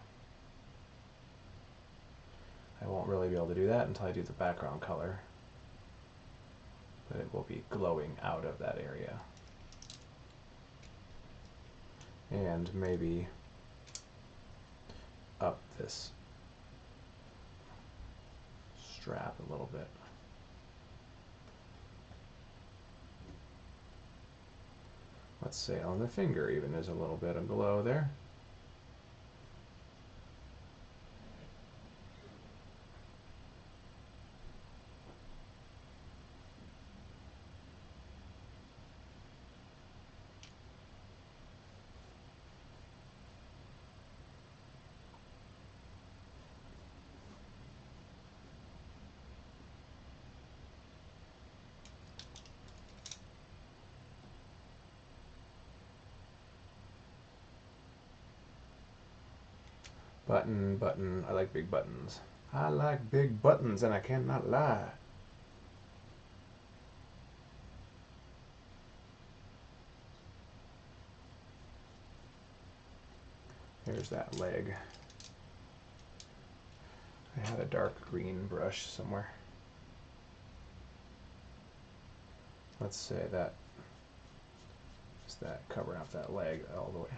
I won't really be able to do that until I do the background color, but it will be glowing out of that area. And maybe up this strap a little bit. Let's say on the finger even there's a little bit of glow there. Button, button, I like big buttons. I like big buttons and I cannot lie. There's that leg. I had a dark green brush somewhere. Let's say that, just that, cover up that leg all the way.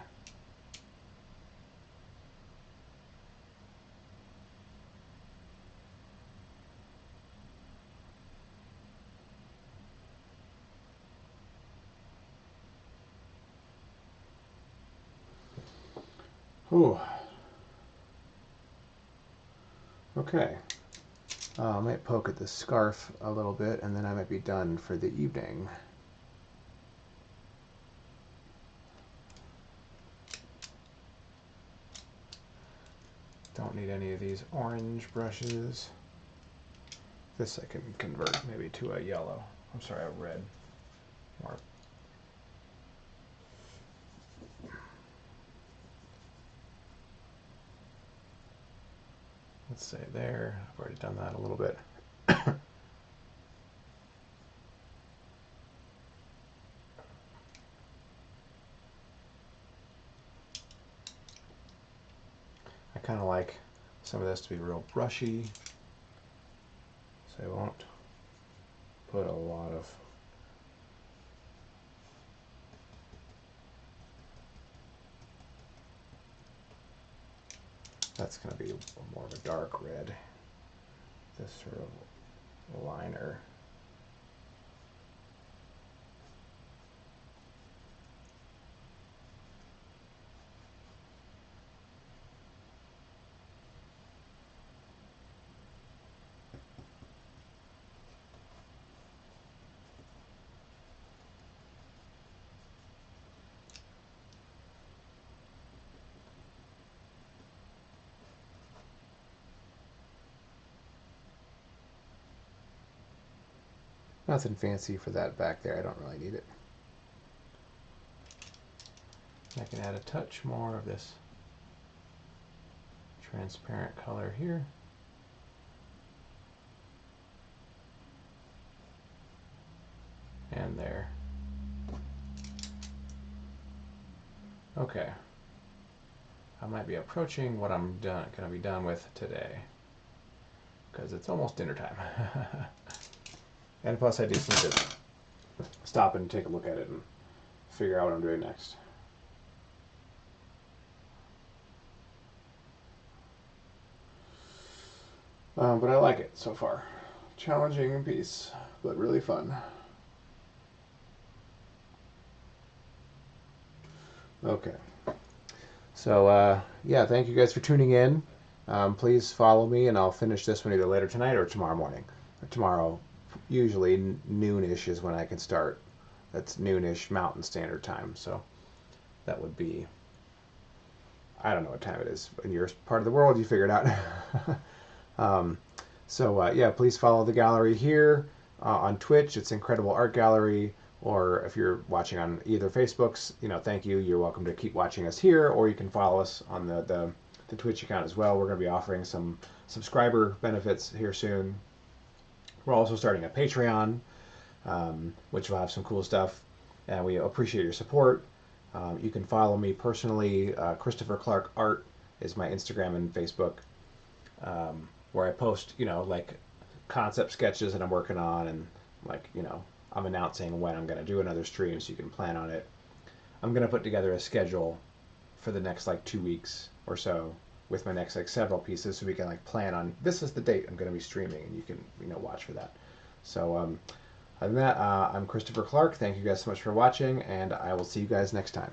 Ooh. Okay. I might poke at the scarf a little bit and then I might be done for the evening. Don't need any of these orange brushes. This I can convert maybe to a yellow. I'm sorry, a red. Or let's say there. I've already done that a little bit. I kind of like some of this to be real brushy, so I won't put a lot of that's going to be more of a dark red, this sort of liner. Nothing fancy for that back there. I don't really need it. I can add a touch more of this transparent color here. And there. Okay. I might be approaching what I'm going to be done with today, because it's almost dinner time. And plus I just need to stop and take a look at it and figure out what I'm doing next. But I like it so far. Challenging piece, but really fun. Okay. So, yeah, thank you guys for tuning in. Please follow me, and I'll finish this one either later tonight or tomorrow morning. Or tomorrow, usually noonish is when I can start. That's noonish Mountain Standard Time. So that would be, I don't know what time it is in your part of the world. You figure it out. um, yeah, please follow the gallery here on Twitch. It's Incredible Art Gallery. Or if you're watching on either Facebooks, thank you. You're welcome to keep watching us here, or you can follow us on the Twitch account as well. We're going to be offering some subscriber benefits here soon. We're also starting a Patreon, which will have some cool stuff, and we appreciate your support. You can follow me personally. Christopher Clark Art is my Instagram and Facebook, where I post, like concept sketches that I'm working on, and like, I'm announcing when I'm going to do another stream, so you can plan on it. I'm going to put together a schedule for the next like 2 weeks or so with my next like several pieces, so we can like plan on this is the date I'm going to be streaming, and you can watch for that. So other than that, I'm Christopher Clark. Thank you guys so much for watching, and I will see you guys next time.